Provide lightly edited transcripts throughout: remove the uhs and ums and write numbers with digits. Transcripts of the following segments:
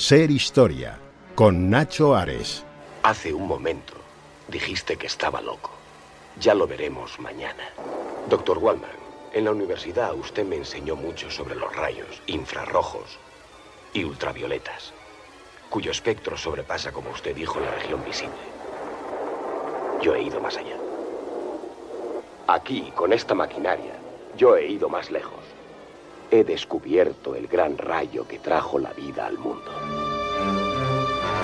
Ser Historia, con Nacho Ares. Hace un momento dijiste que estaba loco. Ya lo veremos mañana. Dr. Waldman, en la universidad usted me enseñó mucho sobre los rayos infrarrojos y ultravioletas, cuyo espectro sobrepasa, como usted dijo, la región visible. Yo he ido más allá. Aquí, con esta maquinaria, yo he ido más lejos. He descubierto el gran rayo que trajo la vida al mundo.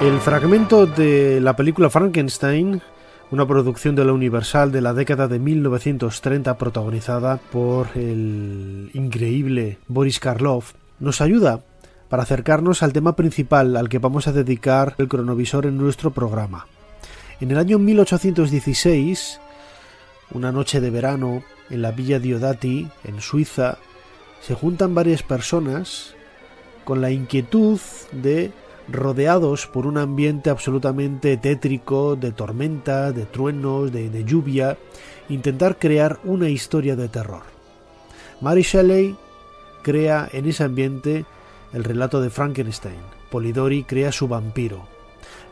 El fragmento de la película Frankenstein, una producción de la Universal de la década de 1930 protagonizada por el increíble Boris Karloff, nos ayuda para acercarnos al tema principal al que vamos a dedicar el cronovisor en nuestro programa. En el año 1816, una noche de verano en la Villa Diodati, en Suiza, se juntan varias personas con la inquietud de, rodeados por un ambiente absolutamente tétrico, de tormenta, de truenos, de lluvia, intentar crear una historia de terror. Mary Shelley crea en ese ambiente el relato de Frankenstein. Polidori crea su vampiro.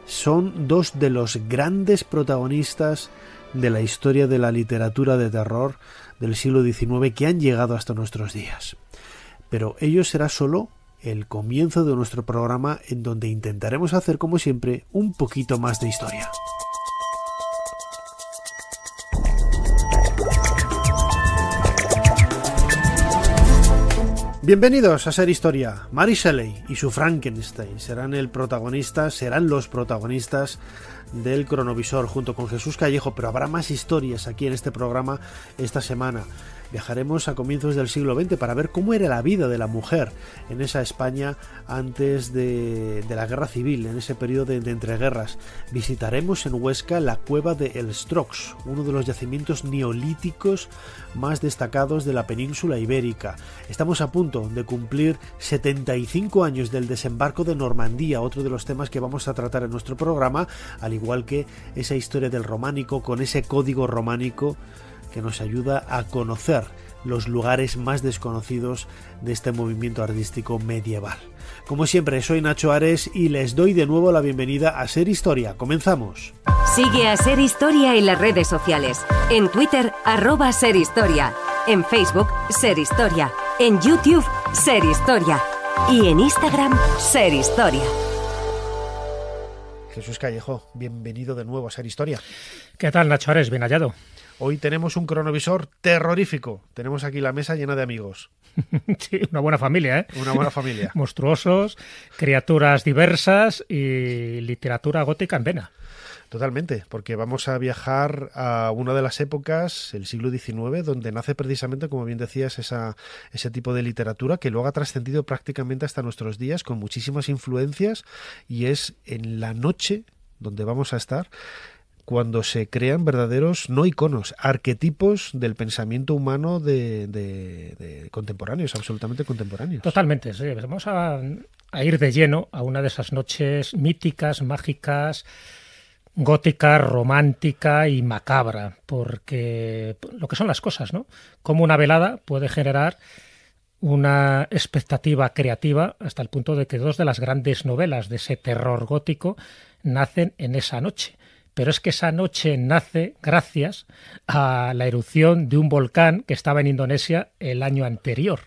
Son dos de los grandes protagonistas de la historia de la literatura de terror del siglo XIX que han llegado hasta nuestros días. Pero ello será solo el comienzo de nuestro programa, en donde intentaremos hacer, como siempre, un poquito más de historia. Bienvenidos a Ser Historia. Mary Shelley y su Frankenstein serán los protagonistas del cronovisor junto con Jesús Callejo, pero habrá más historias aquí en este programa esta semana. Viajaremos a comienzos del siglo XX para ver cómo era la vida de la mujer en esa España antes de la guerra civil, en ese periodo de entreguerras. Visitaremos en Huesca la cueva de El Strox, uno de los yacimientos neolíticos más destacados de la península ibérica. Estamos a punto de cumplir 75 años del desembarco de Normandía, otro de los temas que vamos a tratar en nuestro programa, al igual que esa historia del románico con ese código románico que nos ayuda a conocer los lugares más desconocidos de este movimiento artístico medieval. Como siempre, soy Nacho Ares y les doy de nuevo la bienvenida a Ser Historia. ¡Comenzamos! Sigue a Ser Historia en las redes sociales. En Twitter, @SerHistoria. En Facebook, Ser Historia. En YouTube, Ser Historia. Y en Instagram, Ser Historia. Jesús Callejo, bienvenido de nuevo a Ser Historia. ¿Qué tal, Nacho Ares? Bien hallado. Hoy tenemos un cronovisor terrorífico. Tenemos aquí la mesa llena de amigos. Sí, una buena familia, ¿eh? Una buena familia. Monstruosos, criaturas diversas y literatura gótica en vena. Totalmente, porque vamos a viajar a una de las épocas, el siglo XIX, donde nace precisamente, como bien decías, ese tipo de literatura que luego ha trascendido prácticamente hasta nuestros días con muchísimas influencias, y es en la noche donde vamos a estar cuando se crean verdaderos, no iconos, arquetipos del pensamiento humano de contemporáneos, absolutamente contemporáneos. Totalmente, sí. Vamos a ir de lleno a una de esas noches míticas, mágicas, gótica, romántica y macabra, porque lo que son las cosas, ¿no? Como una velada puede generar una expectativa creativa hasta el punto de que dos de las grandes novelas de ese terror gótico nacen en esa noche. Pero es que esa noche nace gracias a la erupción de un volcán que estaba en Indonesia el año anterior.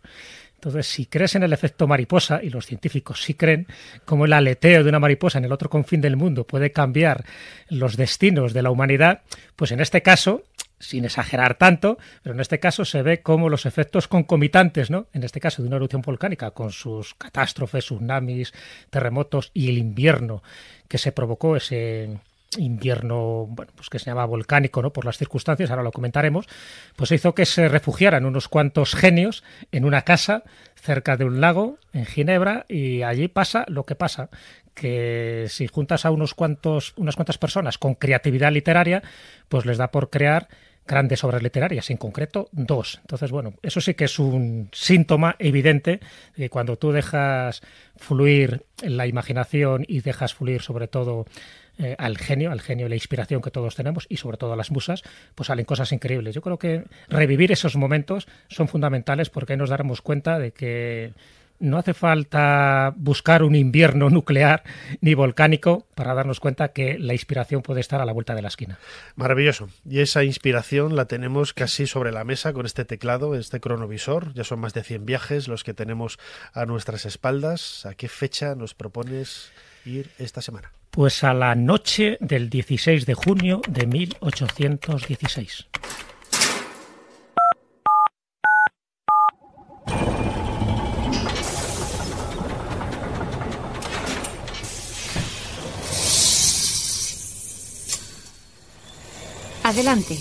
Entonces, si crees en el efecto mariposa, y los científicos sí creen, como el aleteo de una mariposa en el otro confín del mundo puede cambiar los destinos de la humanidad, pues en este caso, sin exagerar tanto, pero en este caso se ve como los efectos concomitantes, ¿no? En este caso de una erupción volcánica, con sus catástrofes, tsunamis, terremotos y el invierno que se provocó, ese invierno, bueno, pues que se llama volcánico, ¿no? Por las circunstancias, ahora lo comentaremos, pues hizo que se refugiaran unos cuantos genios en una casa cerca de un lago en Ginebra, y allí pasa lo que pasa, que si juntas a unas cuantas personas con creatividad literaria, pues les da por crear grandes obras literarias, en concreto 2. Entonces, bueno, eso sí que es un síntoma evidente de que cuando tú dejas fluir la imaginación y dejas fluir sobre todo al genio y la inspiración que todos tenemos, y sobre todo a las musas, pues salen cosas increíbles. Yo creo que revivir esos momentos son fundamentales, porque ahí nos daremos cuenta de que no hace falta buscar un invierno nuclear ni volcánico para darnos cuenta que la inspiración puede estar a la vuelta de la esquina. Maravilloso. Y esa inspiración la tenemos casi sobre la mesa con este teclado, este cronovisor. Ya son más de 100 viajes los que tenemos a nuestras espaldas. ¿A qué fecha nos propones ir esta semana? Pues a la noche del 16 de junio de 1816. Adelante,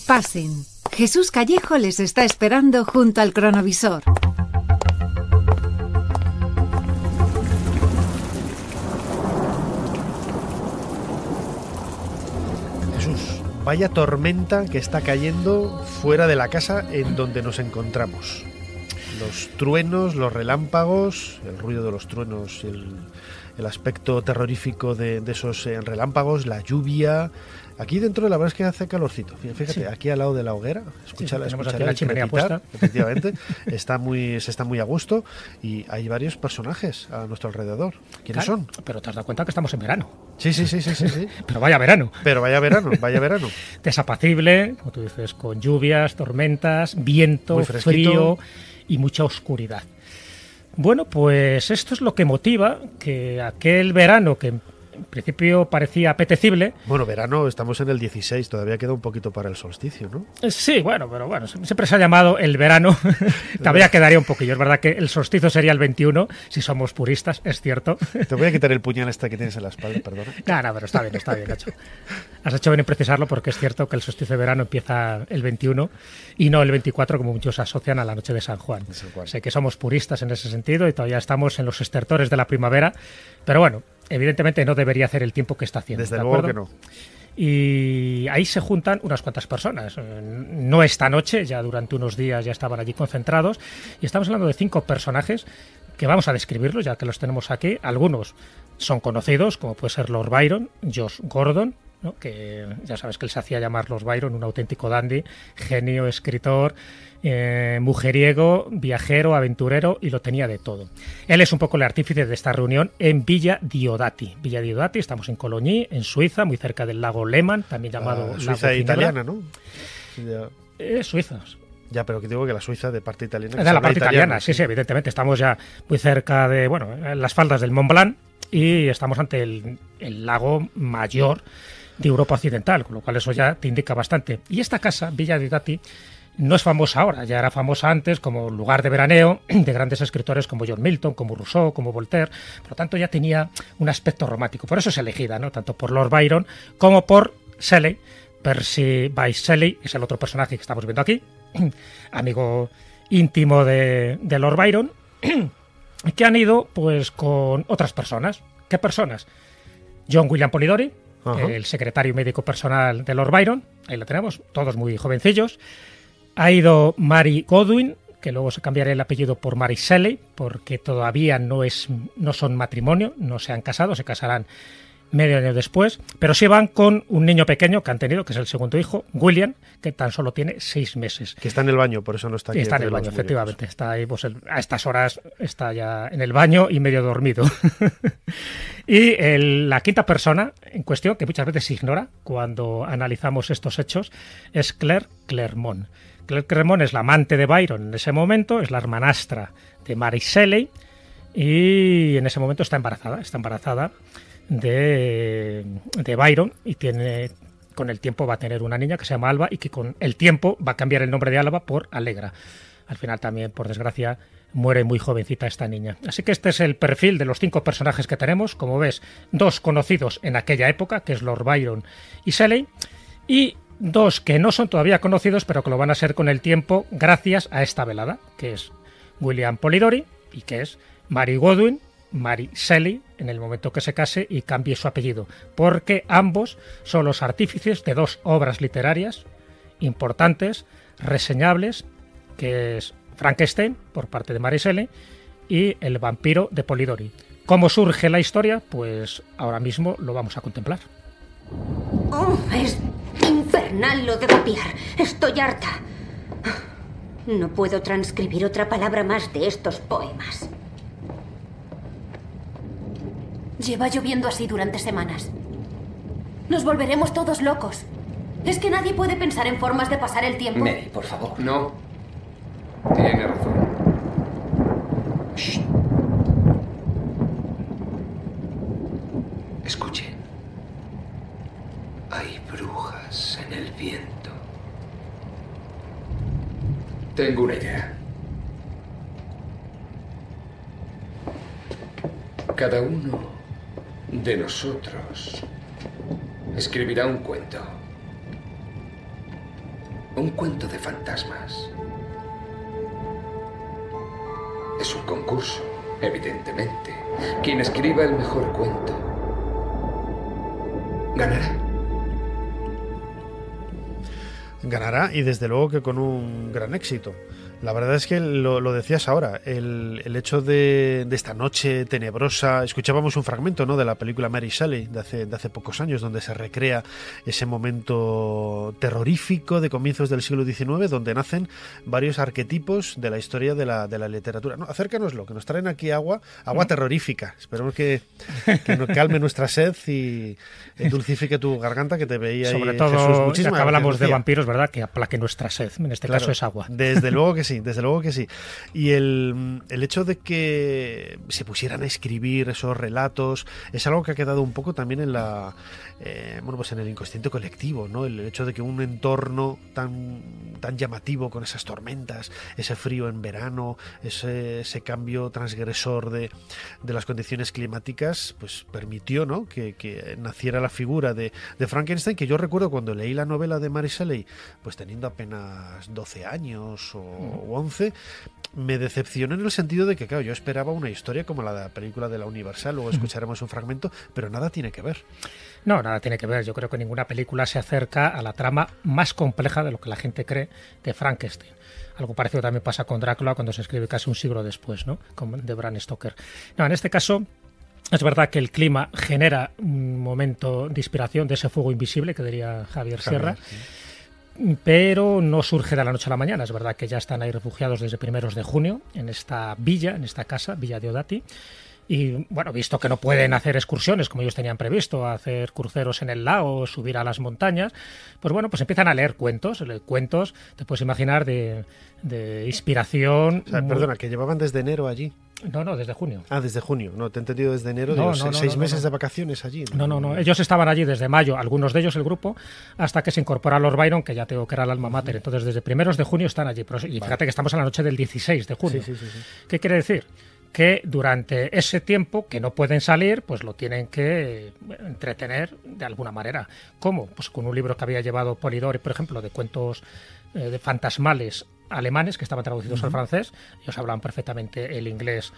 pasen. Jesús Callejo les está esperando junto al cronovisor. Jesús, vaya tormenta que está cayendo fuera de la casa en donde nos encontramos. Los truenos, los relámpagos, el ruido de los truenos, el aspecto terrorífico de esos relámpagos, la lluvia. Aquí dentro la verdad es que hace calorcito. Fíjate, sí. Aquí al lado de la hoguera, escucha la chimenea puesta. Efectivamente, se está muy a gusto y hay varios personajes a nuestro alrededor. ¿Quiénes son? Pero te has dado cuenta que estamos en verano. Sí. Pero vaya verano. Vaya verano. Desapacible, como tú dices, con lluvias, tormentas, viento, frío y mucha oscuridad. Bueno, pues esto es lo que motiva que aquel verano que en principio parecía apetecible. Bueno, verano, estamos en el 16, todavía queda un poquito para el solsticio, ¿no? Sí, pero bueno, siempre se ha llamado el verano, todavía quedaría un poquillo. Es verdad que el solsticio sería el 21, si somos puristas, es cierto. Te voy a quitar el puñal que tienes en la espalda, perdona. No, pero está bien, Nacho. Has hecho bien en precisarlo porque es cierto que el solsticio de verano empieza el 21 y no el 24, como muchos asocian a la noche de San Juan. Sé que somos puristas en ese sentido y todavía estamos en los estertores de la primavera, pero bueno, evidentemente no debería hacer el tiempo que está haciendo. Desde luego que no. Y ahí se juntan unas cuantas personas. No esta noche, ya durante unos días ya estaban allí concentrados. Y estamos hablando de 5 personajes que vamos a describirlos, ya que los tenemos aquí. Algunos son conocidos, como puede ser Lord Byron, Josh Gordon, ¿no? Que ya sabes que él se hacía llamar Lord Byron, un auténtico dandy, genio, escritor, mujeriego, viajero, aventurero, y lo tenía de todo. Él es un poco el artífice de esta reunión en Villa Diodati. Villa Diodati, estamos en Coligny, en Suiza, muy cerca del lago Lehmann, también llamado Suiza lago italiana, ¿no? Suiza. Ya, pero que digo que la Suiza de parte italiana. De la parte italiana, sí, evidentemente. Estamos ya muy cerca de, en las faldas del Mont Blanc y estamos ante el lago mayor de Europa Occidental, con lo cual eso ya te indica bastante. Y esta casa, Villa Diodati, no es famosa ahora, ya era famosa antes como lugar de veraneo de grandes escritores como John Milton, como Rousseau, como Voltaire. Por lo tanto, ya tenía un aspecto romántico. Por eso es elegida, ¿no? Tanto por Lord Byron como por Shelley. Percy Bysshe Shelley es el otro personaje que estamos viendo aquí, amigo íntimo de Lord Byron, que han ido pues con otras personas. ¿Qué personas? John William Polidori, el secretario médico personal de Lord Byron, ahí lo tenemos, todos muy jovencillos. Ha ido Mary Godwin, que luego se cambiará el apellido por Mary Shelley, porque todavía no son matrimonio, no se han casado, se casarán medio año después, pero sí van con un niño pequeño que han tenido, que es el segundo hijo, William, que tan solo tiene 6 meses. Que está en el baño, por eso no está aquí. Está en el baño, efectivamente. Está ahí, pues, a estas horas está ya en el baño y medio dormido. Y la quinta persona en cuestión, que muchas veces se ignora cuando analizamos estos hechos, es Claire Clermont. Claire Clermont es la amante de Byron en ese momento, es la hermanastra de Mary Shelley y en ese momento está embarazada de Byron y con el tiempo va a tener una niña que se llama Alba y que con el tiempo va a cambiar el nombre de Alba por Allegra. Al final también, por desgracia, muere muy jovencita esta niña. Así que este es el perfil de los 5 personajes que tenemos. Como ves, 2 conocidos en aquella época, que es Lord Byron y Shelley, y 2 que no son todavía conocidos, pero que lo van a ser con el tiempo gracias a esta velada, que es William Polidori y que es Mary Godwin, Mary Shelley, en el momento que se case y cambie su apellido, porque ambos son los artífices de 2 obras literarias importantes, reseñables, que es Frankenstein, por parte de Mary Shelley, y El vampiro de Polidori. ¿Cómo surge la historia? Pues ahora mismo lo vamos a contemplar. ¡Oh, es infernal lo de copiar! Estoy harta. No puedo transcribir otra palabra más de estos poemas. Lleva lloviendo así durante semanas. Nos volveremos todos locos. Es que nadie puede pensar en formas de pasar el tiempo. Mary, por favor. No. Tiene razón. Shh. Escuchen. Hay brujas en el viento. Tengo una idea. Cada uno de nosotros escribirá un cuento. Un cuento de fantasmas. Es un concurso, evidentemente. Quien escriba el mejor cuento ganará. Ganará, y desde luego que con un gran éxito. La verdad es que lo decías ahora, el hecho de esta noche tenebrosa. Escuchábamos un fragmento, ¿no?, de la película Mary Shelley de hace pocos años, donde se recrea ese momento terrorífico de comienzos del siglo XIX, donde nacen varios arquetipos de la historia de la literatura. No, acércanoslo, que nos traen aquí agua terrorífica. Esperemos que nos calme nuestra sed y dulcifique tu garganta, que te veía sobre ahí, todo, Jesús. Muchísimas ya que hablamos gracias, de vampiros, ¿verdad?, que aplaque nuestra sed. En este caso es agua. Desde luego que sí, desde luego que sí. Y el hecho de que se pusieran a escribir esos relatos es algo que ha quedado un poco también en en el inconsciente colectivo, ¿no? El hecho de que un entorno tan llamativo, con esas tormentas, ese frío en verano, ese cambio transgresor de las condiciones climáticas, pues permitió, ¿no?, que naciera la figura de Frankenstein, que yo recuerdo cuando leí la novela de Mary Shelley, pues teniendo apenas 12 años o 11, me decepcionó en el sentido de que, claro, yo esperaba una historia como la de la película de la Universal, luego escucharemos un fragmento, pero nada tiene que ver. No, nada tiene que ver. Yo creo que ninguna película se acerca a la trama más compleja de lo que la gente cree de Frankenstein. Algo parecido también pasa con Drácula, cuando se escribe casi un siglo después, ¿no?, de Bram Stoker. No, en este caso es verdad que el clima genera un momento de inspiración de ese fuego invisible que diría Javier Sierra. Sí. Pero no surge de la noche a la mañana. Es verdad que ya están ahí refugiados desde primeros de junio en esta villa, en esta casa, Villa Diodati. Y bueno, visto que no pueden hacer excursiones como ellos tenían previsto, hacer cruceros en el lago, subir a las montañas, pues bueno, pues empiezan a leer cuentos. Cuentos, te puedes imaginar, de inspiración. O sea, perdona, que llevaban desde enero allí. No, desde junio. Ah, desde junio. No, te he entendido desde enero. No, digo, no, 6 no, meses no. de vacaciones allí. No. Ellos estaban allí desde mayo, algunos de ellos, el grupo, hasta que se incorpora Lord Byron, que ya tengo que era el alma mater. Entonces, desde primeros de junio están allí. Y fíjate que estamos a la noche del 16 de junio. Sí. ¿Qué quiere decir? Que durante ese tiempo que no pueden salir, pues lo tienen que entretener de alguna manera. ¿Cómo? Pues con un libro que había llevado Polidori, por ejemplo, de cuentos de fantasmales alemanes que estaban traducidos al francés. Ellos hablaban perfectamente el inglés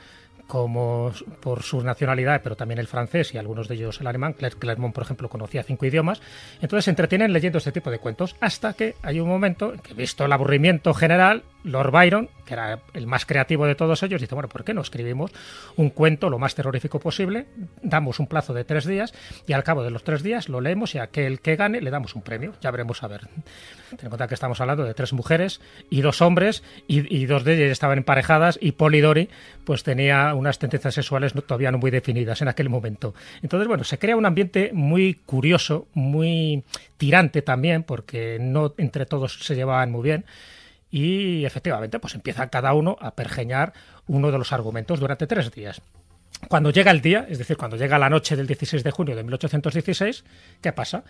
como por su nacionalidad, pero también el francés y algunos de ellos el alemán. Claire Clermont, por ejemplo, conocía 5 idiomas. Entonces se entretienen leyendo este tipo de cuentos hasta que hay un momento en que, visto el aburrimiento general, Lord Byron, que era el más creativo de todos ellos, dice, bueno, ¿por qué no escribimos un cuento lo más terrorífico posible? Damos un plazo de 3 días y al cabo de los 3 días lo leemos y a aquel que gane le damos un premio. Ya veremos a ver. Ten en cuenta que estamos hablando de 3 mujeres y 2 hombres y 2 de ellas estaban emparejadas y Polidori pues tenía unas tendencias sexuales todavía no muy definidas en aquel momento. Entonces, bueno, se crea un ambiente muy curioso, muy tirante también, porque no entre todos se llevaban muy bien. Y efectivamente, pues empieza cada uno a pergeñar uno de los argumentos durante 3 días. Cuando llega el día, es decir, cuando llega la noche del 16 de junio de 1816, ¿qué pasa?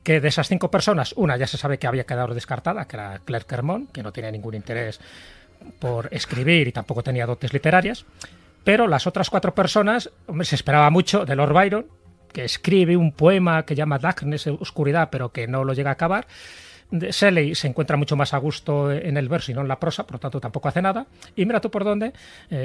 Que de esas 5 personas, una ya se sabe que había quedado descartada, que era Claire Clermont, que no tenía ningún interés por escribir y tampoco tenía dotes literarias, pero las otras 4 personas, hombre, se esperaba mucho de Lord Byron, que escribe un poema que llama Darkness, oscuridad, pero que no lo llega a acabar. Shelley se encuentra mucho más a gusto en el verso y no en la prosa, por lo tanto tampoco hace nada. Y mira tú por dónde,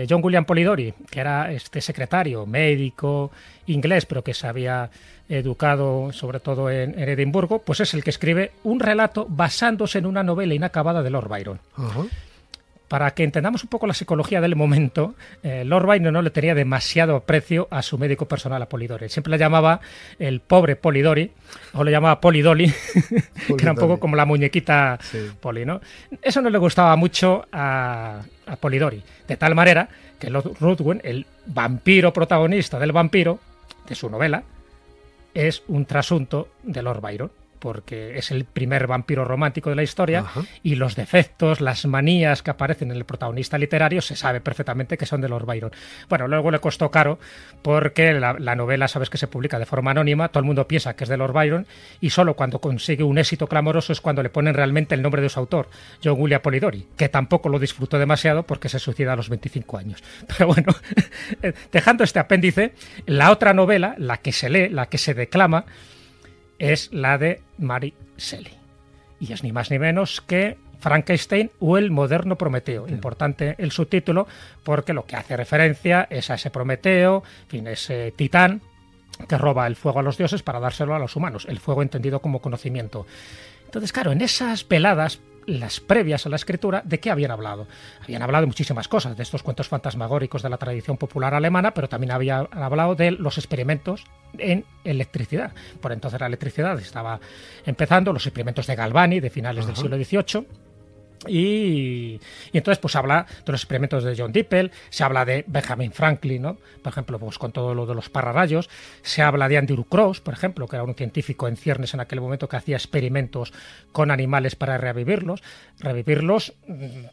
John William Polidori, que era este secretario, médico, inglés, pero que se había educado sobre todo en Edimburgo, pues es el que escribe un relato basándose en una novela inacabada de Lord Byron. Uh-huh. Para que entendamos un poco la psicología del momento, Lord Byron no le tenía demasiado aprecio a su médico personal, a Polidori. Siempre le llamaba el pobre Polidori, o le llamaba Polidoli, que era un poco como la muñequita Poli, ¿no? Eso no le gustaba mucho a Polidori, de tal manera que Lord Ruthven, el vampiro protagonista del vampiro, de su novela, es un trasunto de Lord Byron, porque es el primer vampiro romántico de la historia. Ajá. Y los defectos, las manías que aparecen en el protagonista literario se sabe perfectamente que son de Lord Byron. Bueno, luego le costó caro porque la novela, sabes que se publica de forma anónima, todo el mundo piensa que es de Lord Byron y solo cuando consigue un éxito clamoroso es cuando le ponen realmente el nombre de su autor, John William Polidori, que tampoco lo disfrutó demasiado porque se suicida a los 25 años. Pero bueno, dejando este apéndice, la otra novela, la que se lee, la que se declama, es la de Mary Shelley. Y es ni más ni menos que Frankenstein o el moderno Prometeo. Sí. Importante el subtítulo porque lo que hace referencia es a ese Prometeo, en fin, ese titán que roba el fuego a los dioses para dárselo a los humanos. El fuego entendido como conocimiento. Entonces, claro, en esas veladas, las previas a la escritura, ¿de qué habían hablado? Habían hablado de muchísimas cosas, de estos cuentos fantasmagóricos de la tradición popular alemana, pero también habían hablado de los experimentos en electricidad. Por entonces la electricidad estaba empezando, los experimentos de Galvani de finales del siglo XVIII. Y entonces pues habla de los experimentos de John Dippel, se habla de Benjamin Franklin, ¿no? Por ejemplo, pues con todo lo de los pararrayos, se habla de Andrew Cross, por ejemplo, que era un científico en ciernes en aquel momento que hacía experimentos con animales para revivirlos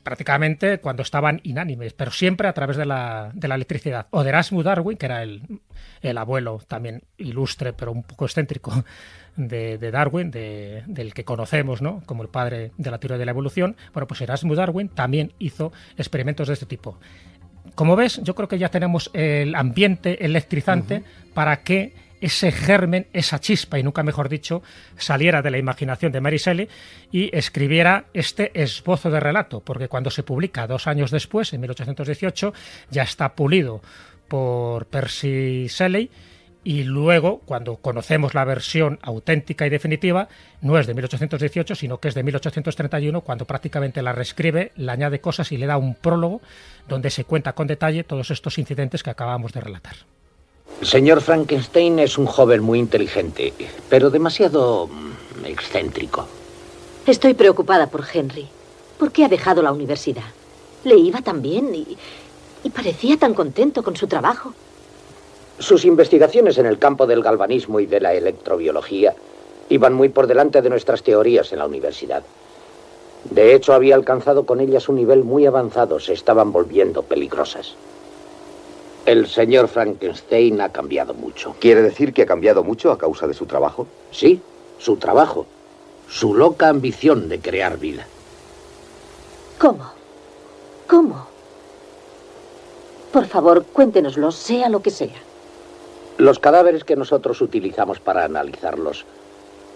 prácticamente cuando estaban inánimes, pero siempre a través de la electricidad. O de Erasmus Darwin, que era el abuelo también ilustre, pero un poco excéntrico de Darwin, del que conocemos, ¿no?, como el padre de la teoría de la evolución. Bueno, pues Erasmus Darwin también hizo experimentos de este tipo. Como ves, yo creo que ya tenemos el ambiente electrizante para que ese germen, esa chispa, y nunca mejor dicho, saliera de la imaginación de Mary Shelley y escribiera este esbozo de relato, porque cuando se publica 2 años después, en 1818, ya está pulido por Percy Shelley. Y luego, cuando conocemos la versión auténtica y definitiva, no es de 1818, sino que es de 1831, cuando prácticamente la reescribe, le añade cosas y le da un prólogo donde se cuenta con detalle todos estos incidentes que acabamos de relatar. Señor Frankenstein es un joven muy inteligente, pero demasiado excéntrico. Estoy preocupada por Henry. ¿Por qué ha dejado la universidad? Le iba tan bien y parecía tan contento con su trabajo. Sus investigaciones en el campo del galvanismo y de la electrobiología iban muy por delante de nuestras teorías en la universidad. De hecho, había alcanzado con ellas un nivel muy avanzado, se estaban volviendo peligrosas. El señor Frankenstein ha cambiado mucho. ¿Quiere decir que ha cambiado mucho a causa de su trabajo? Sí, su trabajo. Su loca ambición de crear vida. ¿Cómo? ¿Cómo? Por favor, cuéntenoslo, sea lo que sea. Los cadáveres que nosotros utilizamos para analizarlos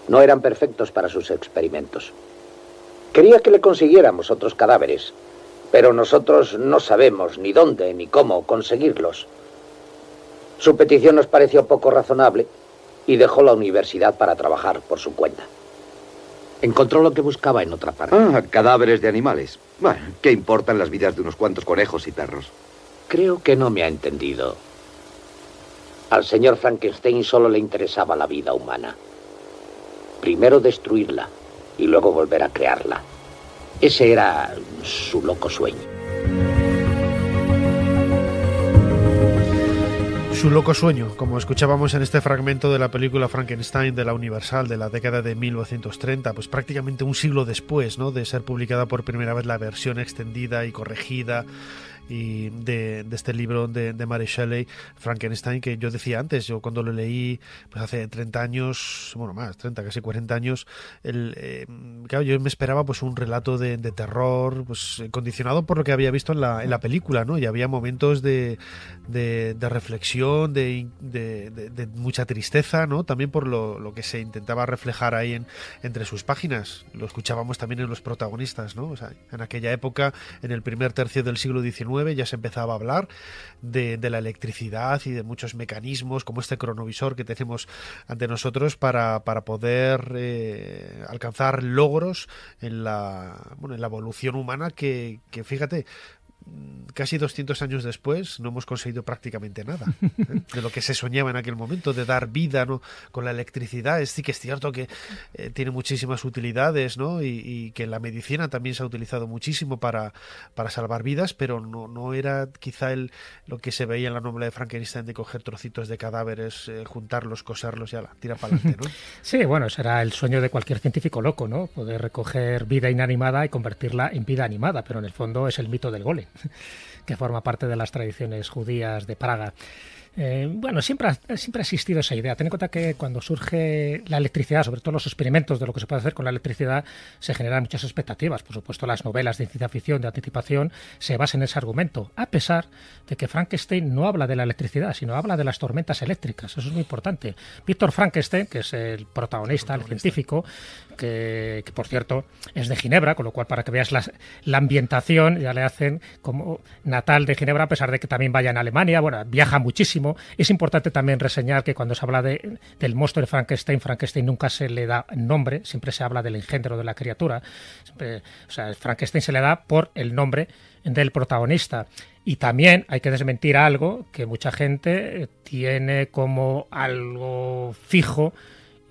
no eran perfectos para sus experimentos. Quería que le consiguiéramos otros cadáveres, pero nosotros no sabemos ni dónde ni cómo conseguirlos. Su petición nos pareció poco razonable y dejó la universidad para trabajar por su cuenta. Encontró lo que buscaba en otra parte. Cadáveres de animales. Bueno, ¿qué importan las vidas de unos cuantos conejos y perros? Creo que no me ha entendido. Al señor Frankenstein solo le interesaba la vida humana. Primero destruirla y luego volver a crearla. Ese era su loco sueño. Su loco sueño, como escuchábamos en este fragmento de la película Frankenstein de la Universal de la década de 1930, pues prácticamente un siglo después, ¿no?, de ser publicada por primera vez la versión extendida y corregida y de este libro de Mary Shelley, Frankenstein, que yo decía antes, yo cuando lo leí pues hace 30 años, bueno más, 30, casi 40 años, claro, yo me esperaba pues un relato de terror, pues condicionado por lo que había visto en la película, ¿no? Y había momentos de reflexión, de mucha tristeza, ¿no? También por lo que se intentaba reflejar ahí entre sus páginas. Lo escuchábamos también en los protagonistas, ¿no? O sea, en aquella época, en el primer tercio del siglo XIX, ya se empezaba a hablar de la electricidad y de muchos mecanismos como este cronovisor que tenemos ante nosotros para poder alcanzar logros en la evolución humana que fíjate, casi 200 años después no hemos conseguido prácticamente nada de lo que se soñaba en aquel momento, de dar vida, ¿no?, con la electricidad. Sí que es cierto que tiene muchísimas utilidades, ¿no?, y que la medicina también se ha utilizado muchísimo para salvar vidas, pero no era quizá lo que se veía en la novela de Frankenstein, de coger trocitos de cadáveres, juntarlos, coserlos y ala, tira para adelante, ¿no? Sí, bueno, ese era el sueño de cualquier científico loco, ¿no? Poder recoger vida inanimada y convertirla en vida animada, pero en el fondo es el mito del golem, que forma parte de las tradiciones judías de Praga. Bueno, siempre ha existido esa idea. Ten en cuenta que cuando surge la electricidad, sobre todo los experimentos de lo que se puede hacer con la electricidad, se generan muchas expectativas. Por supuesto, las novelas de ciencia ficción, de anticipación, se basan en ese argumento, a pesar de que Frankenstein no habla de la electricidad, sino habla de las tormentas eléctricas. Eso es muy importante. Víctor Frankenstein, que es el protagonista, el científico, que por cierto es de Ginebra, con lo cual para que veas la ambientación ya le hacen como natal de Ginebra, a pesar de que también vaya en Alemania. Bueno, viaja muchísimo. Es importante también reseñar que cuando se habla del monstruo de Frankenstein nunca se le da nombre, siempre se habla del engendro de la criatura. Siempre, o sea, Frankenstein se le da por el nombre del protagonista. Y también hay que desmentir algo que mucha gente tiene como algo fijo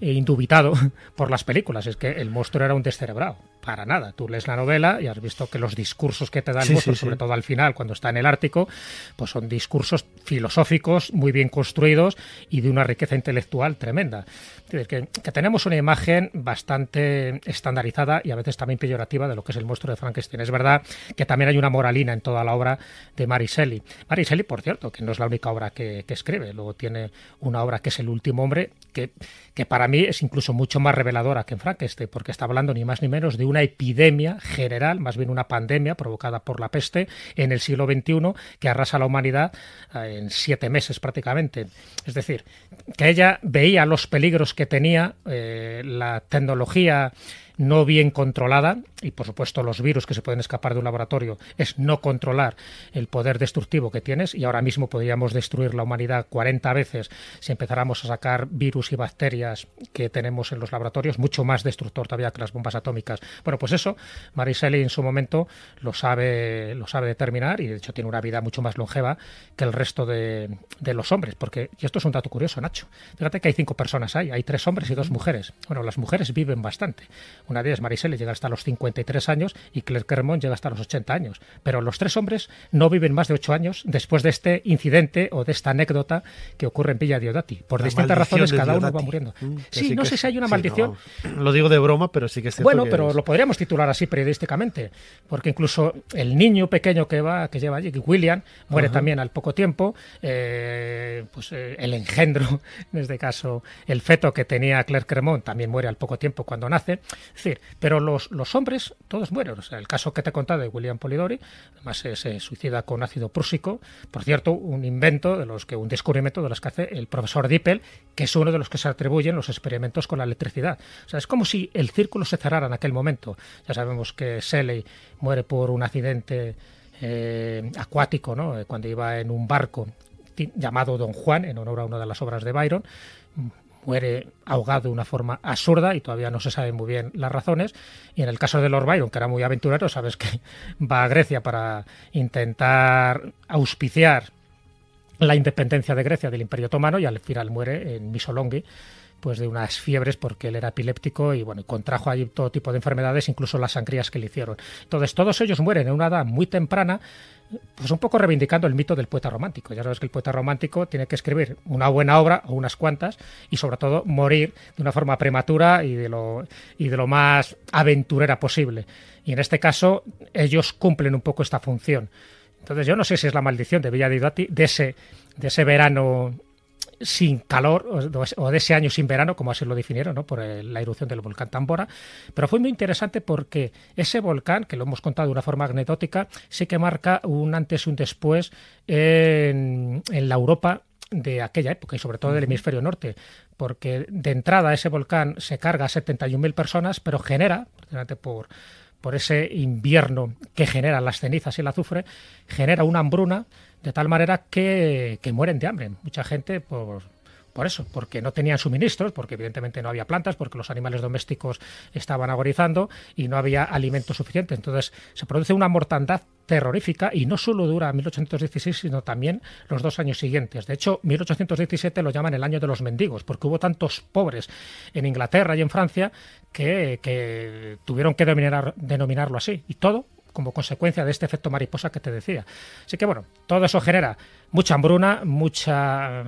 e indubitado por las películas, es que el monstruo era un descerebrado. Para nada. Tú lees la novela y has visto que los discursos que te da el monstruo, sobre todo al final, cuando está en el Ártico, pues son discursos filosóficos muy bien construidos y de una riqueza intelectual tremenda. Es decir, que tenemos una imagen bastante estandarizada y a veces también peyorativa de lo que es el monstruo de Frankenstein. Es verdad que también hay una moralina en toda la obra de Mary Shelley. Mary Shelley, por cierto, que no es la única obra que escribe. Luego tiene una obra que es El último hombre, que para mí es incluso mucho más reveladora que en Frankenstein, porque está hablando ni más ni menos de una epidemia general, más bien una pandemia provocada por la peste en el siglo XXI que arrasa a la humanidad en 7 meses prácticamente. Es decir, que ella veía los peligros que tenía la tecnología no bien controlada, y por supuesto los virus que se pueden escapar de un laboratorio, es no controlar el poder destructivo que tienes, y ahora mismo podríamos destruir la humanidad 40 veces si empezáramos a sacar virus y bacterias que tenemos en los laboratorios, mucho más destructor todavía que las bombas atómicas. Bueno, pues eso Mary Shelley en su momento lo sabe determinar, y de hecho tiene una vida mucho más longeva que el resto de los hombres, porque, y esto es un dato curioso, Nacho, fíjate que hay 5 personas hay 3 hombres y 2 mujeres. Bueno, las mujeres viven bastante. Una de ellas, Mary Shelley, llega hasta los 53 años y Claire Kermont llega hasta los 80 años. Pero los 3 hombres no viven más de 8 años después de este incidente o de esta anécdota que ocurre en Villa Diodati. Por distintas razones, cada uno va muriendo. Sí, no sé si hay una maldición. No, lo digo de broma, pero sí que es cierto. Bueno, pero lo podríamos titular así periodísticamente, porque incluso el niño pequeño que lleva allí, William, muere también al poco tiempo. Pues el engendro, en este caso, el feto que tenía Claire Kermont también muere al poco tiempo cuando nace. Es decir, pero los hombres todos mueren. O sea, el caso que te he contado de William Polidori, además se suicida con ácido prúsico, por cierto, un descubrimiento de los que hace el profesor Dippel, que es uno de los que se atribuyen los experimentos con la electricidad. O sea, es como si el círculo se cerrara en aquel momento. Ya sabemos que Shelley muere por un accidente acuático, ¿no?, cuando iba en un barco llamado Don Juan, en honor a una de las obras de Byron. Muere ahogado de una forma absurda y todavía no se saben muy bien las razones. Y en el caso de Lord Byron, que era muy aventurero, sabes que va a Grecia para intentar auspiciar la independencia de Grecia del Imperio Otomano, y al final muere en Missolonghi, pues de unas fiebres, porque él era epiléptico y bueno, contrajo allí todo tipo de enfermedades, incluso las sangrías que le hicieron. Entonces todos ellos mueren en una edad muy temprana, pues un poco reivindicando el mito del poeta romántico. Ya sabes que el poeta romántico tiene que escribir una buena obra o unas cuantas, y sobre todo morir de una forma prematura y de lo más aventurera posible. Y en este caso ellos cumplen un poco esta función. Entonces yo no sé si es la maldición de Villa Diodati, de ese verano sin calor, o de ese año sin verano, como así lo definieron, ¿no?, por la erupción del volcán Tambora. Pero fue muy interesante porque ese volcán, que lo hemos contado de una forma anecdótica, sí que marca un antes y un después en la Europa de aquella época, y sobre todo del hemisferio norte, porque de entrada ese volcán se carga a 71.000 personas, pero genera, por ese invierno que genera las cenizas y el azufre, genera una hambruna de tal manera que mueren de hambre. Mucha gente por Por eso, porque no tenían suministros, porque evidentemente no había plantas, porque los animales domésticos estaban agonizando y no había alimento suficiente. Entonces se produce una mortandad terrorífica y no solo dura 1816, sino también los 2 años siguientes. De hecho, 1817 lo llaman el año de los mendigos, porque hubo tantos pobres en Inglaterra y en Francia que tuvieron que denominarlo así. Y todo como consecuencia de este efecto mariposa que te decía. Así que bueno, todo eso genera mucha hambruna, mucha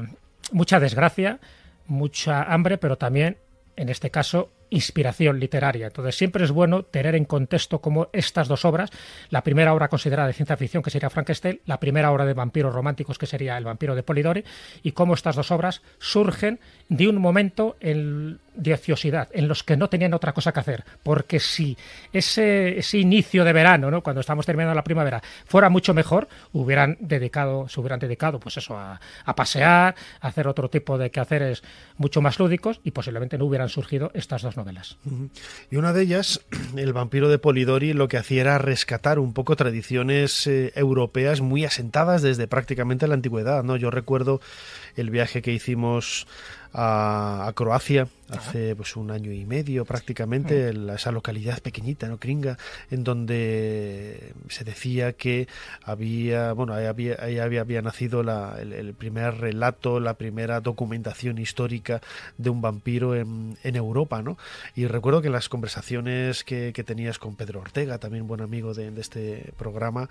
desgracia, mucha hambre, pero también, en este caso, inspiración literaria. Entonces siempre es bueno tener en contexto como estas 2 obras, la primera obra considerada de ciencia ficción, que sería Frankenstein, la primera obra de vampiros románticos, que sería El vampiro de Polidori, y cómo estas 2 obras surgen de un momento de ociosidad, en los que no tenían otra cosa que hacer, porque si ese inicio de verano, ¿no?, cuando estamos terminando la primavera, fuera mucho mejor, se hubieran dedicado pues eso, a pasear, a hacer otro tipo de quehaceres mucho más lúdicos, y posiblemente no hubieran surgido estas 2 novelas. Y una de ellas, El vampiro de Polidori, lo que hacía era rescatar un poco tradiciones europeas muy asentadas desde prácticamente la antigüedad, ¿no? Yo recuerdo el viaje que hicimos a Croacia hace pues 1 año y medio prácticamente, esa localidad pequeñita, ¿no?, Kringa, en donde se decía que ahí había nacido el primer relato, la primera documentación histórica de un vampiro en Europa, ¿no? Y recuerdo que en las conversaciones que tenías con Pedro Ortega, también buen amigo de este programa,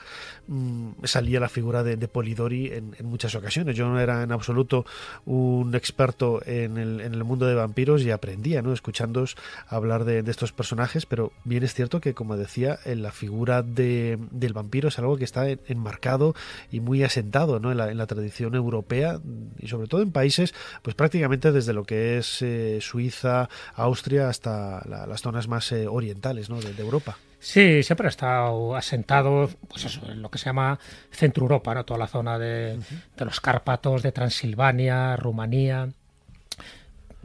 salía la figura de Polidori en muchas ocasiones. Yo no era en absoluto un experto en el mundo de vampiros y aprendía, ¿no?, escuchándoos hablar de estos personajes, pero bien es cierto que, como decía, la figura del vampiro es algo que está enmarcado y muy asentado, ¿no?, en la tradición europea, y sobre todo en países pues prácticamente desde lo que es Suiza, Austria, hasta las zonas más orientales, ¿no?, de Europa. Sí, siempre ha estado asentado, pues eso, en lo que se llama Centro Europa, ¿no?, toda la zona de los Cárpatos, de Transilvania, Rumanía.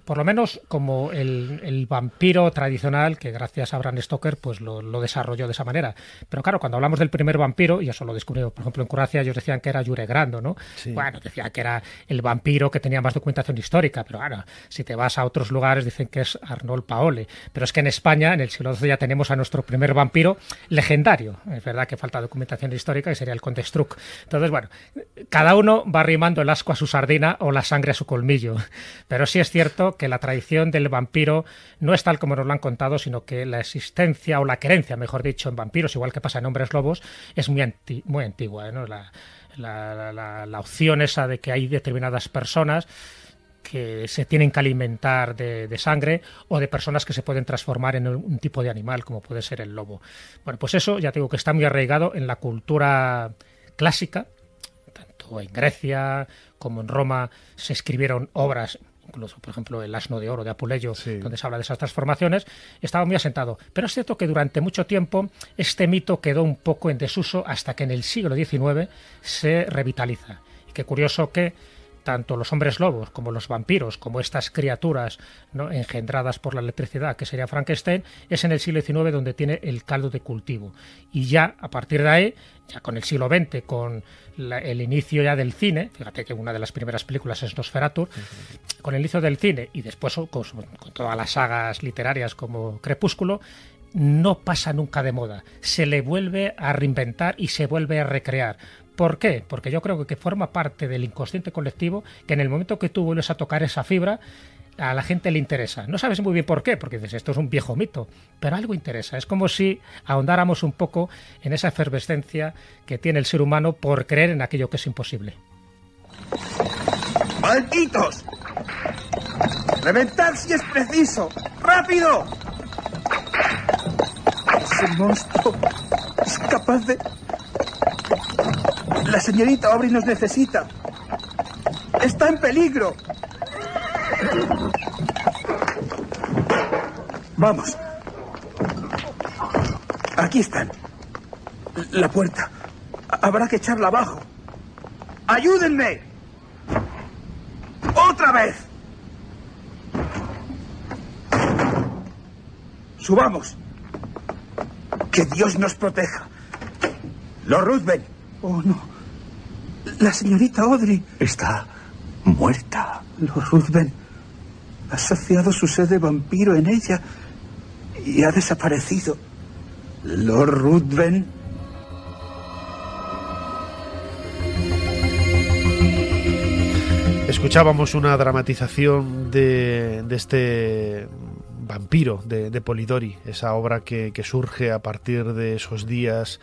Por lo menos como el vampiro tradicional, que gracias a Bram Stoker pues lo desarrolló de esa manera. Pero claro, cuando hablamos del primer vampiro, y eso lo descubrí, por ejemplo, en Croacia, ellos decían que era Jure Grando, ¿no? Sí. Bueno, decían que era el vampiro que tenía más documentación histórica, pero bueno, si te vas a otros lugares dicen que es Arnold Paoli. Pero es que en España, en el siglo XII, ya tenemos a nuestro primer vampiro legendario. Es verdad que falta documentación histórica, y sería el Conde Struck. Entonces, bueno, cada uno va arrimando el asco a su sardina o la sangre a su colmillo. Pero sí es cierto que la tradición del vampiro no es tal como nos lo han contado, sino que la existencia, o la creencia, mejor dicho, en vampiros, igual que pasa en hombres lobos, es muy antigua, ¿no? La opción esa de que hay determinadas personas que se tienen que alimentar de sangre, o de personas que se pueden transformar en un tipo de animal, como puede ser el lobo. Bueno, pues eso ya te digo que está muy arraigado en la cultura clásica. Tanto en Grecia como en Roma se escribieron obras, incluso, por ejemplo, El asno de oro de Apuleyo, sí, donde se habla de esas transformaciones, estaba muy asentado. Pero es cierto que durante mucho tiempo este mito quedó un poco en desuso, hasta que en el siglo XIX se revitaliza. Y qué curioso que tanto los hombres lobos como los vampiros, como estas criaturas, ¿no?, engendradas por la electricidad, que sería Frankenstein, es en el siglo XIX donde tiene el caldo de cultivo. Y ya a partir de ahí, ya con el siglo XX, con el inicio ya del cine, fíjate que una de las primeras películas es Nosferatu, con el inicio del cine y después con todas las sagas literarias como Crepúsculo, no pasa nunca de moda. Se le vuelve a reinventar y se vuelve a recrear. ¿Por qué? Porque yo creo que forma parte del inconsciente colectivo, que en el momento que tú vuelves a tocar esa fibra, a la gente le interesa. No sabes muy bien por qué, porque dices, esto es un viejo mito, pero algo interesa. Es como si ahondáramos un poco en esa efervescencia que tiene el ser humano por creer en aquello que es imposible. ¡Malditos! ¡Reventad si es preciso! ¡Rápido! Ese monstruo es capaz de... La señorita Aubrey nos necesita. Está en peligro. Vamos. Aquí están. La puerta. Habrá que echarla abajo. ¡Ayúdenme! ¡Otra vez! Subamos. Que Dios nos proteja. Lord Ruthven. Oh, no. La señorita Audrey. Está muerta. Lord Ruthven ha saciado su sed de vampiro en ella y ha desaparecido. Lord Ruthven. Escuchábamos una dramatización de este vampiro de Polidori, esa obra que surge a partir de esos días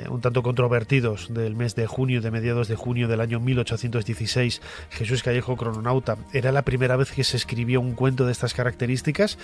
un tanto controvertidos del mes de junio, de mediados de junio del año 1816. Jesús Callejo, crononauta. Era la primera vez que se escribió un cuento de estas características.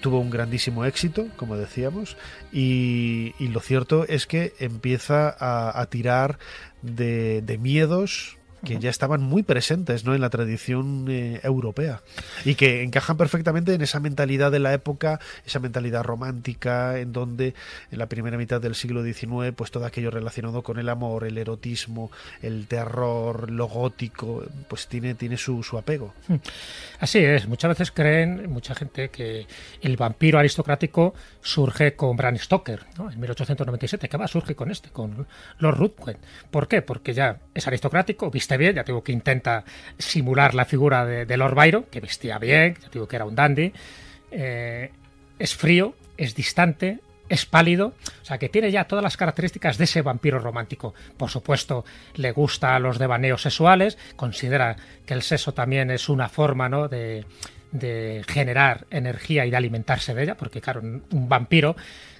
Tuvo un grandísimo éxito, como decíamos, y lo cierto es que empieza a tirar de miedos que ya estaban muy presentes, ¿no?, en la tradición europea, y que encajan perfectamente en esa mentalidad de la época, esa mentalidad romántica, en donde en la primera mitad del siglo XIX pues todo aquello relacionado con el amor, el erotismo, el terror, lo gótico, pues tiene su apego. Así es, muchas veces creen mucha gente que el vampiro aristocrático surge con Bram Stoker, ¿no?, en 1897, que surge con Lord Ruthven. ¿Por qué? Porque ya es aristocrático, viste bien, ya digo que intenta simular la figura de Lord Byron, que vestía bien, ya digo que era un dandy, es frío, es distante, es pálido, o sea que tiene ya todas las características de ese vampiro romántico. Por supuesto, le gusta los devaneos sexuales, considera que el sexo también es una forma, ¿no?, de generar energía y de alimentarse de ella, porque claro, un vampiro,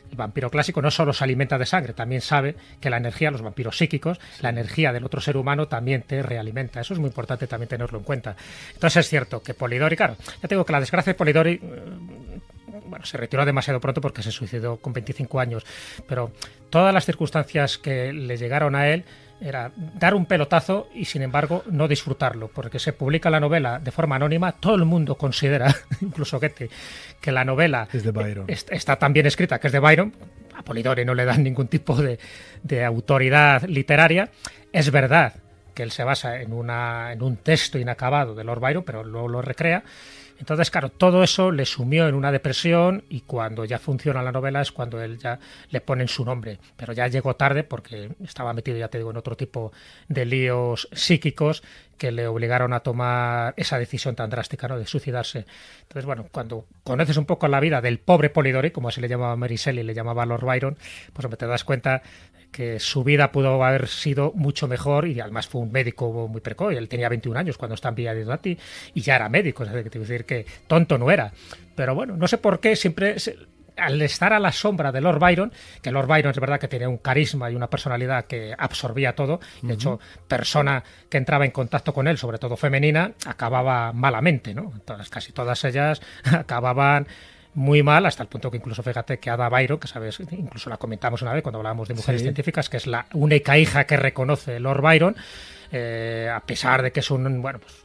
el vampiro clásico, no solo se alimenta de sangre, también sabe que la energía, los vampiros psíquicos, la energía del otro ser humano también te realimenta. Eso es muy importante también tenerlo en cuenta. Entonces es cierto que Polidori, claro, ya te digo que la desgracia de Polidori, se retiró demasiado pronto porque se suicidó con 25 años, pero todas las circunstancias que le llegaron a él era dar un pelotazo y sin embargo no disfrutarlo, porque se publica la novela de forma anónima. Todo el mundo considera, incluso Goethe, que la novela es de Byron. Está tan bien escrita que es de Byron. A Polidori no le dan ningún tipo de autoridad literaria. Es verdad que él se basa en un texto inacabado de Lord Byron, pero luego lo recrea. Entonces, claro, todo eso le sumió en una depresión y cuando ya funciona la novela es cuando él ya le ponen su nombre. Pero ya llegó tarde porque estaba metido, ya te digo, en otro tipo de líos psíquicos que le obligaron a tomar esa decisión tan drástica, ¿no?, de suicidarse. Entonces, bueno, cuando conoces un poco la vida del pobre Polidori, como así le llamaba Mary Shelley, le llamaba Lord Byron, pues te das cuenta que su vida pudo haber sido mucho mejor y además fue un médico muy precoz. Él tenía 21 años cuando está en Villa Diodati y ya era médico, es decir, que tonto no era. Pero bueno, no sé por qué siempre, al estar a la sombra de Lord Byron, que Lord Byron es verdad que tenía un carisma y una personalidad que absorbía todo, de hecho, persona que entraba en contacto con él, sobre todo femenina, acababa malamente, ¿no? Entonces, casi todas ellas acababan muy mal, hasta el punto que incluso fíjate que Ada Byron, que sabes, incluso la comentamos una vez cuando hablábamos de mujeres científicas, que es la única hija que reconoce Lord Byron, a pesar de que es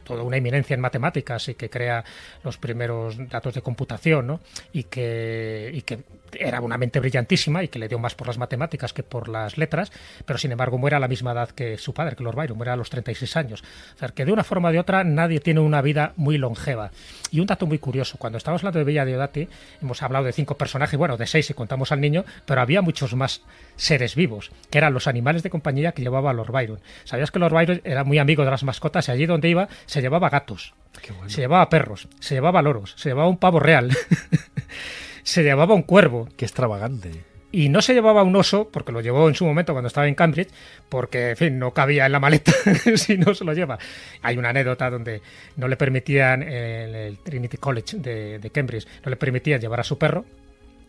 toda una eminencia en matemáticas y que crea los primeros datos de computación, ¿no?, y que era una mente brillantísima y que le dio más por las matemáticas que por las letras, pero sin embargo muere a la misma edad que su padre, que Lord Byron, muere a los 36 años. O sea, que de una forma o de otra nadie tiene una vida muy longeva. Y un dato muy curioso, cuando estamos hablando de Villa Diodati, hemos hablado de 5 personajes, de 6 si contamos al niño, pero había muchos más seres vivos, que eran los animales de compañía que llevaba Lord Byron. ¿Sabías que Lord Byron era muy amigo de las mascotas y allí donde iba se llevaba gatos, se llevaba perros, se llevaba loros, se llevaba un pavo real, se llevaba un cuervo? ¡Qué extravagante! Y no se llevaba un oso, porque lo llevó en su momento cuando estaba en Cambridge, porque, en fin, no cabía en la maleta si no se lo lleva. Hay una anécdota donde no le permitían, en el Trinity College de Cambridge, no le permitían llevar a su perro.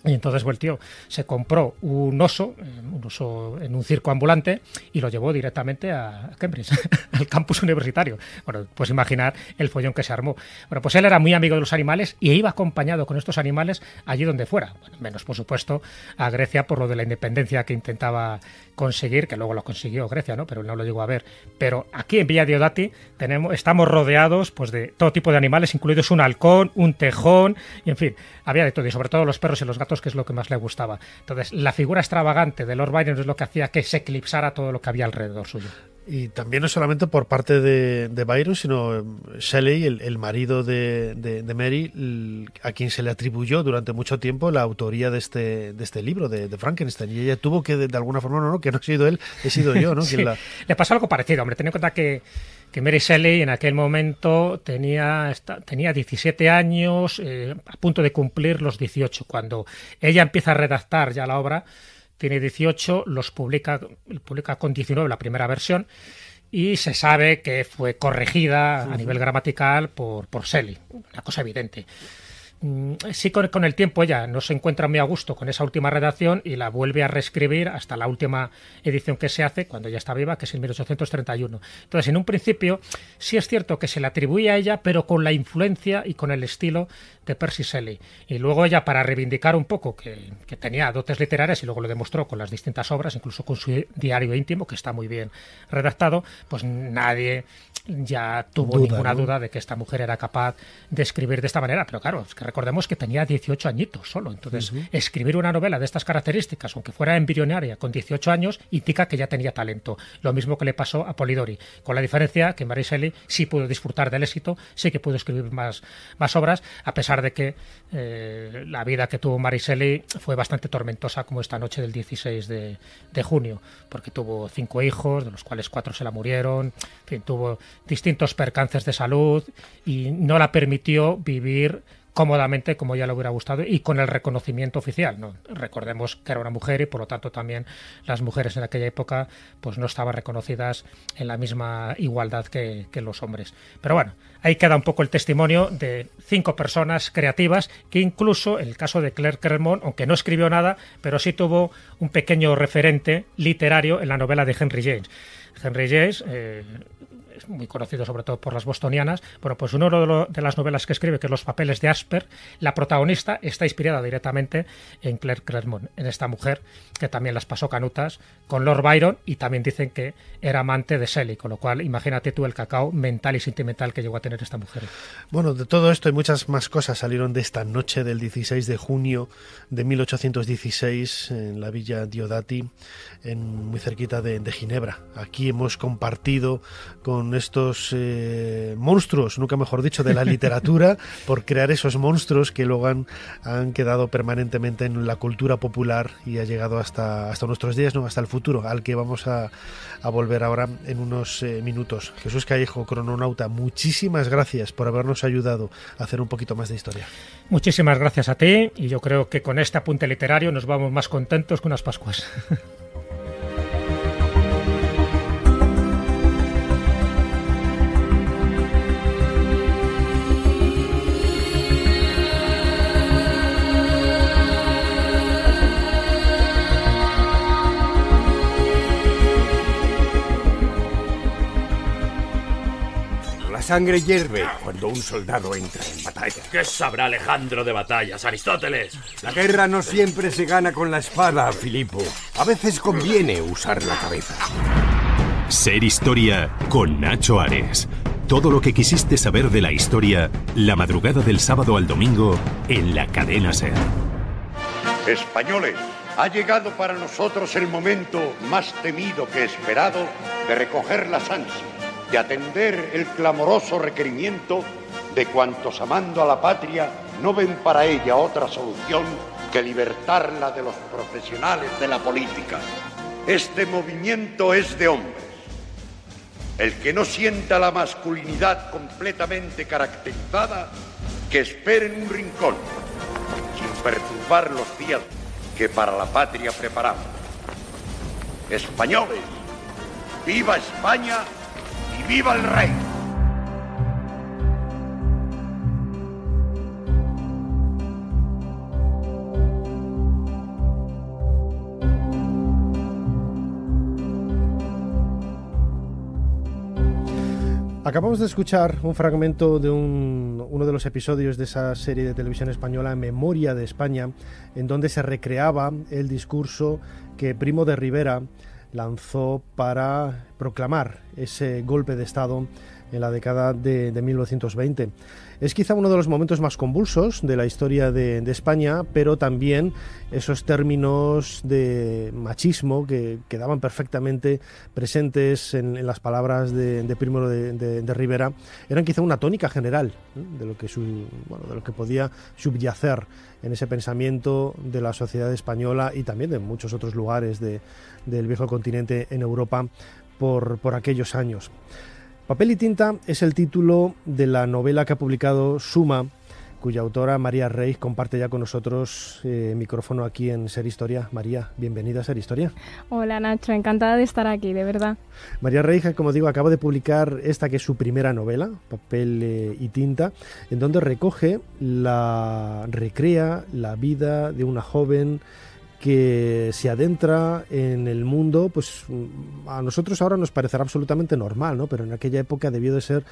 Y entonces el tío se compró un oso en un circo ambulante y lo llevó directamente a Cambridge, al campus universitario. Bueno, pues imaginar el follón que se armó. Bueno, pues él era muy amigo de los animales y iba acompañado con estos animales allí donde fuera. Bueno, menos, por supuesto, a Grecia por lo de la independencia que intentaba conseguir, que luego lo consiguió Grecia, ¿no? Pero él no lo llegó a ver. Pero aquí en Villa Diodati estamos rodeados pues de todo tipo de animales, incluidos un halcón, un tejón, y en fin, había de todo, y sobre todo los perros y los gatos, que es lo que más le gustaba. Entonces, la figura extravagante de Lord Byron es lo que hacía que se eclipsara todo lo que había alrededor suyo. Y también no solamente por parte de Byron, sino Shelley, el marido de Mary, a quien se le atribuyó durante mucho tiempo la autoría de este libro, de Frankenstein. Y ella tuvo que, de alguna forma, no, que no he sido él, he sido yo, ¿no? Sí, le pasó algo parecido, hombre. Ten en cuenta que Mary Shelley en aquel momento tenía 17 años, a punto de cumplir los 18. Cuando ella empieza a redactar ya la obra, tiene 18, los publica con 19 la primera versión, y se sabe que fue corregida a nivel gramatical por Shelley, una cosa evidente. Sí, con el tiempo ella no se encuentra muy a gusto con esa última redacción y la vuelve a reescribir hasta la última edición que se hace cuando ella está viva, que es en 1831. Entonces, en un principio, sí es cierto que se le atribuye a ella, pero con la influencia y con el estilo de Percy Shelley. Y luego ella, para reivindicar un poco que tenía dotes literarias, y luego lo demostró con las distintas obras, incluso con su diario íntimo, que está muy bien redactado, pues nadie ya tuvo ninguna duda de que esta mujer era capaz de escribir de esta manera. Pero claro, es que recordemos que tenía 18 añitos solo. Entonces, escribir una novela de estas características, aunque fuera embrionaria, con 18 años, indica que ya tenía talento. Lo mismo que le pasó a Polidori, con la diferencia que Mary Shelley sí pudo disfrutar del éxito, sí que pudo escribir más obras, a pesar de que la vida que tuvo Mary Shelley fue bastante tormentosa, como esta noche del 16 de junio, porque tuvo 5 hijos, de los cuales 4 se la murieron, en fin, tuvo distintos percances de salud y no la permitió vivir cómodamente como ya le hubiera gustado y con el reconocimiento oficial, ¿no? Recordemos que era una mujer y por lo tanto también las mujeres en aquella época pues no estaban reconocidas en la misma igualdad que los hombres. Pero bueno, ahí queda un poco el testimonio de 5 personas creativas que incluso en el caso de Claire Clairmont, aunque no escribió nada, pero sí tuvo un pequeño referente literario en la novela de Henry James. Henry James es muy conocido sobre todo por las bostonianas. Bueno, pues uno de las novelas que escribe, que es Los papeles de Asper, la protagonista está inspirada directamente en Claire Clairmont, en esta mujer que también las pasó canutas con Lord Byron, y también dicen que era amante de Shelley, con lo cual imagínate tú el cacao mental y sentimental que llegó a tener esta mujer. Bueno, de todo esto y muchas más cosas salieron de esta noche del 16 de junio de 1816 en la villa Diodati, muy cerquita de Ginebra. Aquí hemos compartido con estos monstruos, nunca mejor dicho, de la literatura, por crear esos monstruos que luego han quedado permanentemente en la cultura popular y ha llegado hasta nuestros días, ¿no? Hasta el futuro, al que vamos a volver ahora en unos minutos. Jesús Callejo, crononauta, muchísimas gracias por habernos ayudado a hacer un poquito más de historia. Muchísimas gracias a ti, y yo creo que con este apunte literario nos vamos más contentos que unas Pascuas. La sangre hierve cuando un soldado entra en batalla. ¿Qué sabrá Alejandro de batallas, Aristóteles? La guerra no siempre se gana con la espada, Filipo. A veces conviene usar la cabeza. Ser Historia con Nacho Ares. Todo lo que quisiste saber de la historia, la madrugada del sábado al domingo en la cadena SER. Españoles, ha llegado para nosotros el momento más temido que esperado de recoger las ansias, de atender el clamoroso requerimiento de cuantos amando a la patria no ven para ella otra solución que libertarla de los profesionales de la política. Este movimiento es de hombres. El que no sienta la masculinidad completamente caracterizada, que espere en un rincón, sin perturbar los días que para la patria preparamos. Españoles, ¡viva España! ¡Y viva el rey! Acabamos de escuchar un fragmento de uno de los episodios de esa serie de televisión española, Memoria de España, en donde se recreaba el discurso que Primo de Rivera lanzó para proclamar ese golpe de Estado en la década de 1920. Es quizá uno de los momentos más convulsos de la historia de España, pero también esos términos de machismo que quedaban perfectamente presentes en las palabras de Primo de Rivera eran quizá una tónica general, ¿eh?, de lo que podía subyacer en ese pensamiento de la sociedad española y también de muchos otros lugares del viejo continente en Europa por aquellos años. Papel y tinta es el título de la novela que ha publicado Suma, cuya autora María Reig comparte ya con nosotros micrófono aquí en Ser Historia. María, bienvenida a Ser Historia. Hola Nacho, encantada de estar aquí, de verdad. María Reig, como digo, acaba de publicar esta que es su primera novela, Papel y tinta, en donde recrea la vida de una joven que se adentra en el mundo, pues a nosotros ahora nos parecerá absolutamente normal, ¿no? Pero en aquella época debió de ser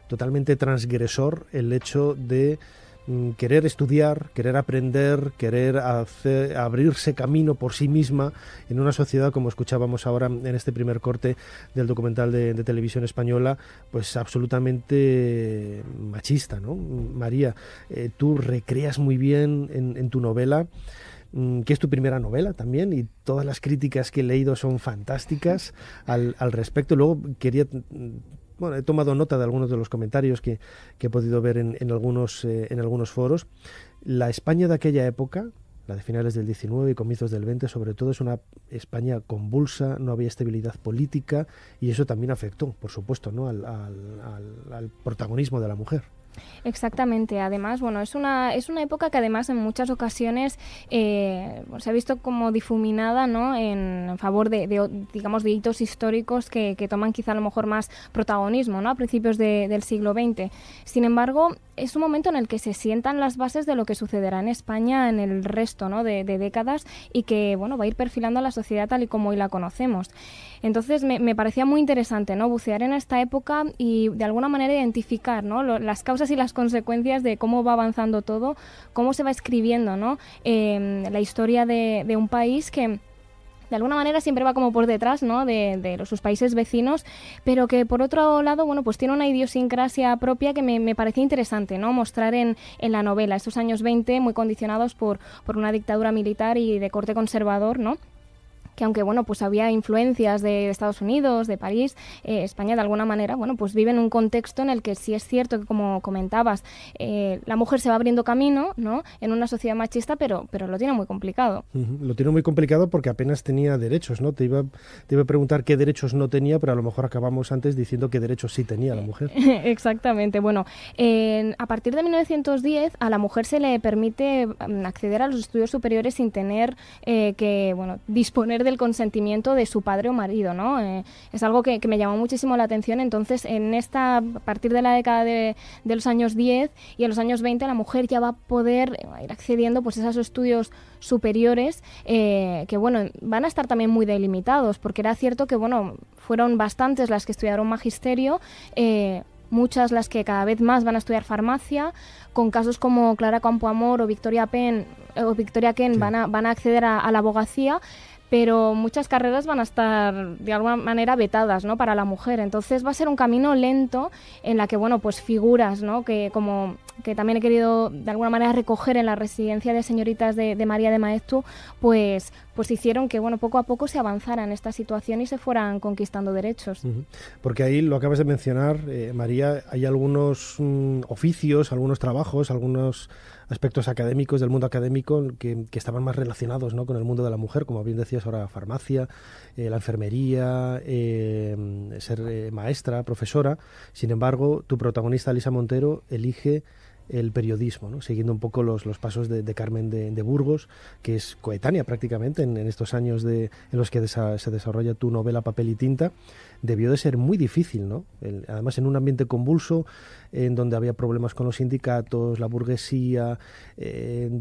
totalmente transgresor el hecho de querer estudiar, querer aprender, querer abrirse camino por sí misma en una sociedad, como escuchábamos ahora en este primer corte del documental de televisión española, pues absolutamente machista, ¿no? María, tú recreas muy bien en tu novela, que es tu primera novela también, y todas las críticas que he leído son fantásticas al respecto. Luego he tomado nota de algunos de los comentarios que he podido ver en algunos foros. La España de aquella época, la de finales del 19 y comienzos del 20, sobre todo, es una España convulsa, no había estabilidad política, y eso también afectó, por supuesto, ¿no?, al protagonismo de la mujer. Exactamente. Además, es una época que además en muchas ocasiones se ha visto como difuminada, ¿no?, en favor de hitos históricos que toman quizá a lo mejor más protagonismo, ¿no?, a principios del siglo XX. Sin embargo, es un momento en el que se sientan las bases de lo que sucederá en España en el resto, ¿no?, de décadas, y que va a ir perfilando a la sociedad tal y como hoy la conocemos. Entonces me parecía muy interesante, ¿no?, bucear en esta época y de alguna manera identificar, ¿no?, las causas y las consecuencias de cómo va avanzando todo, cómo se va escribiendo, ¿no?, la historia de un país que de alguna manera siempre va como por detrás, ¿no?, de sus países vecinos, pero que por otro lado, pues tiene una idiosincrasia propia que me parecía interesante, ¿no?, mostrar en la novela, estos años 20 muy condicionados por una dictadura militar y de corte conservador, ¿no?, que aunque pues había influencias de Estados Unidos, de París, España de alguna manera pues vive en un contexto en el que sí es cierto que, como comentabas, la mujer se va abriendo camino, ¿no?, en una sociedad machista, pero lo tiene muy complicado. Lo tiene muy complicado porque apenas tenía derechos, ¿no? Te iba a preguntar qué derechos no tenía, pero a lo mejor acabamos antes diciendo qué derechos sí tenía la mujer. Exactamente. A partir de 1910 a la mujer se le permite acceder a los estudios superiores sin tener que disponer del consentimiento de su padre o marido, ¿no? Es algo que me llamó muchísimo la atención. Entonces, a partir de la década de los años 10 y en los años 20, la mujer ya va a poder ir accediendo pues a esos estudios superiores que van a estar también muy delimitados, porque era cierto que fueron bastantes las que estudiaron magisterio, muchas las que cada vez más van a estudiar farmacia, con casos como Clara Campoamor o Victoria Ken sí, van a acceder a la abogacía, pero muchas carreras van a estar de alguna manera vetadas, ¿no?, para la mujer. Entonces va a ser un camino lento en la que pues figuras, ¿no?, que también he querido de alguna manera recoger en la residencia de señoritas de María de Maeztu, pues hicieron que poco a poco se avanzara en esta situación y se fueran conquistando derechos. Porque ahí lo acabas de mencionar, María, hay algunos oficios, algunos trabajos, algunos aspectos académicos del mundo académico que estaban más relacionados, ¿no?, con el mundo de la mujer, como bien decías ahora, farmacia, la enfermería, ser maestra, profesora. Sin embargo, tu protagonista, Elisa Montero, elige el periodismo, ¿no?, siguiendo un poco los pasos de Carmen de Burgos, que es coetánea prácticamente en estos años en los que se desarrolla tu novela Papel y tinta. Debió de ser muy difícil, ¿no? Además, en un ambiente convulso, en donde había problemas con los sindicatos, la burguesía,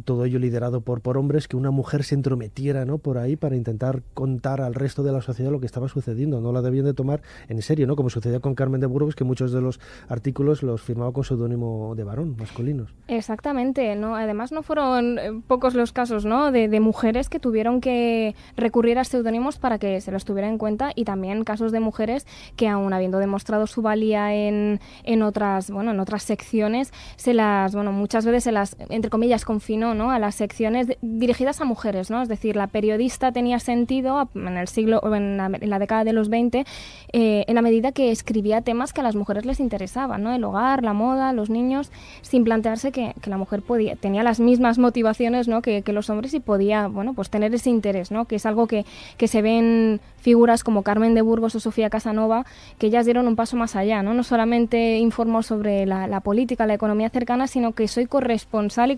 todo ello liderado por hombres, que una mujer se entrometiera, ¿no?, por ahí para intentar contar al resto de la sociedad lo que estaba sucediendo. No la debían de tomar en serio, ¿no?, como sucedía con Carmen de Burgos, que muchos de los artículos los firmaba con seudónimo de varón masculino. masculinos. Exactamente, ¿no? Además no fueron pocos los casos, ¿no? de mujeres que tuvieron que recurrir a seudónimos para que se los tuviera en cuenta, y también casos de mujeres que, aun habiendo demostrado su valía en otras secciones, muchas veces se las, entre comillas, confinó, ¿no? A las secciones dirigidas a mujeres, ¿no? Es decir, la periodista tenía sentido en la década de los 20, en la medida que escribía temas que a las mujeres les interesaban, ¿no? El hogar, la moda, los niños, sin plantearse que la mujer tenía las mismas motivaciones, ¿no? que los hombres, y podía, pues tener ese interés, ¿no? Que es algo que se ve en figuras como Carmen de Burgos o Sofía Casanova, que ellas dieron un paso más allá, ¿no? No solamente informó sobre la política, la economía cercana, sino que soy corresponsal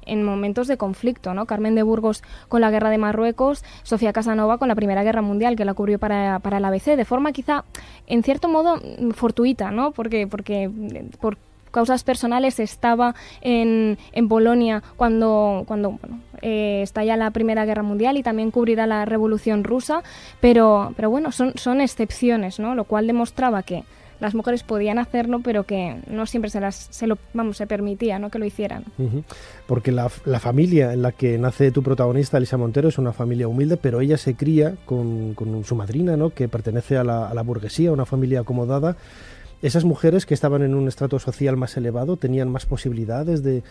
en momentos de conflicto, ¿no? Carmen de Burgos con la guerra de Marruecos, Sofía Casanova con la Primera Guerra Mundial, que la cubrió para el ABC, de forma quizá, en cierto modo, fortuita, ¿no? Porque por causas personales estaba en Polonia cuando estalla la Primera Guerra Mundial, y también cubrirá la Revolución Rusa, pero bueno, son excepciones, ¿no? Lo cual demostraba que las mujeres podían hacerlo, pero que no siempre se permitía, ¿no? Que lo hicieran. Uh-huh. Porque la familia en la que nace tu protagonista, Elisa Montero, es una familia humilde, pero ella se cría con su madrina, ¿no? Que pertenece a la burguesía, una familia acomodada. Esas mujeres que estaban en un estrato social más elevado tenían más posibilidades de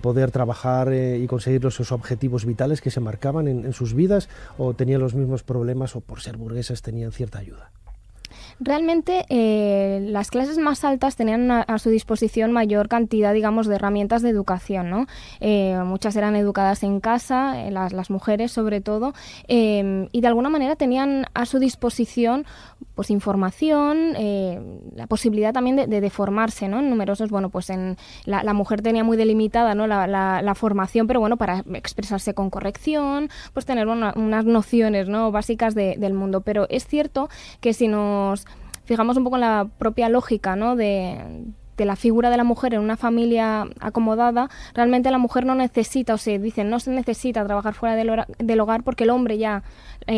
poder trabajar y conseguir esos objetivos vitales que se marcaban en sus vidas, o tenían los mismos problemas, o por ser burguesas tenían cierta ayuda. Realmente las clases más altas tenían a su disposición mayor cantidad, digamos, de herramientas de educación, ¿no? Muchas eran educadas en casa, las mujeres sobre todo, y de alguna manera tenían a su disposición pues información, la posibilidad también de formarse, ¿no? En numerosos, la mujer tenía muy delimitada, ¿no? la formación, pero para expresarse con corrección, pues tener unas nociones, ¿no? básicas del mundo. Pero es cierto que si nos fijamos un poco en la propia lógica, ¿no? de la figura de la mujer en una familia acomodada, realmente la mujer no necesita, no se necesita trabajar fuera del hogar, porque el hombre ya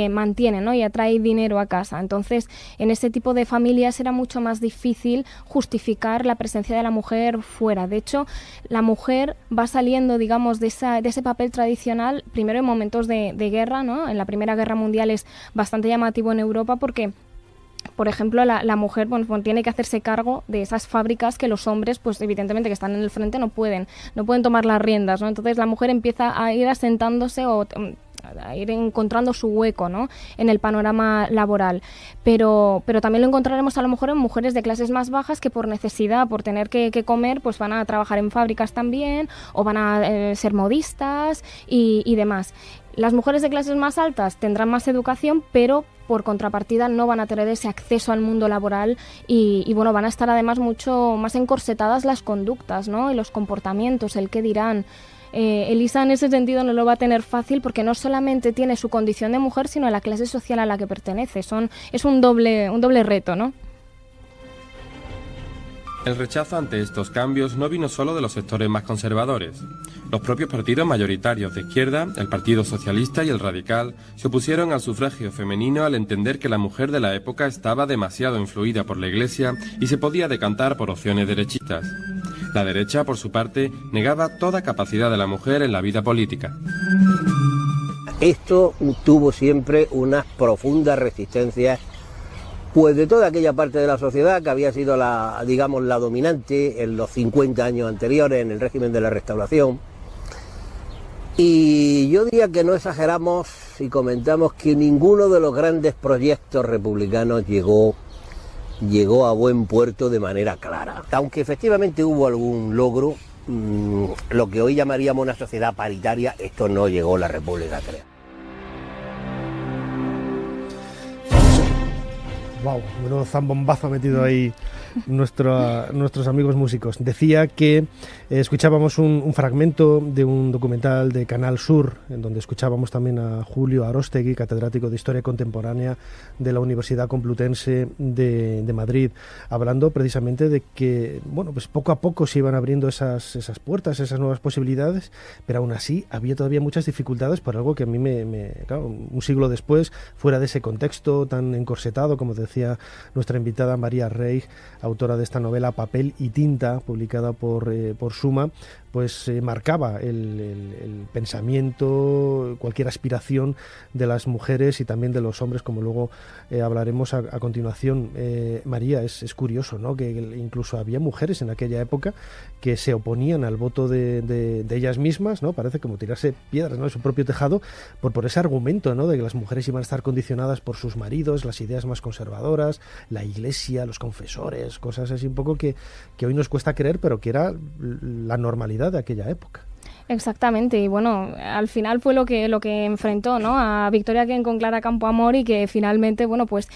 mantiene, ¿no? y trae dinero a casa. Entonces, en ese tipo de familias era mucho más difícil justificar la presencia de la mujer fuera. De hecho, la mujer va saliendo, digamos, de ese papel tradicional, primero en momentos de guerra, ¿no? En la Primera Guerra Mundial es bastante llamativo en Europa porque, por ejemplo, la mujer tiene que hacerse cargo de esas fábricas que los hombres, pues evidentemente que están en el frente, no pueden tomar las riendas, ¿no? Entonces la mujer empieza a ir asentándose o a ir encontrando su hueco, ¿no? en el panorama laboral. Pero también lo encontraremos a lo mejor en mujeres de clases más bajas que por necesidad, por tener que comer, pues van a trabajar en fábricas también, o van a ser modistas y demás. Las mujeres de clases más altas tendrán más educación, pero por contrapartida no van a tener ese acceso al mundo laboral y van a estar además mucho más encorsetadas las conductas, ¿no? y los comportamientos, el qué dirán. Elisa en ese sentido no lo va a tener fácil, porque no solamente tiene su condición de mujer, sino la clase social a la que pertenece. Es un doble reto, ¿no? El rechazo ante estos cambios no vino solo de los sectores más conservadores. Los propios partidos mayoritarios de izquierda, el Partido Socialista y el Radical, se opusieron al sufragio femenino al entender que la mujer de la época estaba demasiado influida por la Iglesia y se podía decantar por opciones derechistas. La derecha, por su parte, negaba toda capacidad de la mujer en la vida política. Esto tuvo siempre unas profundas resistencias, pues de toda aquella parte de la sociedad que había sido la dominante en los 50 años anteriores, en el régimen de la Restauración. Y yo diría que no exageramos si comentamos que ninguno de los grandes proyectos republicanos llegó a buen puerto de manera clara. Aunque efectivamente hubo algún logro, lo que hoy llamaríamos una sociedad paritaria, esto no llegó a la República, creo. Wow, menudo zambombazo ha metido ahí nuestros amigos músicos. Decía que escuchábamos un fragmento de un documental de Canal Sur, en donde escuchábamos también a Julio Aróstegui, catedrático de Historia Contemporánea de la Universidad Complutense de Madrid, hablando precisamente de que, pues poco a poco se iban abriendo esas puertas, esas nuevas posibilidades, pero aún así había todavía muchas dificultades por algo que a mí claro, un siglo después, fuera de ese contexto tan encorsetado, como decía nuestra invitada María Reig, autora de esta novela Papel y tinta, publicada por Suma, pues marcaba el pensamiento, cualquier aspiración de las mujeres y también de los hombres, como luego hablaremos a continuación. María, es curioso, ¿no?, que incluso había mujeres en aquella época que se oponían al voto de ellas mismas, ¿no? Parece como tirarse piedras, ¿no?, de su propio tejado por ese argumento, ¿no?, de que las mujeres iban a estar condicionadas por sus maridos, las ideas más conservadoras, la iglesia, los confesores, cosas así un poco que hoy nos cuesta creer, pero que era la normalidad de aquella época. Exactamente, y bueno, al final fue lo que enfrentó, ¿no?, a Victoria Kent con Clara Campoamor, y que finalmente, bueno, pues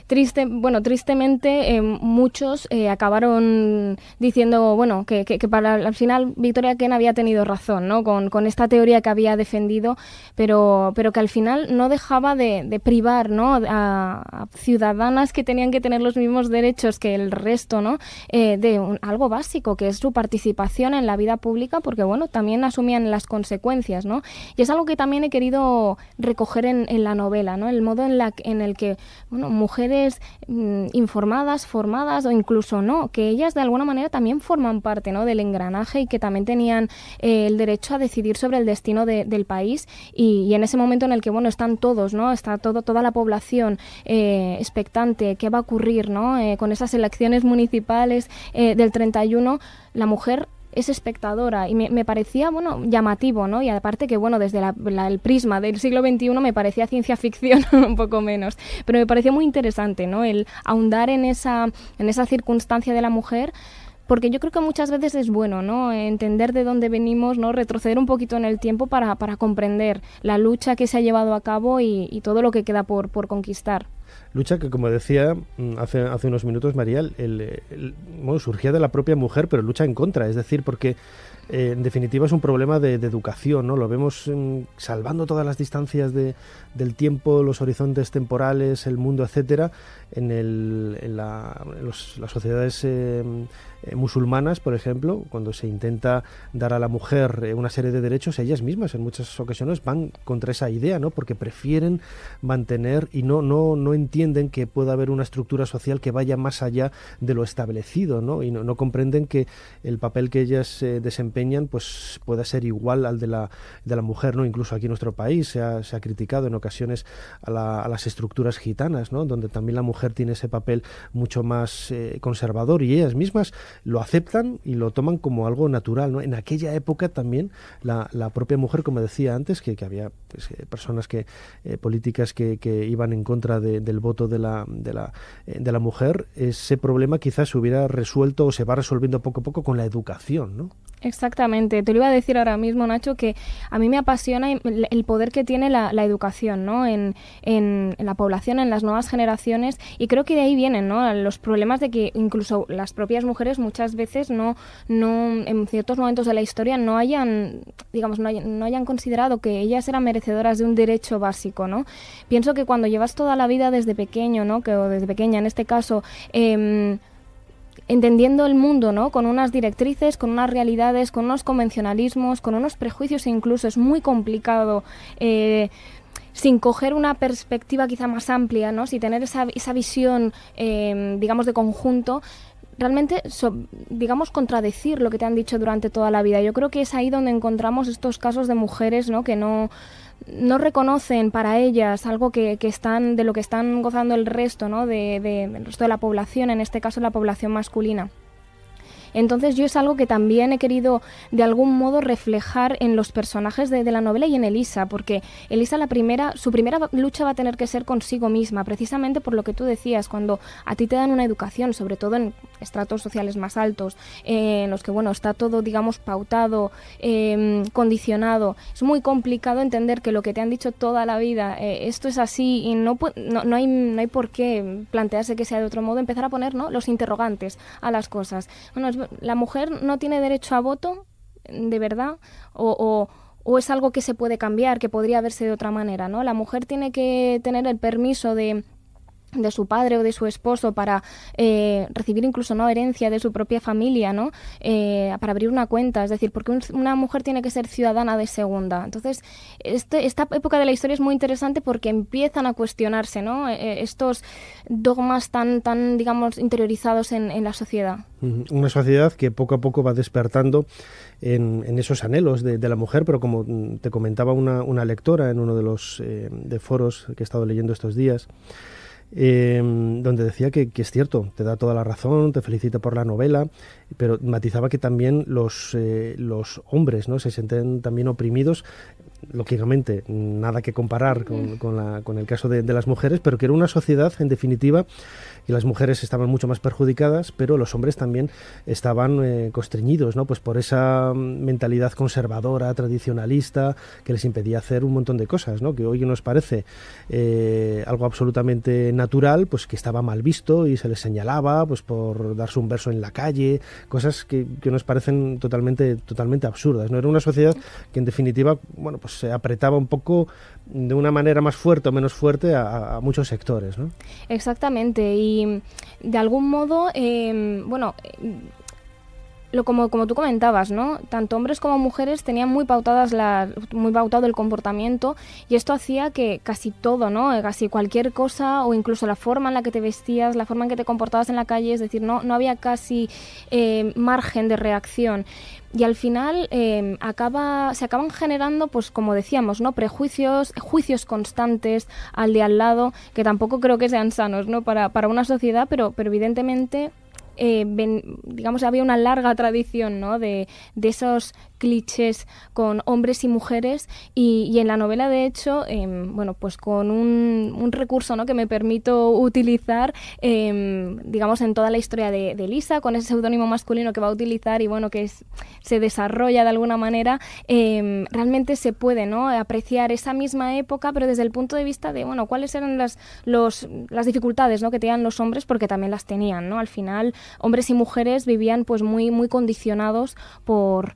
tristemente muchos acabaron diciendo, bueno, que para al final Victoria Kent había tenido razón, ¿no?, con esta teoría que había defendido, pero que al final no dejaba de privar, ¿no?, a ciudadanas que tenían que tener los mismos derechos que el resto, ¿no?, de algo básico, que es su participación en la vida pública, porque bueno, también asumían las consecuencias, ¿no? Y es algo que también he querido recoger en la novela, ¿no? El modo en el que, bueno, mujeres informadas, formadas o incluso no, que ellas de alguna manera también forman parte, ¿no?, del engranaje, y que también tenían el derecho a decidir sobre el destino del país, y en ese momento en el que, bueno, están todos, ¿no?, está toda la población expectante, qué va a ocurrir, ¿no?, con esas elecciones municipales del 31, la mujer es espectadora, y me parecía, bueno, llamativo, ¿no? Y aparte que, bueno, desde el prisma del siglo XXI me parecía ciencia ficción un poco menos, pero me pareció muy interesante, ¿no?, el ahondar en esa circunstancia de la mujer, porque yo creo que muchas veces es bueno, ¿no?, entender de dónde venimos, ¿no?, retroceder un poquito en el tiempo para comprender la lucha que se ha llevado a cabo y todo lo que queda por conquistar. Lucha que, como decía hace unos minutos María, bueno, surgía de la propia mujer, pero lucha en contra, es decir, porque en definitiva es un problema de educación, ¿no? Lo vemos salvando todas las distancias del tiempo, los horizontes temporales, el mundo, etcétera, en las sociedades musulmanas, por ejemplo, cuando se intenta dar a la mujer una serie de derechos, ellas mismas en muchas ocasiones van contra esa idea, ¿no?, porque prefieren mantener y no entienden que pueda haber una estructura social que vaya más allá de lo establecido, ¿no?, y no comprenden que el papel que ellas desempeñan pues pueda ser igual al de la mujer, ¿no? Incluso aquí en nuestro país se ha criticado en ocasiones a las estructuras gitanas, ¿no?, donde también la mujer tiene ese papel mucho más conservador, y ellas mismas lo aceptan y lo toman como algo natural, ¿no? En aquella época también la propia mujer, como decía antes, que había pues, personas políticas que iban en contra del voto de la mujer, ese problema quizás se hubiera resuelto o se va resolviendo poco a poco con la educación, ¿no? Exactamente, te lo iba a decir ahora mismo, Nacho, que a mí me apasiona el poder que tiene la educación, ¿no?, en la población, en las nuevas generaciones, y creo que de ahí vienen, ¿no?, los problemas de que incluso las propias mujeres muchas veces no en ciertos momentos de la historia no hayan considerado que ellas eran merecedoras de un derecho básico, ¿no? Pienso que cuando llevas toda la vida desde pequeño, ¿no?, o desde pequeña en este caso, entendiendo el mundo, ¿no?, con unas directrices, con unas realidades, con unos convencionalismos, con unos prejuicios, e incluso es muy complicado sin coger una perspectiva quizá más amplia, ¿no?, sin tener esa visión, digamos, de conjunto, realmente, contradecir lo que te han dicho durante toda la vida. Yo creo que es ahí donde encontramos estos casos de mujeres, ¿no?, que no reconocen para ellas algo de lo que están gozando el resto, ¿no?, del resto de la población, en este caso la población masculina. Entonces yo es algo que también he querido de algún modo reflejar en los personajes de la novela y en Elisa, porque Elisa su primera lucha va a tener que ser consigo misma, precisamente por lo que tú decías, cuando a ti te dan una educación, sobre todo en estratos sociales más altos, en los que está todo, digamos, pautado, condicionado, es muy complicado entender que lo que te han dicho toda la vida, esto es así, y no hay por qué plantearse que sea de otro modo, empezar a poner, ¿no?, los interrogantes a las cosas. La mujer no tiene derecho a voto, ¿de verdad? O es algo que se puede cambiar, que podría verse de otra manera, ¿no? La mujer tiene que tener el permiso de de su padre o de su esposo para recibir incluso no herencia de su propia familia, ¿no? Para abrir una cuenta, es decir, porque una mujer tiene que ser ciudadana de segunda. Entonces, esta época de la historia es muy interesante porque empiezan a cuestionarse, ¿no? Estos dogmas tan digamos, interiorizados en la sociedad. Una sociedad que poco a poco va despertando en esos anhelos de la mujer, pero como te comentaba una lectora en uno de los de foros que he estado leyendo estos días, donde decía que es cierto, te da toda la razón, te felicita por la novela, pero matizaba que también los hombres, ¿no?, se sienten también oprimidos, lógicamente nada que comparar con el caso de las mujeres, pero que era una sociedad, en definitiva, y las mujeres estaban mucho más perjudicadas, pero los hombres también estaban constreñidos, ¿no?, pues por esa mentalidad conservadora, tradicionalista, que les impedía hacer un montón de cosas, ¿no?, que hoy nos parece algo absolutamente natural, pues que estaba mal visto y se les señalaba pues por darse un verso en la calle, cosas que nos parecen totalmente absurdas, ¿no? Era una sociedad que en definitiva, bueno, pues se apretaba un poco de una manera más fuerte o menos fuerte a muchos sectores, ¿no? Exactamente, y de algún modo, como tú comentabas, ¿no?, tanto hombres como mujeres tenían muy pautado el comportamiento, y esto hacía que casi todo, ¿no?, casi cualquier cosa, o incluso la forma en la que te vestías, la forma en que te comportabas en la calle, es decir, no había casi margen de reacción. Y al final se acaban generando, pues como decíamos, ¿no?, juicios constantes al de al lado, que tampoco creo que sean sanos, ¿no?, para una sociedad, pero evidentemente digamos, había una larga tradición, ¿no?, de esos clichés con hombres y mujeres, y en la novela, de hecho, pues con un recurso, ¿no?, que me permito utilizar, digamos, en toda la historia de Lisa, con ese seudónimo masculino que va a utilizar y, bueno, que se desarrolla de alguna manera, realmente se puede, ¿no?, apreciar esa misma época, pero desde el punto de vista de, bueno, cuáles eran las dificultades, ¿no?, que tenían los hombres, porque también las tenían, ¿no? Al final, hombres y mujeres vivían pues muy condicionados por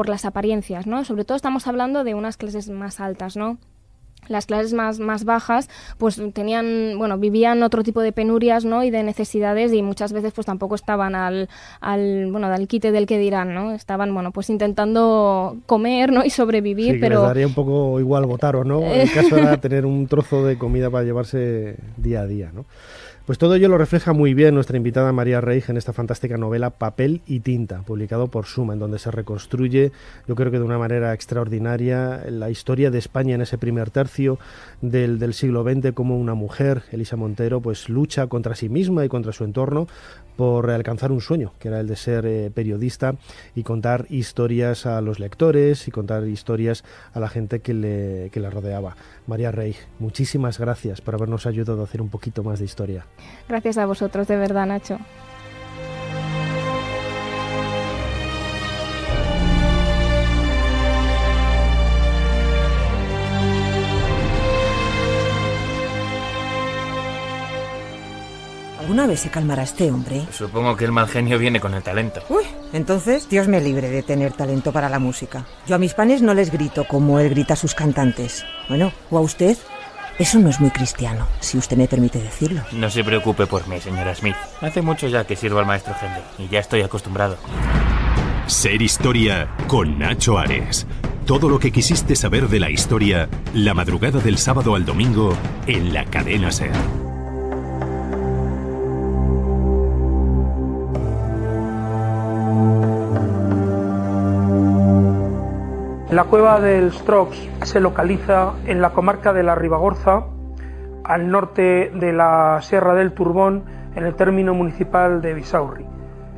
las apariencias, ¿no? Sobre todo estamos hablando de unas clases más altas, ¿no? Las clases más bajas pues vivían otro tipo de penurias, ¿no?, y de necesidades, y muchas veces pues tampoco estaban al quite del que dirán, ¿no? Estaban, pues intentando comer, ¿no?, y sobrevivir, sí, pero les daría un poco igual votar o no. El caso era tener un trozo de comida para llevarse día a día, ¿no? Pues todo ello lo refleja muy bien nuestra invitada María Reig en esta fantástica novela Papel y tinta, publicado por Suma, en donde se reconstruye, yo creo que de una manera extraordinaria, la historia de España en ese primer tercio del siglo XX, como una mujer, Elisa Montero, pues lucha contra sí misma y contra su entorno por alcanzar un sueño, que era el de ser periodista y contar historias a los lectores y contar historias a la gente que le rodeaba. María Reig, muchísimas gracias por habernos ayudado a hacer un poquito más de historia. Gracias a vosotros, de verdad, Nacho. ¿Alguna vez se calmará este hombre? Supongo que el mal genio viene con el talento. Uy, entonces Dios me libre de tener talento para la música. Yo a mis panes no les grito como él grita a sus cantantes. Bueno, ¿o a usted? Eso no es muy cristiano, si usted me permite decirlo. No se preocupe por mí, señora Smith. Hace mucho ya que sirvo al maestro Henry y ya estoy acostumbrado. Ser Historia con Nacho Ares. Todo lo que quisiste saber de la historia, la madrugada del sábado al domingo en la cadena SER. La cueva del Strocs se localiza en la comarca de la Ribagorza, al norte de la Sierra del Turbón, en el término municipal de Bisaurri.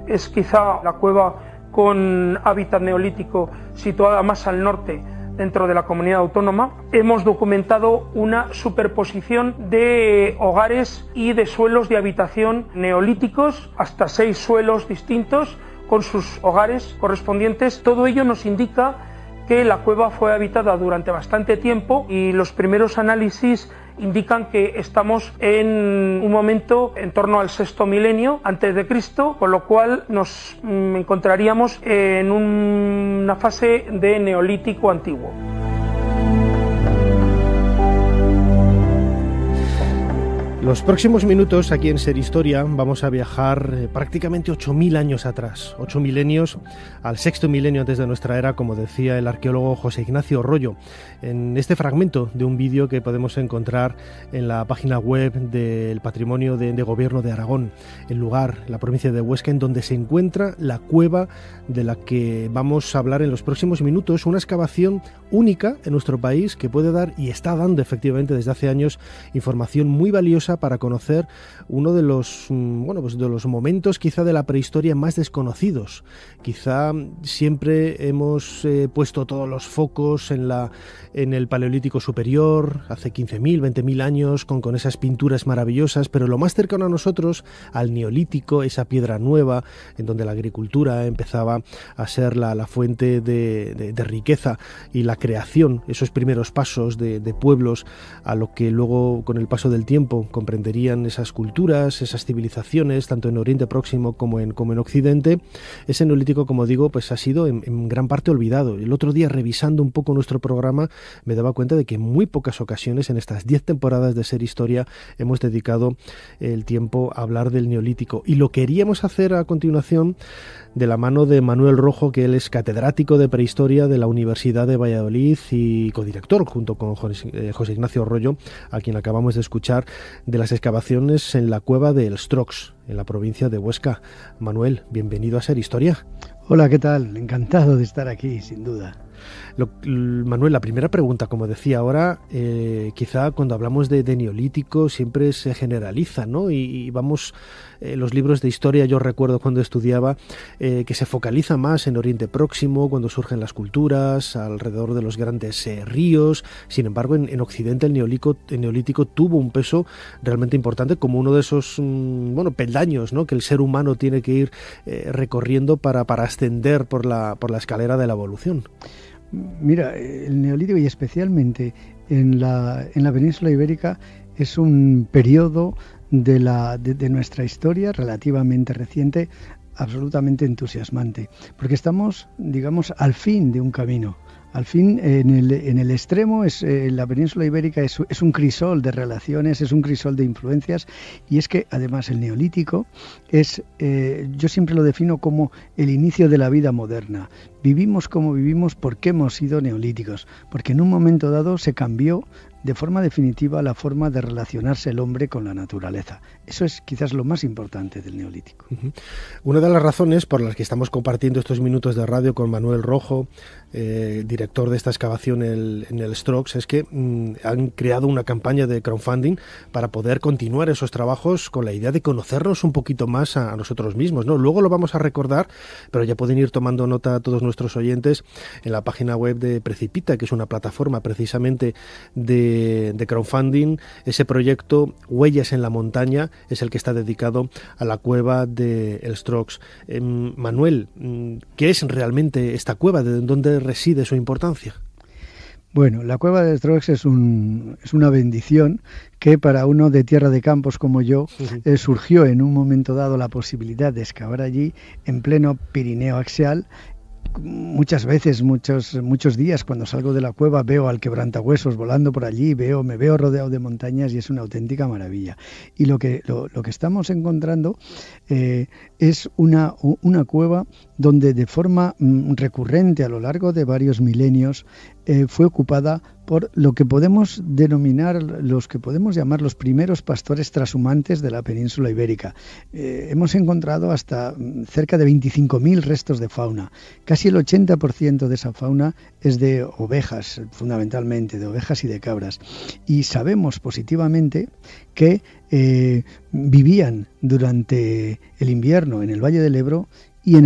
Es quizá la cueva con hábitat neolítico situada más al norte dentro de la comunidad autónoma. Hemos documentado una superposición de hogares y de suelos de habitación neolíticos, hasta 6 suelos distintos con sus hogares correspondientes. Todo ello nos indica que la cueva fue habitada durante bastante tiempo, y los primeros análisis indican que estamos en un momento en torno al sexto milenio antes de Cristo, con lo cual nos encontraríamos en una fase de neolítico antiguo. Los próximos minutos aquí en Ser Historia vamos a viajar prácticamente 8.000 años atrás, 8 milenios al sexto milenio antes de nuestra era, como decía el arqueólogo José Ignacio Rollo, en este fragmento de un vídeo que podemos encontrar en la página web del Patrimonio de Gobierno de Aragón, el lugar, la provincia de Huesca, en donde se encuentra la cueva de la que vamos a hablar en los próximos minutos, una excavación única en nuestro país que puede dar y está dando efectivamente desde hace años información muy valiosa para conocer uno de los de los momentos quizá de la prehistoria más desconocidos. Quizá siempre hemos puesto todos los focos en el Paleolítico Superior, hace 15.000, 20.000 años, con esas pinturas maravillosas, pero lo más cercano a nosotros, al Neolítico, esa piedra nueva, en donde la agricultura empezaba a ser la fuente de riqueza y la creación, esos primeros pasos de pueblos, a lo que luego, con el paso del tiempo, comprenderían esas culturas, esas civilizaciones, tanto en Oriente Próximo como en Occidente. Ese Neolítico, como digo, pues ha sido en gran parte olvidado. El otro día, revisando un poco nuestro programa, me daba cuenta de que en muy pocas ocasiones, en estas 10 temporadas de Ser Historia, hemos dedicado el tiempo a hablar del Neolítico. Y lo queríamos hacer a continuación de la mano de Manuel Rojo, que él es catedrático de Prehistoria de la Universidad de Valladolid y codirector, junto con José Ignacio Rollo, a quien acabamos de escuchar, de las excavaciones en la cueva de Elstrox, en la provincia de Huesca. Manuel, bienvenido a Ser Historia. Hola, ¿qué tal? Encantado de estar aquí, sin duda. Manuel, la primera pregunta, como decía ahora, quizá cuando hablamos de Neolítico siempre se generaliza, ¿no? Y vamos, los libros de historia, yo recuerdo cuando estudiaba, que se focaliza más en Oriente Próximo, cuando surgen las culturas, alrededor de los grandes ríos. Sin embargo, en Occidente el Neolítico tuvo un peso realmente importante, como uno de esos peldaños, ¿no?, que el ser humano tiene que ir recorriendo para ascender por la escalera de la evolución. Mira, el Neolítico, y especialmente en la península ibérica, es un periodo de nuestra historia relativamente reciente, absolutamente entusiasmante, porque estamos, digamos, al fin de un camino. Al fin, en el extremo, la península ibérica es un crisol de relaciones, es un crisol de influencias, y es que además el Neolítico yo siempre lo defino como el inicio de la vida moderna. Vivimos como vivimos porque hemos sido neolíticos, porque en un momento dado se cambió de forma definitiva la forma de relacionarse el hombre con la naturaleza. Eso es quizás lo más importante del Neolítico. Una de las razones por las que estamos compartiendo estos minutos de radio con Manuel Rojo, director de esta excavación en el Elstrox, es que han creado una campaña de crowdfunding para poder continuar esos trabajos con la idea de conocernos un poquito más a nosotros mismos, ¿no? Luego lo vamos a recordar, pero ya pueden ir tomando nota a todos nuestros oyentes en la página web de Precipita, que es una plataforma precisamente de crowdfunding. Ese proyecto Huellas en la Montaña es el que está dedicado a la cueva de Elstrox. Manuel, ¿qué es realmente esta cueva? ¿De dónde reside su importancia? Bueno, la cueva de Elstrox es una bendición que para uno de tierra de campos como yo surgió en un momento dado la posibilidad de excavar allí en pleno Pirineo axial. Muchas veces, muchos días, cuando salgo de la cueva, veo al quebrantahuesos volando por allí, me veo rodeado de montañas y es una auténtica maravilla. Y lo que estamos encontrando es una cueva donde de forma recurrente a lo largo de varios milenios fue ocupada por lo que podemos denominar, los que podemos llamar los primeros pastores trashumantes de la península ibérica. Hemos encontrado hasta cerca de 25.000 restos de fauna. Casi el 80% de esa fauna es de ovejas, fundamentalmente, de ovejas y de cabras. Y sabemos positivamente que vivían durante el invierno en el Valle del Ebro y en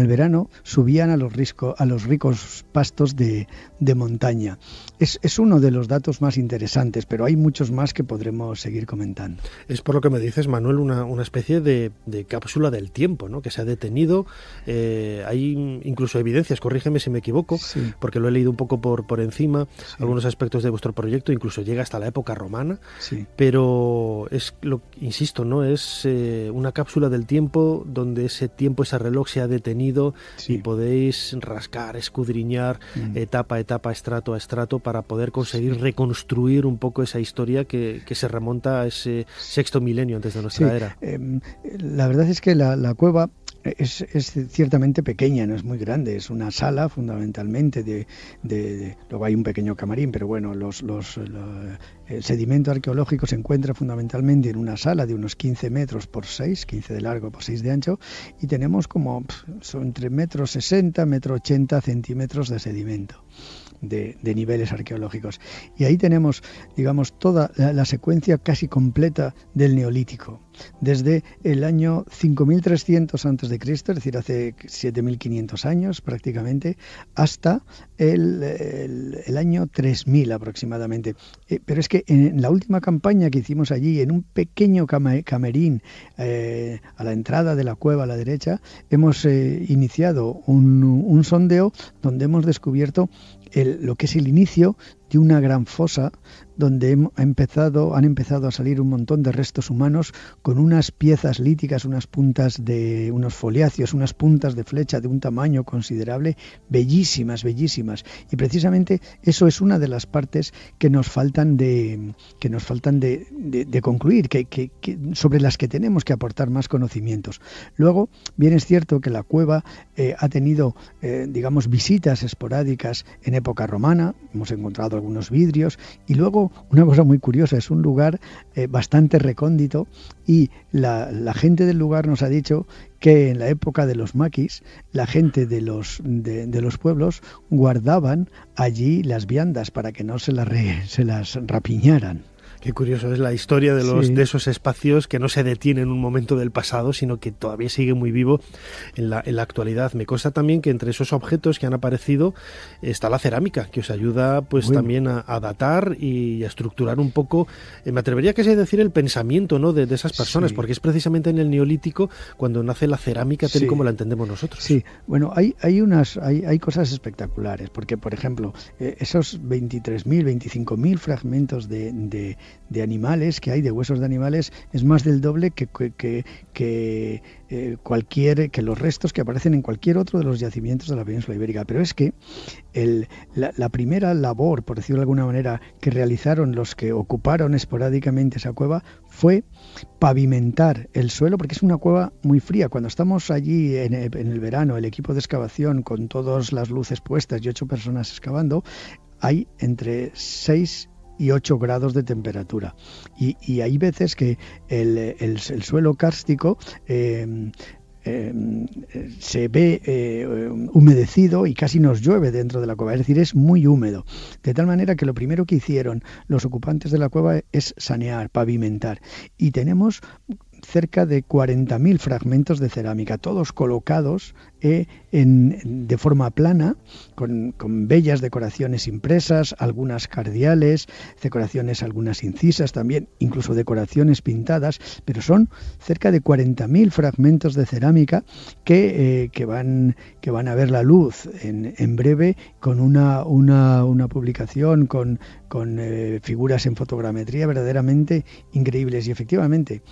el verano subían a los ricos pastos de montaña. Es uno de los datos más interesantes, pero hay muchos más que podremos seguir comentando. Es por lo que me dices, Manuel, una especie de cápsula del tiempo, ¿no?, que se ha detenido. Hay incluso evidencias, corrígeme si me equivoco, sí, porque lo he leído un poco por encima, sí, algunos aspectos de vuestro proyecto, incluso llega hasta la época romana, sí, pero insisto, ¿no?, es una cápsula del tiempo donde ese tiempo, ese reloj se ha detenido detenido y podéis rascar, escudriñar etapa a etapa, estrato a estrato, para poder conseguir reconstruir un poco esa historia que se remonta a ese sexto milenio antes de nuestra era. La verdad es que la cueva es ciertamente pequeña, no es muy grande, es una sala fundamentalmente, luego hay un pequeño camarín, pero bueno, el sedimento arqueológico se encuentra fundamentalmente en una sala de unos 15 metros por 6, 15 de largo por 6 de ancho, y tenemos como entre metros 60, metro 80 centímetros de sedimento. De niveles arqueológicos. Y ahí tenemos, digamos, toda la secuencia casi completa del Neolítico, desde el año 5300 a.C., es decir, hace 7500 años prácticamente, hasta el año 3000 aproximadamente. Pero es que en la última campaña que hicimos allí, en un pequeño camerín a la entrada de la cueva a la derecha, hemos iniciado un sondeo donde hemos descubierto lo que es el inicio de una gran fosa donde han empezado a salir un montón de restos humanos con unas piezas líticas, unas puntas de unos foliáceos, unas puntas de flecha de un tamaño considerable, bellísimas, bellísimas. Y precisamente eso es una de las partes que nos faltan de concluir, sobre las que tenemos que aportar más conocimientos. Luego, bien es cierto que la cueva ha tenido, digamos, visitas esporádicas en época romana, hemos encontrado algunos vidrios, y luego una cosa muy curiosa, es un lugar bastante recóndito, y la gente del lugar nos ha dicho que en la época de los maquis, la gente de los pueblos guardaban allí las viandas para que no se las rapiñaran. Qué curioso es la historia de esos espacios que no se detiene en un momento del pasado, sino que todavía sigue muy vivo en la actualidad. Me consta también que entre esos objetos que han aparecido está la cerámica, que os ayuda también a datar y a estructurar un poco, me atrevería casi a decir, el pensamiento, ¿no?, de esas personas, porque es precisamente en el Neolítico cuando nace la cerámica tal y como la entendemos nosotros. Sí, bueno, hay cosas espectaculares, porque por ejemplo, esos 23.000, 25.000 fragmentos de animales que hay, de huesos de animales, es más del doble que los restos que aparecen en cualquier otro de los yacimientos de la península ibérica. Pero es que la primera labor, por decirlo de alguna manera, que realizaron los que ocuparon esporádicamente esa cueva fue pavimentar el suelo, porque es una cueva muy fría. Cuando estamos allí en el verano, el equipo de excavación con todas las luces puestas y 8 personas excavando, hay entre 6 y 8 grados de temperatura, y hay veces que el suelo kárstico se ve humedecido y casi nos llueve dentro de la cueva, es decir, es muy húmedo, de tal manera que lo primero que hicieron los ocupantes de la cueva es sanear, pavimentar, y tenemos cerca de 40.000 fragmentos de cerámica, todos colocados de forma plana, con bellas decoraciones impresas, algunas cardiales, decoraciones algunas incisas también, incluso decoraciones pintadas, pero son cerca de 40.000 fragmentos de cerámica que van a ver la luz en breve, con una publicación con figuras en fotogrametría verdaderamente increíbles. Y efectivamente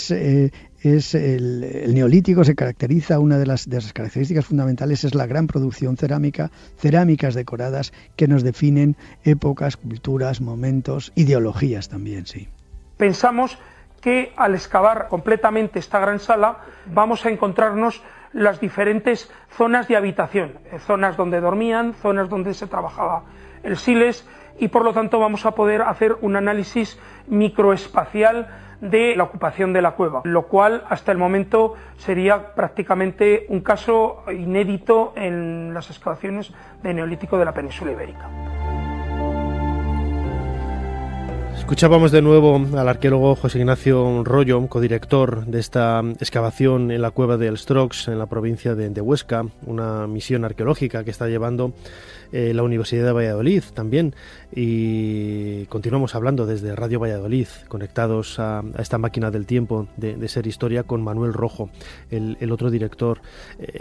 el Neolítico se caracteriza, una de las características fundamentales es la gran producción cerámica, cerámicas decoradas que nos definen épocas, culturas, momentos, ideologías también, sí. Pensamos que al excavar completamente esta gran sala vamos a encontrarnos las diferentes zonas de habitación, zonas donde dormían, zonas donde se trabajaba el sílex, y por lo tanto vamos a poder hacer un análisis microespacial de la ocupación de la cueva, lo cual hasta el momento sería prácticamente un caso inédito en las excavaciones de Neolítico de la península ibérica. Escuchábamos de nuevo al arqueólogo José Ignacio Rollo, codirector de esta excavación en la cueva de Elstroox, en la provincia de Huesca, una misión arqueológica que está llevando la Universidad de Valladolid también, y continuamos hablando desde Radio Valladolid, conectados a esta máquina del tiempo de Ser Historia, con Manuel Rojo, el otro director.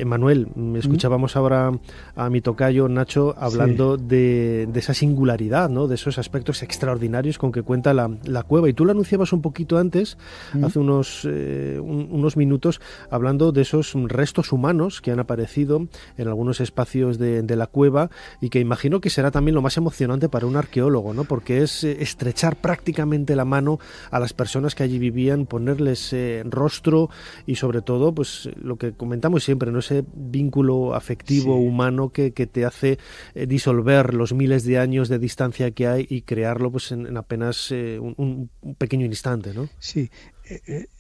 Manuel, escuchábamos ahora a mi tocayo Nacho hablando de esa singularidad, ¿no?, de esos aspectos extraordinarios con que cuenta la cueva. Y tú lo anunciabas un poquito antes, hace unos minutos, hablando de esos restos humanos que han aparecido en algunos espacios de la cueva, y que imagino que será también lo más emocionante para un arqueólogo, ¿no? Porque es estrechar prácticamente la mano a las personas que allí vivían, ponerles rostro y sobre todo, pues lo que comentamos siempre, ¿no? Ese vínculo afectivo humano que te hace disolver los miles de años de distancia que hay y crearlo pues en apenas un pequeño instante, ¿no? Sí.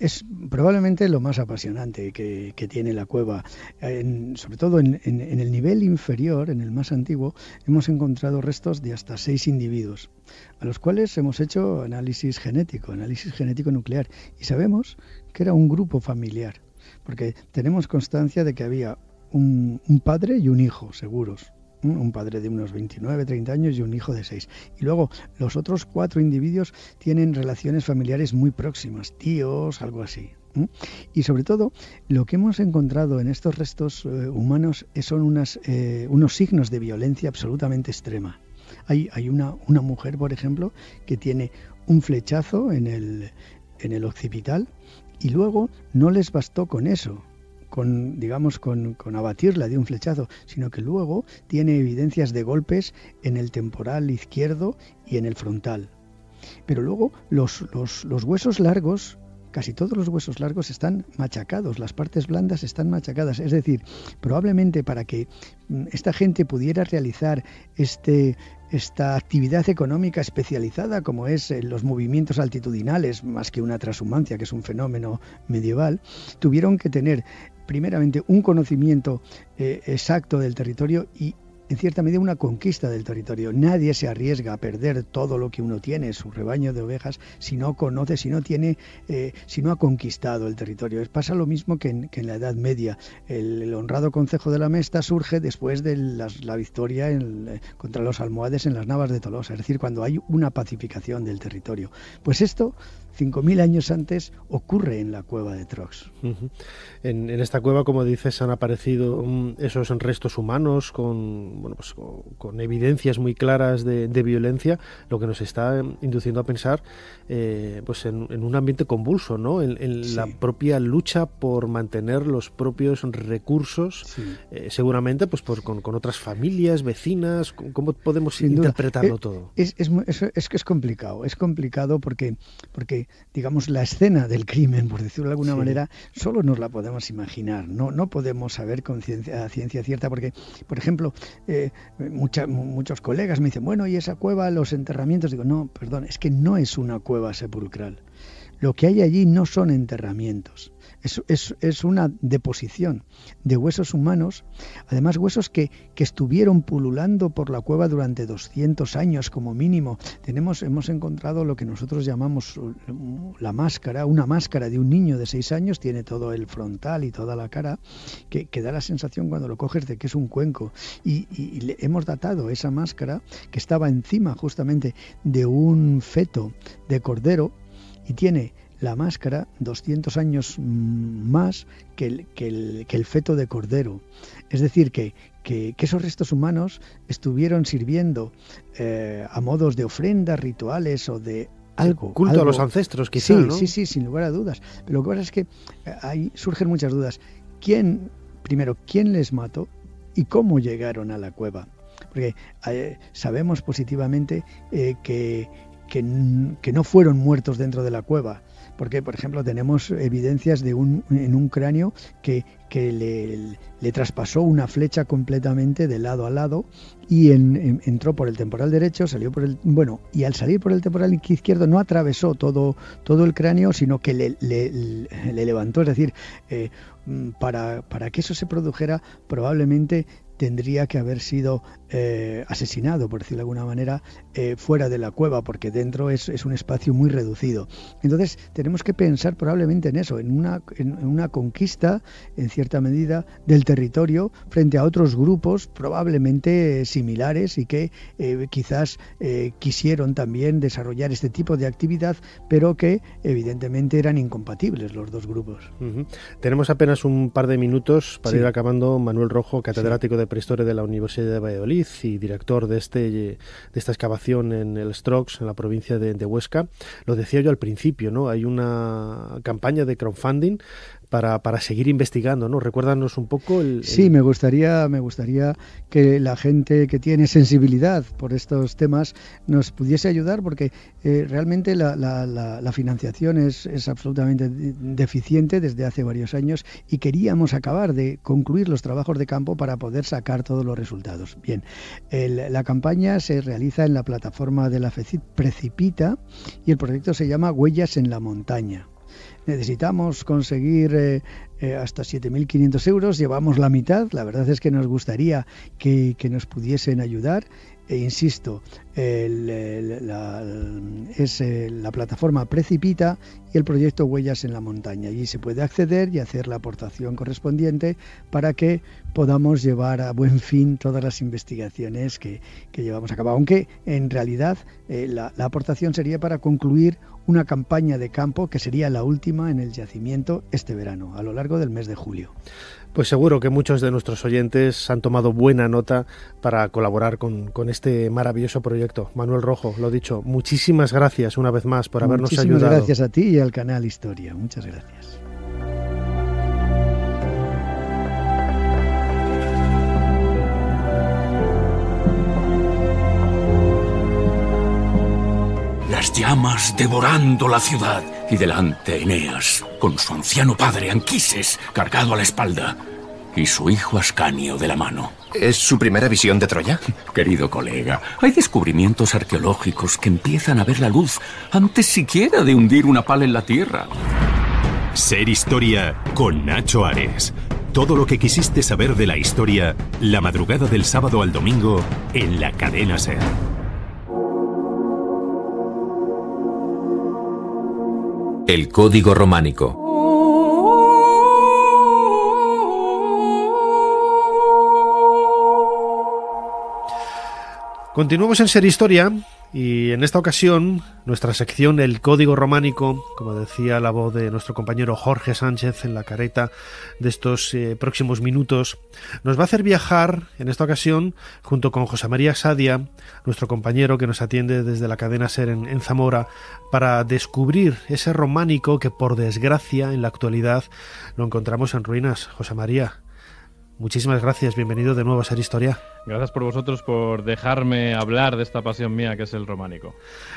Es probablemente lo más apasionante que tiene la cueva. Sobre todo en el nivel inferior, en el más antiguo, hemos encontrado restos de hasta 6 individuos, a los cuales hemos hecho análisis genético nuclear, y sabemos que era un grupo familiar, porque tenemos constancia de que había un padre y un hijo, seguros. Un padre de unos 29, 30 años y un hijo de 6. Y luego los otros 4 individuos tienen relaciones familiares muy próximas, tíos, algo así. Y sobre todo, lo que hemos encontrado en estos restos humanos son unos signos de violencia absolutamente extrema. Hay una mujer, por ejemplo, que tiene un flechazo en el occipital, y luego no les bastó con eso, con abatirla de un flechazo, sino que luego tiene evidencias de golpes en el temporal izquierdo y en el frontal. Pero luego los huesos largos, casi todos los huesos largos están machacados, las partes blandas están machacadas. Es decir, probablemente para que esta gente pudiera realizar esta actividad económica especializada, como es los movimientos altitudinales, más que una transhumancia, que es un fenómeno medieval, tuvieron que tener primeramente un conocimiento exacto del territorio y, en cierta medida, una conquista del territorio. Nadie se arriesga a perder todo lo que uno tiene, su rebaño de ovejas, si no conoce, si no ha conquistado el territorio. Pasa lo mismo que en la Edad Media. El honrado concejo de la Mesta surge después de la victoria contra los almohades en las Navas de Tolosa, es decir, cuando hay una pacificación del territorio. Pues esto, 5.000 años antes, ocurre en la cueva de Trox. En esta cueva, como dices, han aparecido esos restos humanos con evidencias muy claras de violencia, lo que nos está induciendo a pensar pues en un ambiente convulso, ¿no? En la propia lucha por mantener los propios recursos, seguramente pues con otras familias, vecinas. ¿Cómo podemos interpretarlo todo? Es complicado porque digamos, la escena del crimen, por decirlo de alguna manera, solo nos la podemos imaginar, no podemos saber a ciencia cierta, porque, por ejemplo, muchos colegas me dicen, bueno, ¿y esa cueva, los enterramientos? Digo, no, perdón, es que no es una cueva sepulcral. Lo que hay allí no son enterramientos, es una deposición de huesos humanos, además huesos que estuvieron pululando por la cueva durante 200 años como mínimo. Hemos encontrado lo que nosotros llamamos una máscara de un niño de 6 años, tiene todo el frontal y toda la cara, que da la sensación cuando lo coges de que es un cuenco. Y hemos datado esa máscara que estaba encima justamente de un feto de cordero, y tiene la máscara 200 años más que el feto de cordero. Es decir, que esos restos humanos estuvieron sirviendo a modos de ofrendas rituales o de algo. Culto a los ancestros, quizá, ¿no? Sí, sin lugar a dudas. Pero lo que pasa es que ahí surgen muchas dudas. ¿Quién les mató y cómo llegaron a la cueva? Porque sabemos positivamente que no fueron muertos dentro de la cueva, porque, por ejemplo, tenemos evidencias en un cráneo que le traspasó una flecha completamente de lado a lado y entró por el temporal derecho, y al salir por el temporal izquierdo no atravesó todo el cráneo, sino que le levantó. Es decir, para que eso se produjera, probablemente tendría que haber sido asesinado, por decirlo de alguna manera, fuera de la cueva, porque dentro es un espacio muy reducido. Entonces tenemos que pensar probablemente en eso, en una conquista, en cierta medida, del territorio frente a otros grupos probablemente similares y que quizás quisieron también desarrollar este tipo de actividad, pero que evidentemente eran incompatibles los dos grupos. Tenemos apenas un par de minutos para ir acabando. Manuel Rojo, catedrático de de Prehistoria de la Universidad de Valladolid y director de esta excavación en el Strox, en la provincia de Huesca. Lo decía yo al principio, ¿no? Hay una campaña de crowdfunding para seguir investigando, ¿no? Recuérdanos un poco Sí, me gustaría que la gente que tiene sensibilidad por estos temas nos pudiese ayudar, porque realmente la financiación es absolutamente deficiente desde hace varios años y queríamos acabar de concluir los trabajos de campo para poder sacar todos los resultados. Bien, la campaña se realiza en la plataforma de la Precipita y el proyecto se llama Huellas en la Montaña. Necesitamos conseguir hasta 7.500 euros, llevamos la mitad. La verdad es que nos gustaría que nos pudiesen ayudar. E insisto, es la plataforma Precipita y el proyecto Huellas en la Montaña. Allí se puede acceder y hacer la aportación correspondiente para que podamos llevar a buen fin todas las investigaciones que llevamos a cabo. Aunque en realidad la aportación sería para concluir una campaña de campo que sería la última en el yacimiento este verano, a lo largo del mes de julio. Pues seguro que muchos de nuestros oyentes han tomado buena nota para colaborar con este maravilloso proyecto. Manuel Rojo, lo dicho, muchísimas gracias una vez más por habernos ayudado. Muchísimas gracias a ti y al canal Historia. Muchas gracias. Las llamas devorando la ciudad y delante Eneas, con su anciano padre Anquises cargado a la espalda y su hijo Ascanio de la mano. ¿Es su primera visión de Troya? Querido colega, hay descubrimientos arqueológicos que empiezan a ver la luz antes siquiera de hundir una pala en la tierra. Ser Historia con Nacho Ares. Todo lo que quisiste saber de la historia, la madrugada del sábado al domingo en la cadena SER. El Código Románico. Continuamos en Ser Historia y en esta ocasión nuestra sección El Código Románico, como decía la voz de nuestro compañero Jorge Sánchez en la careta de estos próximos minutos, nos va a hacer viajar en esta ocasión junto con José María Sadia, nuestro compañero que nos atiende desde la cadena SER en Zamora, para descubrir ese románico que por desgracia en la actualidad lo encontramos en ruinas. José María, muchísimas gracias, bienvenido de nuevo a Ser Historia. Gracias por vosotros por dejarme hablar de esta pasión mía que es el románico.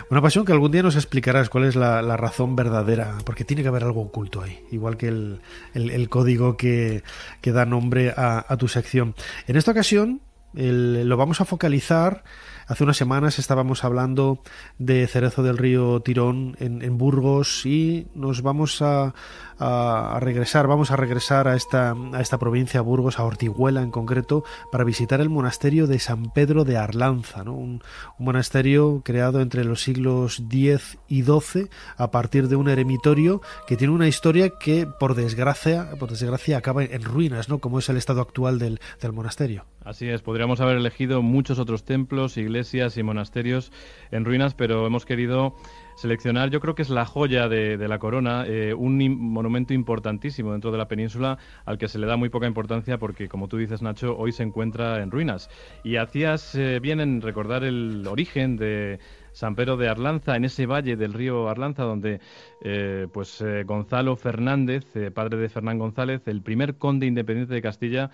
Una pasión que algún día nos explicarás cuál es la razón verdadera, porque tiene que haber algo oculto ahí, igual que el código que da nombre a tu sección. En esta ocasión lo vamos a focalizar. Hace unas semanas estábamos hablando de Cerezo del Río Tirón en Burgos y nos vamos a regresar a esta provincia, a Burgos, a Ortiguela en concreto, para visitar el monasterio de San Pedro de Arlanza, ¿no? Un monasterio creado entre los siglos X y XII a partir de un eremitorio que tiene una historia que por desgracia acaba en ruinas, ¿no? Como es el estado actual del monasterio. Así es, podríamos haber elegido muchos otros templos, iglesias y monasterios en ruinas, pero hemos querido seleccionar, yo creo que es la joya de la corona, un monumento importantísimo dentro de la península al que se le da muy poca importancia porque, como tú dices, Nacho, hoy se encuentra en ruinas. Y hacías bien en recordar el origen de San Pedro de Arlanza, en ese valle del río Arlanza, donde Gonzalo Fernández, padre de Fernán González, el primer conde independiente de Castilla,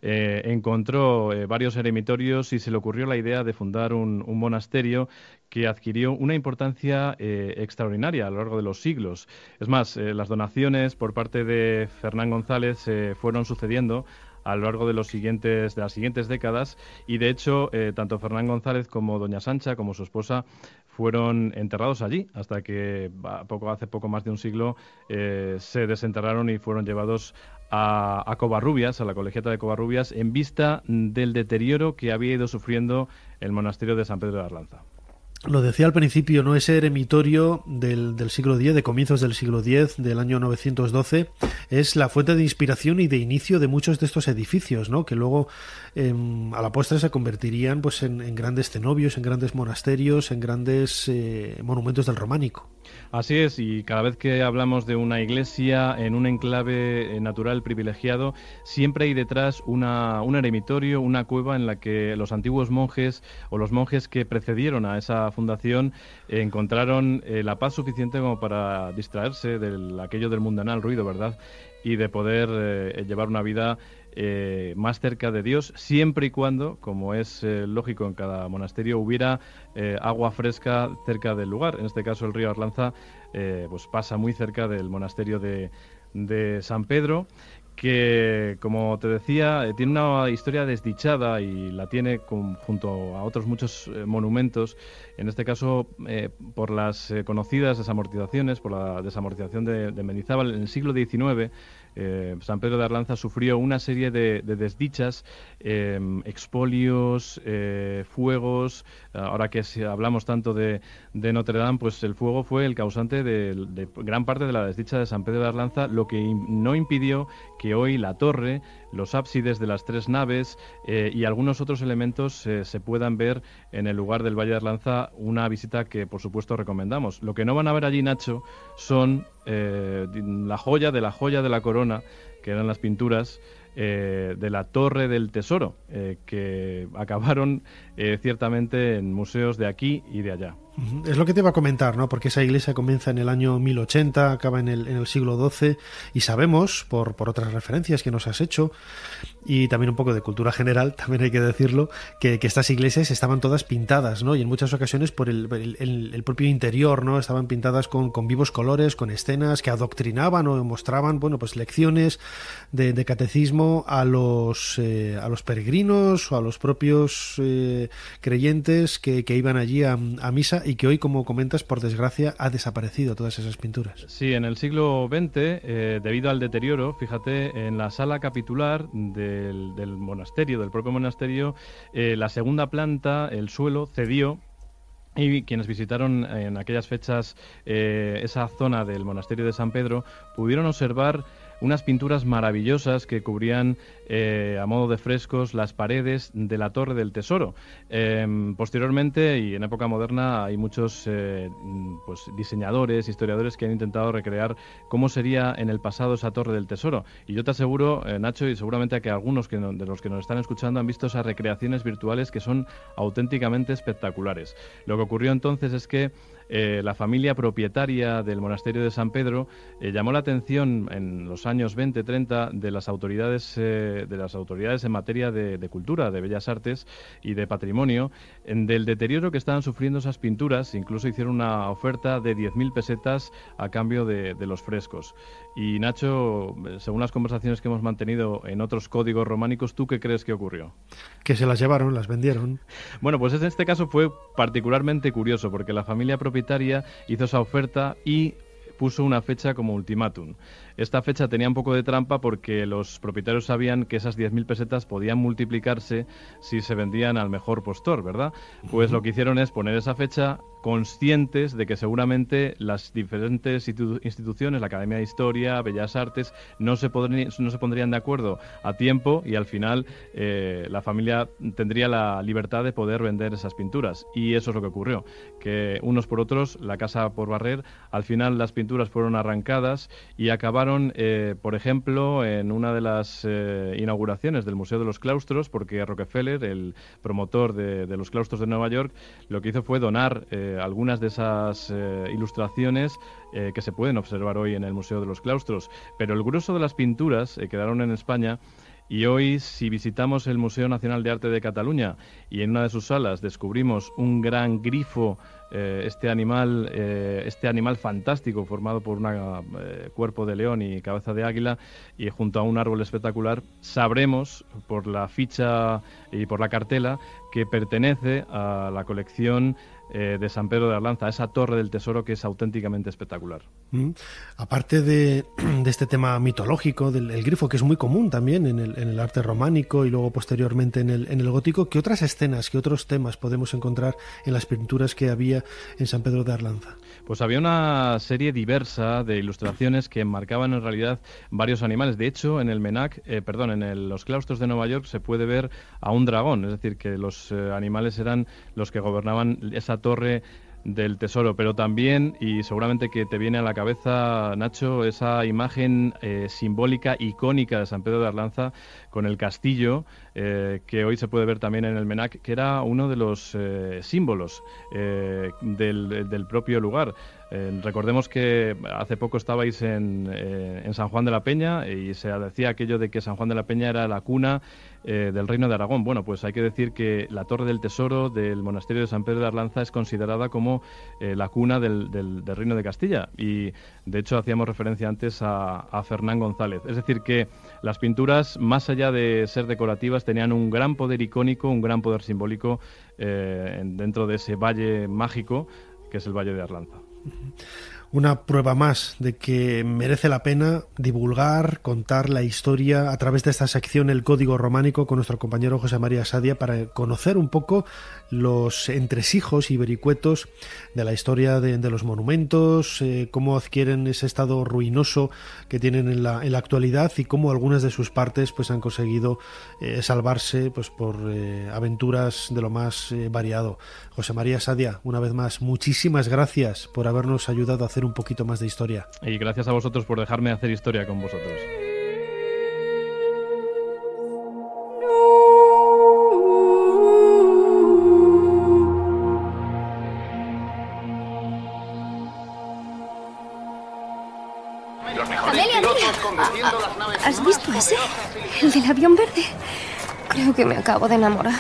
encontró varios eremitorios y se le ocurrió la idea de fundar un monasterio que adquirió una importancia extraordinaria a lo largo de los siglos. Es más, las donaciones por parte de Fernán González se fueron sucediendo a lo largo de las siguientes décadas y de hecho tanto Fernán González como doña Sancha, como su esposa, fueron enterrados allí hasta que hace poco más de un siglo se desenterraron y fueron llevados a Covarrubias, a la colegiata de Covarrubias, en vista del deterioro que había ido sufriendo el monasterio de San Pedro de Arlanza. lo decía al principio, ¿no? Ese eremitorio del siglo X, de comienzos del siglo X, del año 912, es la fuente de inspiración y de inicio de muchos de estos edificios, ¿no? Que luego a la postre se convertirían pues en grandes cenobios, en grandes monasterios, en grandes monumentos del románico. Así es, y cada vez que hablamos de una iglesia en un enclave natural privilegiado, siempre hay detrás un eremitorio, una cueva en la que los antiguos monjes o los monjes que precedieron a esa fundación encontraron la paz suficiente como para distraerse de aquello del mundanal ruido, ¿verdad? Y de poder llevar una vida más cerca de Dios, siempre y cuando, como es lógico en cada monasterio, hubiera agua fresca cerca del lugar. En este caso el río Arlanza pues pasa muy cerca del monasterio de San Pedro, que, como te decía, tiene una historia desdichada y la tiene junto a otros muchos monumentos, en este caso por las conocidas desamortizaciones, por la desamortización de Mendizábal en el siglo XIX. San Pedro de Arlanza sufrió una serie de desdichas, expolios, fuegos. Ahora que hablamos tanto de Notre Dame, pues el fuego fue el causante de gran parte de la desdicha de San Pedro de Arlanza, lo que no impidió que hoy la torre, los ábsides de las 3 naves y algunos otros elementos se puedan ver en el lugar del Valle de Arlanza, una visita que por supuesto recomendamos. Lo que no van a ver allí, Nacho, son la joya de la corona, que eran las pinturas de la Torre del Tesoro, que acabaron ciertamente en museos de aquí y de allá. Es lo que te iba a comentar, ¿no? Porque esa iglesia comienza en el año 1080, acaba en el siglo XII, y sabemos, por otras referencias que nos has hecho, y también un poco de cultura general, también hay que decirlo, que estas iglesias estaban todas pintadas, ¿no? Y en muchas ocasiones por el propio interior, ¿no? Estaban pintadas con vivos colores, con escenas que adoctrinaban o mostraban, bueno, pues lecciones de catecismo a los peregrinos o a los propios creyentes que iban allí a misa, y que hoy, como comentas, por desgracia, ha desaparecido todas esas pinturas. Sí, en el siglo XX, debido al deterioro, fíjate, en la sala capitular del monasterio, del propio monasterio, la segunda planta, el suelo, cedió, y quienes visitaron en aquellas fechas esa zona del monasterio de San Pedro pudieron observar unas pinturas maravillosas que cubrían a modo de frescos las paredes de la Torre del Tesoro. Posteriormente, y en época moderna, hay muchos pues diseñadores, historiadores que han intentado recrear cómo sería en el pasado esa Torre del Tesoro. Y yo te aseguro, Nacho, y seguramente que algunos de los que nos están escuchando han visto esas recreaciones virtuales que son auténticamente espectaculares. Lo que ocurrió entonces es que la familia propietaria del monasterio de San Pedro llamó la atención en los años 20-30 de las autoridades en materia de cultura, de bellas artes y de patrimonio, del deterioro que estaban sufriendo esas pinturas. Incluso hicieron una oferta de 10.000 pesetas a cambio de los frescos. Y Nacho, según las conversaciones que hemos mantenido en otros códigos románicos, ¿tú qué crees que ocurrió? Que se las llevaron, las vendieron. Bueno, pues en este caso fue particularmente curioso, porque la familia propietaria hizo esa oferta y puso una fecha como ultimátum. Esta fecha tenía un poco de trampa porque los propietarios sabían que esas 10.000 pesetas podían multiplicarse si se vendían al mejor postor, ¿verdad? Pues lo que hicieron es poner esa fecha conscientes de que seguramente las diferentes instituciones, la Academia de Historia, Bellas Artes, no se pondrían de acuerdo a tiempo, y al final la familia tendría la libertad de poder vender esas pinturas. Y eso es lo que ocurrió, que unos por otros, la casa por barrer, al final las pinturas fueron arrancadas y acabaron, por ejemplo, en una de las inauguraciones del Museo de los Claustros, porque Rockefeller, el promotor de los claustros de Nueva York, lo que hizo fue donar algunas de esas ilustraciones que se pueden observar hoy en el Museo de los Claustros. Pero el grueso de las pinturas quedaron en España. Y hoy, si visitamos el Museo Nacional de Arte de Cataluña y en una de sus salas descubrimos un gran grifo, este animal fantástico formado por un cuerpo de león y cabeza de águila, y junto a un árbol espectacular, sabremos por la ficha y por la cartela que pertenece a la colección de San Pedro de Arlanza, esa torre del tesoro que es auténticamente espectacular. Aparte de este tema mitológico del grifo, que es muy común también en el arte románico y luego posteriormente en el gótico, ¿qué otras escenas, qué otros temas podemos encontrar en las pinturas que había en San Pedro de Arlanza? Pues había una serie diversa de ilustraciones que enmarcaban en realidad varios animales. De hecho, en el Menac, en los claustros de Nueva York se puede ver a un dragón, es decir, que los animales eran los que gobernaban esa torre del tesoro, pero también, y seguramente que te viene a la cabeza, Nacho, esa imagen simbólica, icónica de San Pedro de Arlanza con el castillo, que hoy se puede ver también en el Menac, que era uno de los símbolos del propio lugar. Recordemos que hace poco estabais en San Juan de la Peña y se decía aquello de que San Juan de la Peña era la cuna del Reino de Aragón. Bueno, pues hay que decir que la Torre del Tesoro del Monasterio de San Pedro de Arlanza es considerada como la cuna del Reino de Castilla, y de hecho hacíamos referencia antes a Fernán González. Es decir, que las pinturas, más allá de ser decorativas, tenían un gran poder icónico, un gran poder simbólico dentro de ese valle mágico que es el Valle de Arlanza. Una prueba más de que merece la pena divulgar, contar la historia a través de esta sección El Código Románico con nuestro compañero José María Sadia, para conocer un poco los entresijos y vericuetos de la historia de los monumentos, cómo adquieren ese estado ruinoso que tienen en la actualidad y cómo algunas de sus partes pues han conseguido salvarse pues por aventuras de lo más variado. José María Sadia, una vez más, muchísimas gracias por habernos ayudado a hacer un poquito más de historia. Y gracias a vosotros por dejarme hacer historia con vosotros. Amelia, ¿has visto ese? ¿El del avión verde? Creo que me acabo de enamorar.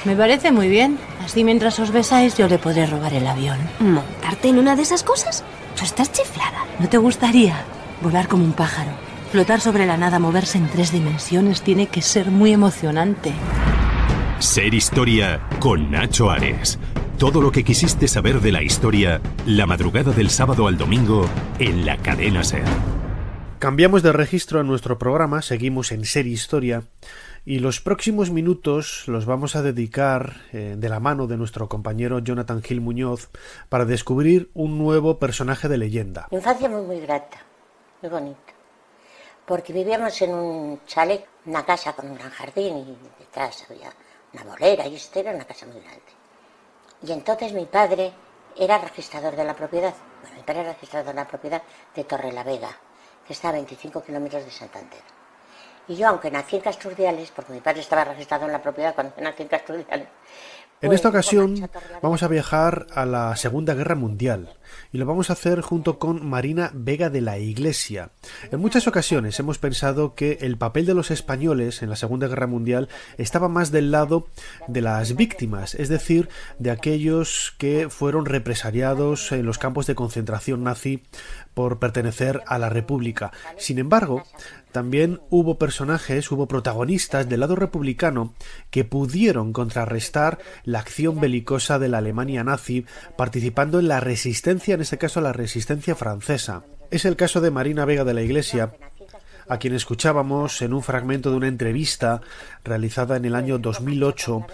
Me parece muy bien. Así mientras os besáis yo le podré robar el avión. ¿Montarte en una de esas cosas? Tú estás chiflada. ¿No te gustaría volar como un pájaro? Flotar sobre la nada, moverse en 3 dimensiones, tiene que ser muy emocionante. Ser Historia con Nacho Ares. Todo lo que quisiste saber de la historia, la madrugada del sábado al domingo en la cadena SER. Cambiamos de registro a nuestro programa, seguimos en Ser Historia y los próximos minutos los vamos a dedicar de la mano de nuestro compañero Jonathan Gil Muñoz para descubrir un nuevo personaje de leyenda. Infancia muy grata, muy bonita, porque vivíamos en un chalet, una casa con un gran jardín y detrás había una bolera y esto era una casa muy grande. Y entonces mi padre era registrador de la propiedad. Bueno, mi padre era registrador de la propiedad de Torrelavega, que está a 25 kilómetros de Santander. Y yo, aunque nací en Casturdiales, porque mi padre estaba registrado en la propiedad cuando nací en Casturdiales. En esta ocasión vamos a viajar a la Segunda Guerra Mundial y lo vamos a hacer junto con Marina Vega de la Iglesia. En muchas ocasiones hemos pensado que el papel de los españoles en la Segunda Guerra Mundial estaba más del lado de las víctimas, es decir, de aquellos que fueron represaliados en los campos de concentración nazi por pertenecer a la República. Sin embargo, también hubo personajes, hubo protagonistas del lado republicano que pudieron contrarrestar la acción belicosa de la Alemania nazi, participando en la resistencia, en este caso la resistencia francesa. Es el caso de Marina Vega de la Iglesia, a quien escuchábamos en un fragmento de una entrevista realizada en el año 2008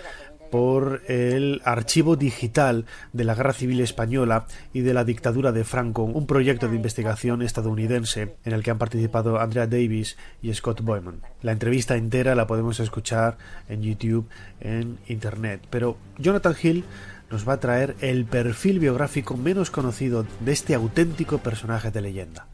por el Archivo Digital de la Guerra Civil Española y de la dictadura de Franco, un proyecto de investigación estadounidense en el que han participado Andrea Davis y Scott Bowman. La entrevista entera la podemos escuchar en YouTube, en Internet, pero Jonathan Hill nos va a traer el perfil biográfico menos conocido de este auténtico personaje de leyenda.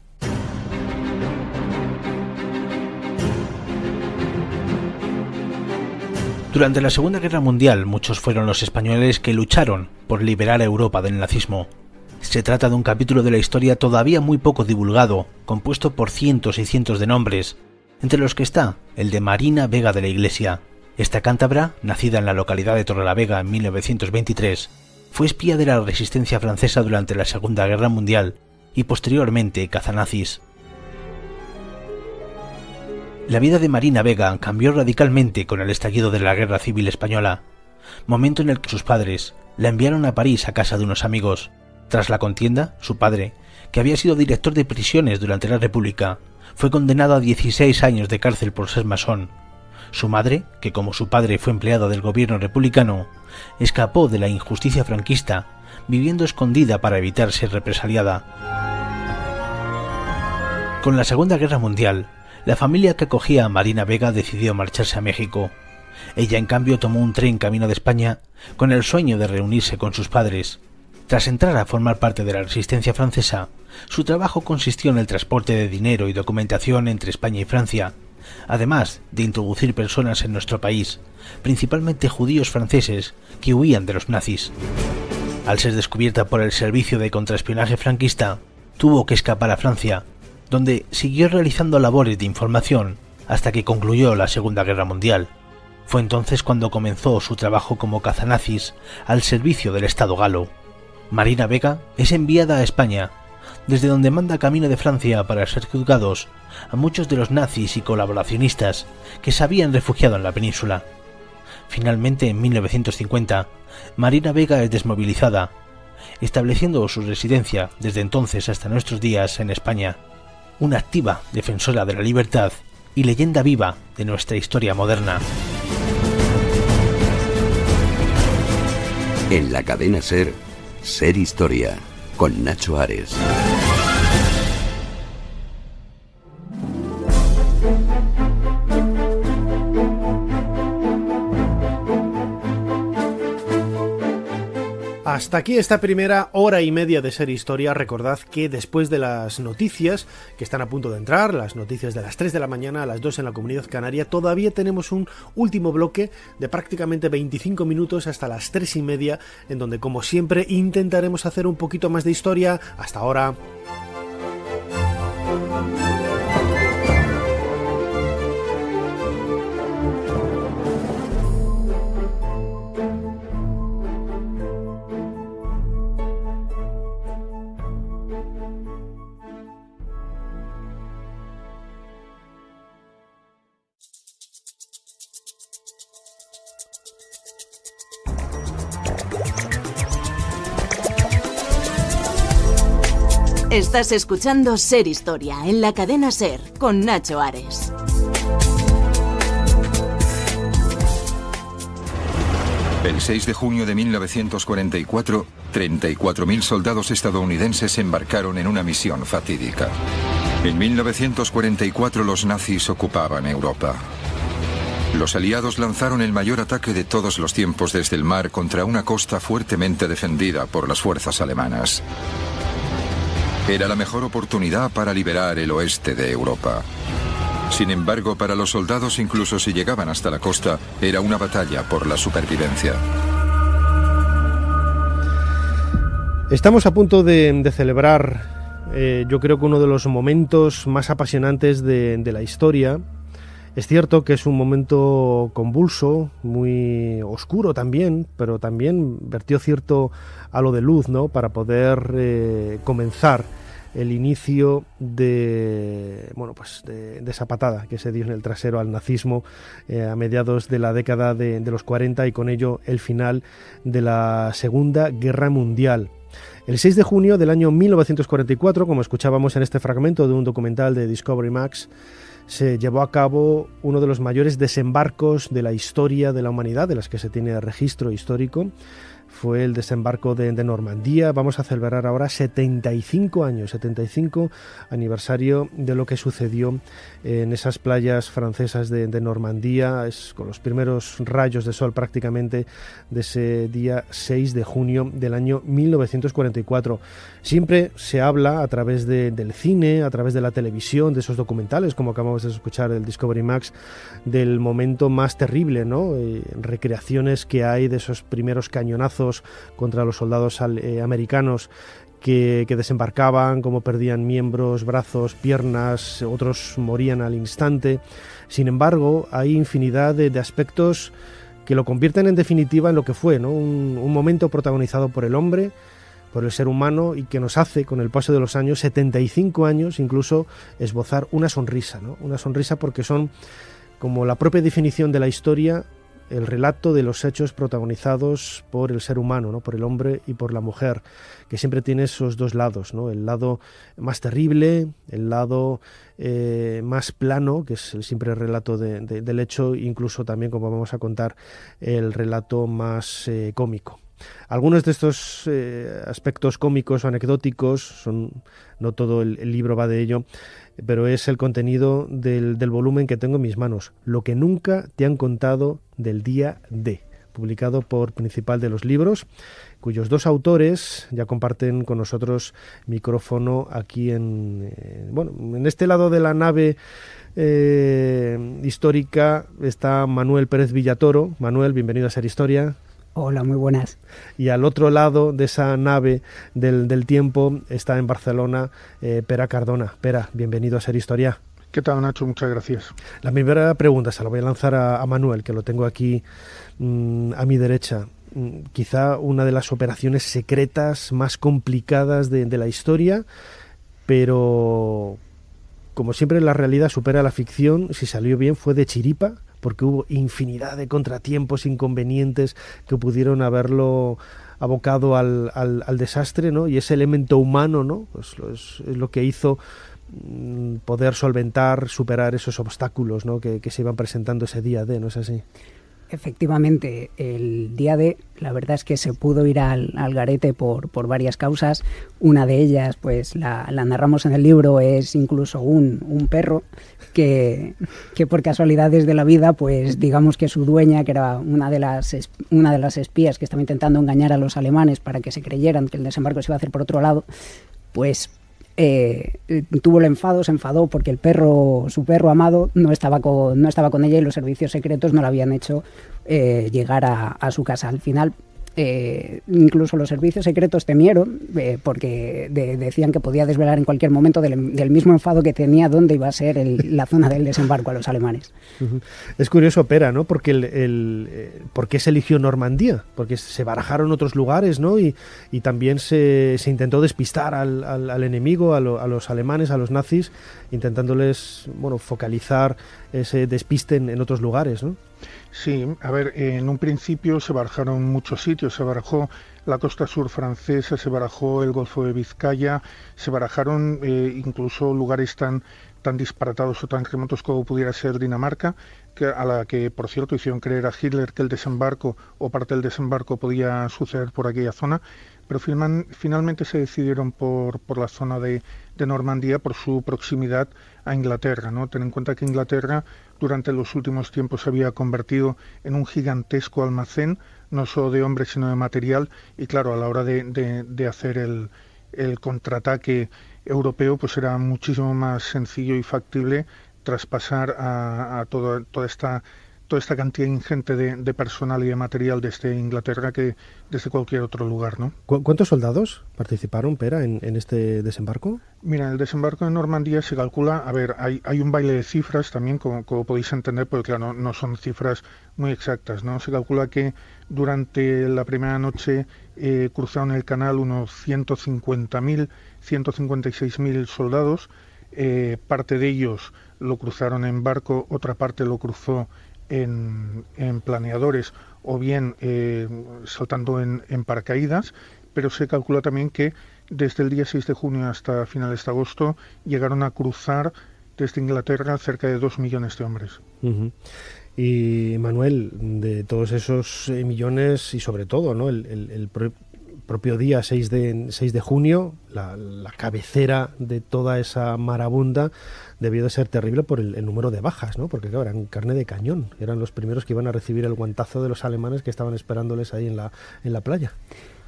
Durante la Segunda Guerra Mundial, muchos fueron los españoles que lucharon por liberar a Europa del nazismo. Se trata de un capítulo de la historia todavía muy poco divulgado, compuesto por cientos y cientos de nombres, entre los que está el de Marina Vega de la Iglesia. Esta cántabra, nacida en la localidad de Torrelavega en 1923, fue espía de la resistencia francesa durante la Segunda Guerra Mundial y posteriormente cazanazis. La vida de Marina Vega cambió radicalmente con el estallido de la Guerra Civil Española, momento en el que sus padres, la enviaron a París a casa de unos amigos. Tras la contienda, su padre, que había sido director de prisiones durante la República, fue condenado a 16 años de cárcel por ser masón. Su madre, que como su padre fue empleada del gobierno republicano, escapó de la injusticia franquista, viviendo escondida para evitar ser represaliada. Con la Segunda Guerra Mundial, la familia que acogía a Marina Vega decidió marcharse a México. Ella, en cambio, tomó un tren camino de España con el sueño de reunirse con sus padres. Tras entrar a formar parte de la resistencia francesa, su trabajo consistió en el transporte de dinero y documentación entre España y Francia, además de introducir personas en nuestro país, principalmente judíos franceses que huían de los nazis. Al ser descubierta por el servicio de contraespionaje franquista, tuvo que escapar a Francia, donde siguió realizando labores de información hasta que concluyó la Segunda Guerra Mundial. Fue entonces cuando comenzó su trabajo como cazanazis al servicio del Estado galo. Marina Vega es enviada a España, desde donde manda camino de Francia para ser juzgados a muchos de los nazis y colaboracionistas que se habían refugiado en la península. Finalmente, en 1950, Marina Vega es desmovilizada, estableciendo su residencia desde entonces hasta nuestros días en España. Una activa defensora de la libertad y leyenda viva de nuestra historia moderna. En la cadena SER, Ser Historia, con Nacho Ares. Hasta aquí esta primera hora y media de Ser Historia. Recordad que después de las noticias que están a punto de entrar, las noticias de las 3 de la mañana a las 2 en la Comunidad Canaria, todavía tenemos un último bloque de prácticamente 25 minutos hasta las 3 y media, en donde, como siempre, intentaremos hacer un poquito más de historia. Hasta ahora. Estás escuchando Ser Historia en la cadena SER con Nacho Ares. El 6 de junio de 1944, 34.000 soldados estadounidenses embarcaron en una misión fatídica. En 1944 los nazis ocupaban Europa. Los aliados lanzaron el mayor ataque de todos los tiempos desde el mar contra una costa fuertemente defendida por las fuerzas alemanas. Era la mejor oportunidad para liberar el oeste de Europa. Sin embargo, para los soldados, incluso si llegaban hasta la costa, era una batalla por la supervivencia. Estamos a punto de celebrar, yo creo que uno de los momentos más apasionantes de la historia. Es cierto que es un momento convulso, muy oscuro también, pero también vertió cierto halo de luz, ¿no?, para poder comenzar el inicio de esa patada que se dio en el trasero al nazismo a mediados de la década de los 40, y con ello el final de la Segunda Guerra Mundial. El 6 de junio del año 1944, como escuchábamos en este fragmento de un documental de Discovery Max, se llevó a cabo uno de los mayores desembarcos de la historia de la humanidad, de las que se tiene registro histórico. Fue el desembarco de Normandía. Vamos a celebrar ahora 75 aniversario de lo que sucedió en esas playas francesas de Normandía, con los primeros rayos de sol prácticamente de ese día 6 de junio del año 1944. Siempre se habla a través del cine, a través de la televisión, de esos documentales, como acabamos de escuchar del Discovery Max, del momento más terrible, ¿no? Recreaciones que hay de esos primeros cañonazos contra los soldados americanos que desembarcaban, cómo perdían miembros, brazos, piernas, otros morían al instante. Sin embargo, hay infinidad de aspectos que lo convierten en definitiva en lo que fue, ¿no? Un momento protagonizado por el hombre, por el ser humano, y que nos hace, con el paso de los años, 75 años, incluso esbozar una sonrisa, ¿no? Una sonrisa, porque son, como la propia definición de la historia, el relato de los hechos protagonizados por el ser humano, ¿no? Por el hombre y por la mujer, que siempre tiene esos dos lados, ¿no? El lado más terrible, el lado más plano, que es el simple relato del hecho, incluso también, como vamos a contar, el relato más cómico. Algunos de estos aspectos cómicos o anecdóticos, no todo el libro va de ello, pero es el contenido del volumen que tengo en mis manos, Lo que nunca te han contado del día D, publicado por Principal de los Libros, cuyos dos autores ya comparten con nosotros micrófono aquí en este lado de la nave histórica. Está Manuel Pérez Villatoro. Manuel, bienvenido a Ser Historia. Hola, muy buenas. Y al otro lado de esa nave del tiempo está en Barcelona Pere Cardona. Pere, bienvenido a Ser Historia. ¿Qué tal, Nacho? Muchas gracias. La primera pregunta se la voy a lanzar a Manuel, que lo tengo aquí a mi derecha. Quizá una de las operaciones secretas más complicadas de la historia, pero como siempre la realidad supera la ficción. Si salió bien fue de chiripa, porque hubo infinidad de contratiempos, inconvenientes que pudieron haberlo abocado al desastre, ¿no? Y ese elemento humano, ¿no? Pues es lo que hizo poder solventar, superar esos obstáculos, ¿no? que se iban presentando ese día D, ¿no es así? Efectivamente, el día D, la verdad es que se pudo ir al garete por varias causas. Una de ellas, pues la narramos en el libro, es incluso un perro que por casualidades de la vida, pues digamos que su dueña, que era una de las espías que estaba intentando engañar a los alemanes para que se creyeran que el desembarco se iba a hacer por otro lado, pues tuvo el enfado, se enfadó porque su perro amado no estaba con ella y los servicios secretos no la habían hecho llegar a su casa. Al final, incluso los servicios secretos temieron porque decían que podía desvelar en cualquier momento del mismo enfado que tenía dónde iba a ser la zona del desembarco a los alemanes. Es curioso, Pere, ¿no? Porque ¿por qué se eligió Normandía? Porque se barajaron otros lugares, ¿no? Y también se intentó despistar al enemigo, a los alemanes, a los nazis, intentándoles, focalizar ese despiste en otros lugares, ¿no? Sí, a ver, en un principio se barajaron muchos sitios, se barajó la costa sur francesa, se barajó el Golfo de Vizcaya, se barajaron incluso lugares tan disparatados o tan remotos como pudiera ser Dinamarca, a la que, por cierto, hicieron creer a Hitler que el desembarco o parte del desembarco podía suceder por aquella zona, pero finalmente se decidieron por la zona de Normandía por su proximidad a Inglaterra, ¿no? Ten en cuenta que Inglaterra durante los últimos tiempos se había convertido en un gigantesco almacén, no solo de hombres sino de material, y claro, a la hora de hacer el contraataque europeo, pues era muchísimo más sencillo y factible traspasar a toda esta cantidad ingente de personal y de material desde Inglaterra que desde cualquier otro lugar, ¿no? ¿Cuántos soldados participaron, Pere, en este desembarco? Mira, en el desembarco de Normandía se calcula, a ver, hay un baile de cifras también, como podéis entender, porque claro, no son cifras muy exactas, ¿no? Se calcula que durante la primera noche cruzaron el canal unos 150.000, 156.000 soldados, parte de ellos lo cruzaron en barco, otra parte lo cruzó en planeadores o bien saltando en paracaídas, pero se calcula también que desde el día 6 de junio hasta finales de agosto llegaron a cruzar desde Inglaterra cerca de 2 millones de hombres. Uh-huh. Y Manuel, de todos esos millones y sobre todo, ¿no? el propio día 6 de junio, la cabecera de toda esa marabunta debió de ser terrible por el número de bajas, ¿no? Porque claro, eran carne de cañón, eran los primeros que iban a recibir el guantazo de los alemanes que estaban esperándoles ahí en la playa.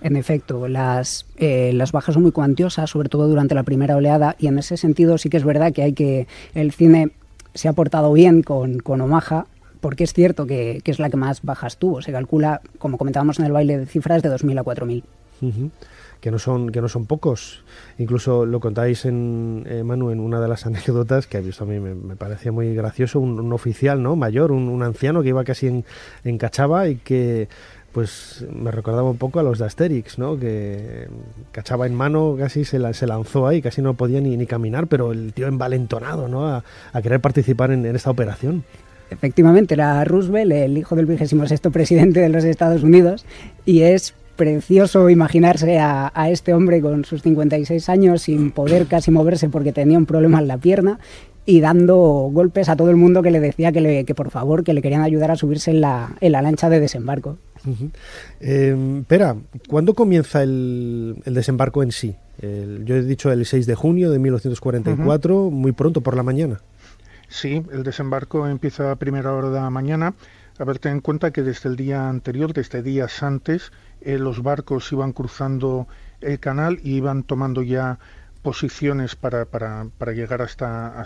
En efecto, las bajas son muy cuantiosas, sobre todo durante la primera oleada, y en ese sentido sí que es verdad que el cine se ha portado bien con Omaha, porque es cierto que es la que más bajas tuvo. Se calcula, como comentábamos en el baile de cifras, de 2.000 a 4.000. Uh-huh. Que no son pocos. Incluso lo contáis Manu, en una de las anécdotas que a mí me parecía muy gracioso, un oficial, ¿no? Mayor, un anciano que iba casi en cachava y que pues me recordaba un poco a los de Asterix, ¿no? Que cachava en mano, casi se lanzó ahí, casi no podía ni caminar, pero el tío envalentonado, ¿no? A querer participar en esta operación. Efectivamente, era Roosevelt, el hijo del 26º presidente de los Estados Unidos, y es precioso imaginarse a este hombre con sus 56 años sin poder casi moverse porque tenía un problema en la pierna y dando golpes a todo el mundo que le decía que por favor, que le querían ayudar a subirse en la lancha de desembarco. Pera, ¿cuándo comienza el desembarco en sí? Yo he dicho el 6 de junio de 1944, muy pronto por la mañana. Sí, el desembarco empieza a primera hora de la mañana. A ver, ten en cuenta que desde el día anterior, desde días antes, los barcos iban cruzando el canal y iban tomando ya posiciones para llegar hasta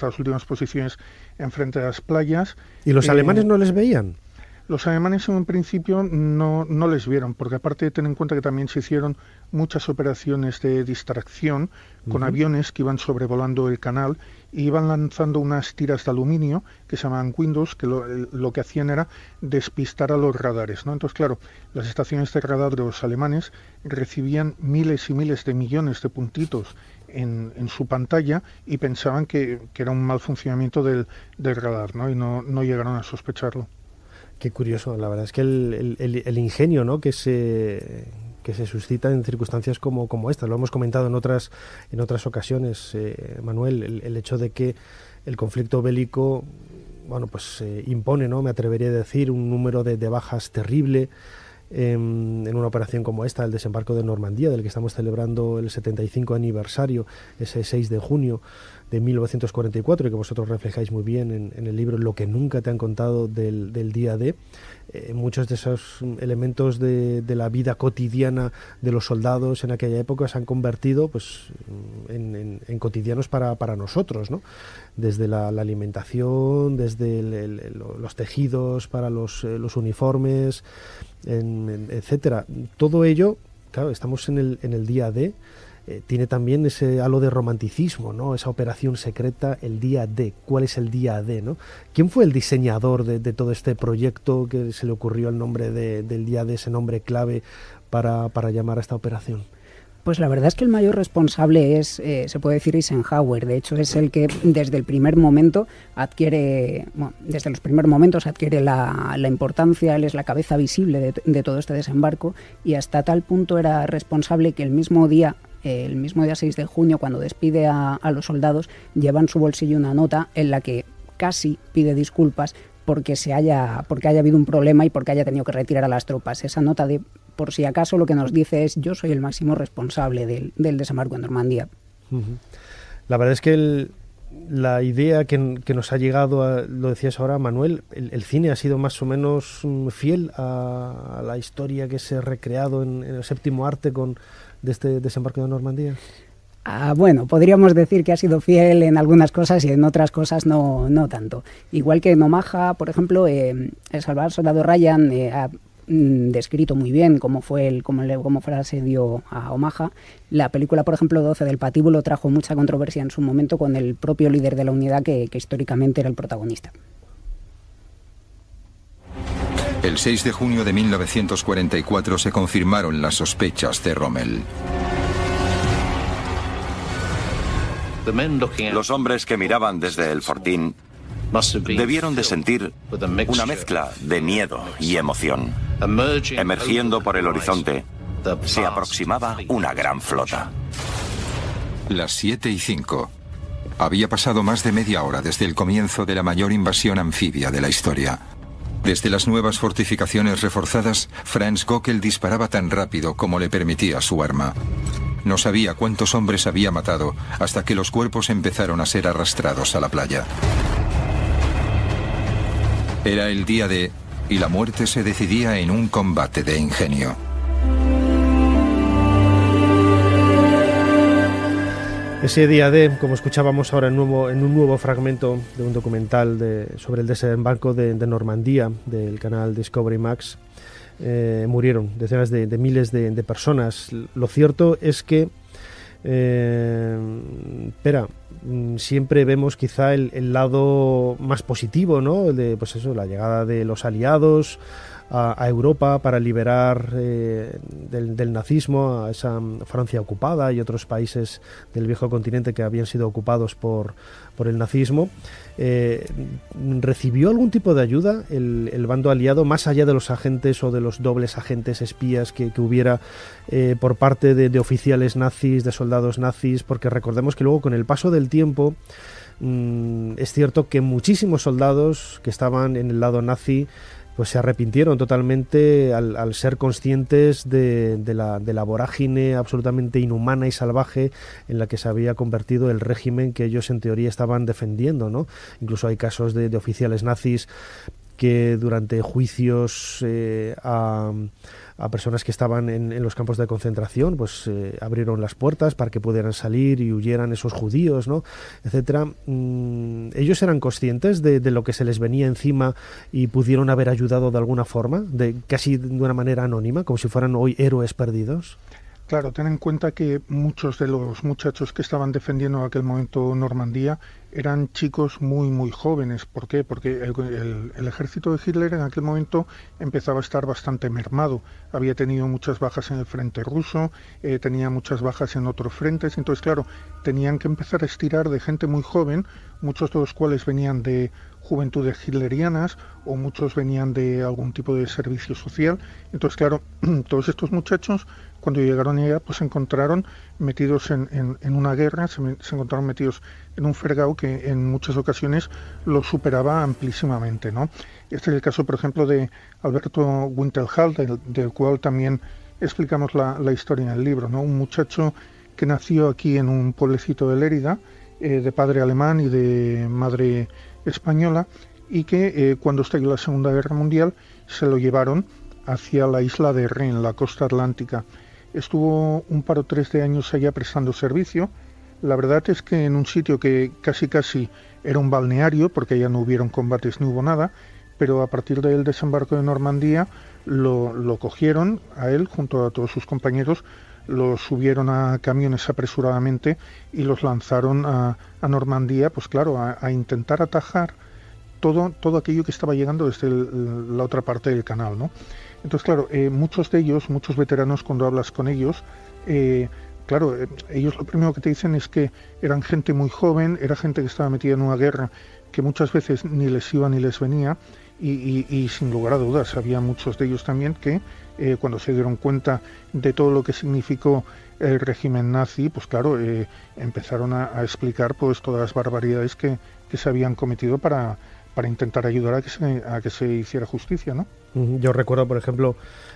las últimas posiciones enfrente de las playas. ¿Y los alemanes no les veían? Los alemanes en un principio no les vieron, porque aparte ten en cuenta que también se hicieron muchas operaciones de distracción con aviones que iban sobrevolando el canal y iban lanzando unas tiras de aluminio que se llamaban Windows, que lo que hacían era despistar a los radares, ¿no? Entonces, claro, las estaciones de radar de los alemanes recibían miles y miles de millones de puntitos en su pantalla y pensaban que era un mal funcionamiento del radar, ¿no? Y no llegaron a sospecharlo. Qué curioso, la verdad es que el ingenio, ¿no?, que se suscita en circunstancias como estas. Lo hemos comentado en otras ocasiones, Manuel, el hecho de que el conflicto bélico, bueno, pues impone, ¿no?, me atrevería a decir, un número de bajas terrible en una operación como esta, el desembarco de Normandía, del que estamos celebrando el 75 aniversario, ese 6 de junio de 1944, y que vosotros reflejáis muy bien en el libro Lo que nunca te han contado del día D. Muchos de esos elementos de la vida cotidiana de los soldados en aquella época se han convertido, pues, en cotidianos para nosotros, ¿no? Desde la alimentación, desde los tejidos para los uniformes, etcétera. Todo ello, claro, estamos en el día D. Tiene también ese halo de romanticismo, ¿no? Esa operación secreta, el día D. ¿Cuál es el día D, no? ¿Quién fue el diseñador de todo este proyecto que se le ocurrió el nombre del día D, ese nombre clave para llamar a esta operación? Pues la verdad es que el mayor responsable es, se puede decir, Eisenhower. De hecho, es el que desde el primer momento adquiere la importancia. Él es la cabeza visible de todo este desembarco y hasta tal punto era responsable que el mismo día 6 de junio, cuando despide a los soldados, lleva en su bolsillo una nota en la que casi pide disculpas porque haya habido un problema y porque haya tenido que retirar a las tropas. Esa nota de, por si acaso, lo que nos dice es: yo soy el máximo responsable del desembarco en Normandía. La verdad es que la idea que nos ha llegado, lo decías ahora, Manuel, el cine ha sido más o menos fiel a la historia que se ha recreado en el séptimo arte de este desembarco de Normandía. Bueno, podríamos decir que ha sido fiel en algunas cosas y en otras cosas no tanto. Igual que en Omaha, por ejemplo, El Salvador Soldado Ryan ha descrito muy bien cómo fue el asedio a Omaha. La película, por ejemplo, 12 del Patíbulo trajo mucha controversia en su momento con el propio líder de la unidad que históricamente era el protagonista. El 6 de junio de 1944 se confirmaron las sospechas de Rommel. Los hombres que miraban desde el fortín debieron de sentir una mezcla de miedo y emoción. Emergiendo por el horizonte, se aproximaba una gran flota. Las 7:05. Había pasado más de media hora desde el comienzo de la mayor invasión anfibia de la historia. Desde las nuevas fortificaciones reforzadas, Franz Gockel disparaba tan rápido como le permitía su arma. No sabía cuántos hombres había matado hasta que los cuerpos empezaron a ser arrastrados a la playa. Era el día D y la muerte se decidía en un combate de ingenio. Ese día D, como escuchábamos ahora en un nuevo fragmento de un documental sobre el desembarco de Normandía del canal Discovery Max, murieron decenas de miles de personas. Lo cierto es que, siempre vemos quizá el lado más positivo, ¿no? De, pues eso, la llegada de los aliados a Europa para liberar del nazismo a esa Francia ocupada y otros países del viejo continente que habían sido ocupados por el nazismo. ¿Recibió algún tipo de ayuda el bando aliado, más allá de los agentes o de los dobles agentes espías que hubiera por parte de oficiales nazis, de soldados nazis? Porque recordemos que luego, con el paso del tiempo, es cierto que muchísimos soldados que estaban en el lado nazi pues se arrepintieron totalmente al ser conscientes de la vorágine absolutamente inhumana y salvaje en la que se había convertido el régimen que ellos en teoría estaban defendiendo, ¿no? Incluso hay casos de oficiales nazis que durante juicios a personas que estaban en los campos de concentración, pues abrieron las puertas para que pudieran salir y huyeran esos judíos, ¿no?, etcétera. ¿Ellos eran conscientes de lo que se les venía encima y pudieron haber ayudado de alguna forma, casi de una manera anónima, como si fueran hoy héroes perdidos? Claro, ten en cuenta que muchos de los muchachos que estaban defendiendo en aquel momento Normandía eran chicos muy, muy jóvenes. ¿Por qué? Porque el ejército de Hitler en aquel momento empezaba a estar bastante mermado. Había tenido muchas bajas en el frente ruso, tenía muchas bajas en otros frentes. Entonces, claro, tenían que empezar a estirar de gente muy joven, muchos de los cuales venían de juventudes hitlerianas o muchos venían de algún tipo de servicio social. Entonces, claro, todos estos muchachos, cuando llegaron allá, pues se encontraron metidos en una guerra, se encontraron metidos en un fregado que en muchas ocasiones los superaba amplísimamente, ¿no? Este es el caso, por ejemplo, de Alberto Winterhall, del cual también explicamos la historia en el libro, ¿no? Un muchacho que nació aquí en un pueblecito de Lérida, de padre alemán y de madre española, y que cuando estalló la Segunda Guerra Mundial se lo llevaron hacia la isla de Rhe, en la costa atlántica. Estuvo un par o tres de años allá prestando servicio. La verdad es que en un sitio que casi era un balneario, porque allá no hubieron combates ni hubo nada, pero a partir del desembarco de Normandía lo cogieron a él junto a todos sus compañeros, los subieron a camiones apresuradamente y los lanzaron a Normandía, pues claro, a intentar atajar todo aquello que estaba llegando desde la otra parte del canal, ¿no? Entonces, claro, muchos de ellos, muchos veteranos, cuando hablas con ellos, claro, ellos lo primero que te dicen es que eran gente muy joven, era gente que estaba metida en una guerra que muchas veces ni les iba ni les venía, y sin lugar a dudas había muchos de ellos también que cuando se dieron cuenta de todo lo que significó el régimen nazi, pues claro, empezaron a explicar pues todas las barbaridades que se habían cometido para intentar ayudar a que se hiciera justicia, ¿no? Yo recuerdo, por ejemplo,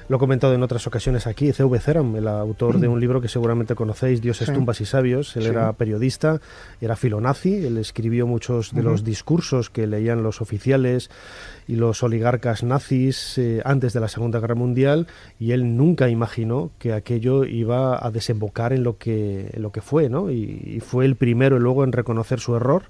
lo he comentado en otras ocasiones aquí, C.V. Ceram, el autor de un libro que seguramente conocéis, Dioses, tumbas y sabios. Él era periodista, era filonazi, él escribió muchos de los discursos que leían los oficiales y los oligarcas nazis antes de la Segunda Guerra Mundial, y él nunca imaginó que aquello iba a desembocar en lo que fue, ¿no? Y fue el primero luego en reconocer su error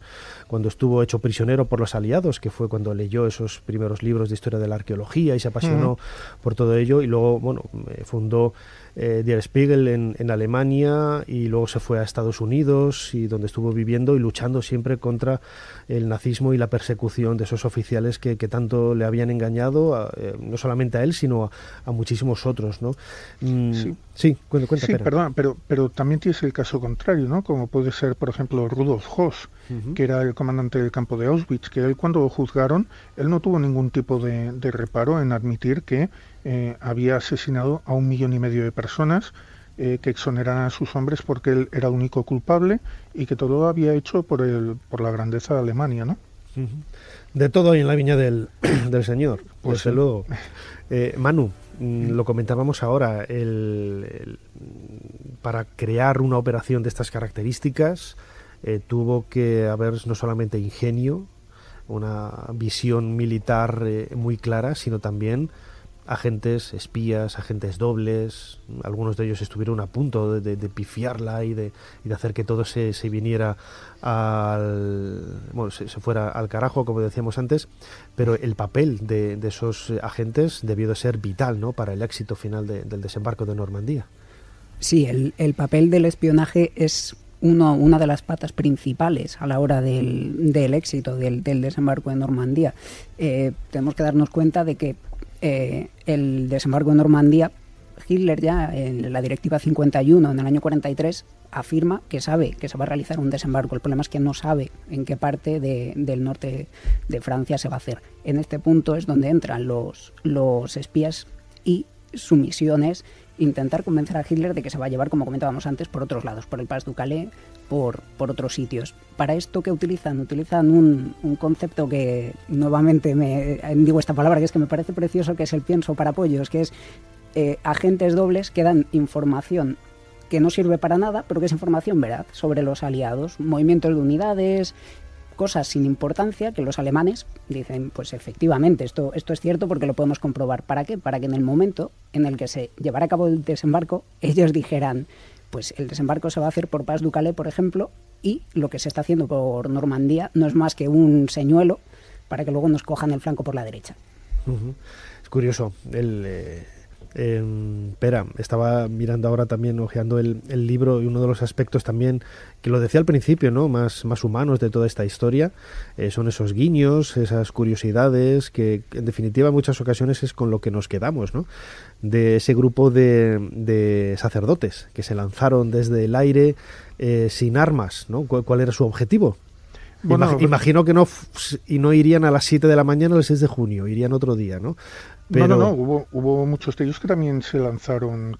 cuando estuvo hecho prisionero por los aliados, que fue cuando leyó esos primeros libros de historia de la arqueología y se apasionó por todo ello, y luego, bueno, fundó Der Spiegel en Alemania, y luego se fue a Estados Unidos, y donde estuvo viviendo y luchando siempre contra el nazismo y la persecución de esos oficiales que tanto le habían engañado, no solamente a él, sino a muchísimos otros, ¿no? Sí, cuenta. Sí, perdón, pero también tienes el caso contrario, ¿no? Como puede ser, por ejemplo, Rudolf Höss, que era el comandante del campo de Auschwitz, que él, cuando lo juzgaron, él no tuvo ningún tipo de reparo en admitir que había asesinado a 1,5 millones de personas, que exoneraran a sus hombres porque él era el único culpable, y que todo lo había hecho por la grandeza de Alemania, ¿no? De todo hay en la viña del Señor, pues desde luego. Manu, lo comentábamos ahora, para crear una operación de estas características tuvo que haber no solamente ingenio, una visión militar muy clara, sino también agentes espías, agentes dobles. Algunos de ellos estuvieron a punto de pifiarla y de hacer que todo se viniera se fuera al carajo, como decíamos antes, pero el papel de esos agentes debió de ser vital, ¿no?, para el éxito final del desembarco de Normandía. Sí, el papel del espionaje es una de las patas principales a la hora del éxito del desembarco en Normandía. Tenemos que darnos cuenta de que el desembarco en Normandía, Hitler ya en la Directiva 51 en el año 43 afirma que sabe que se va a realizar un desembarco. El problema es que no sabe en qué parte del norte de Francia se va a hacer. En este punto es donde entran los espías y su misión es intentar convencer a Hitler de que se va a llevar, como comentábamos antes, por otros lados, por el Pas du Calais, por otros sitios. Para esto, ¿qué utilizan? Utilizan un concepto que nuevamente digo esta palabra, que es que me parece precioso, que es el pienso para pollos, que es agentes dobles que dan información que no sirve para nada, pero que es información veraz sobre los aliados, movimientos de unidades, cosas sin importancia que los alemanes dicen, pues efectivamente, esto es cierto porque lo podemos comprobar. ¿Para qué? Para que en el momento en el que se llevara a cabo el desembarco, ellos dijeran, pues el desembarco se va a hacer por Pas du Calais, por ejemplo, y lo que se está haciendo por Normandía no es más que un señuelo para que luego nos cojan el flanco por la derecha. Es curioso, Pera, estaba mirando ahora también, ojeando el libro, y uno de los aspectos también, que lo decía al principio, ¿no? más humanos de toda esta historia, son esos guiños, esas curiosidades, que en definitiva en muchas ocasiones es con lo que nos quedamos, ¿no? De ese grupo de sacerdotes que se lanzaron desde el aire sin armas, ¿no? ¿Cuál era su objetivo? Bueno, imagino que no irían a las 7 de la mañana el 6 de junio, irían otro día, ¿no? Pero... No, hubo muchos de ellos que también se lanzaron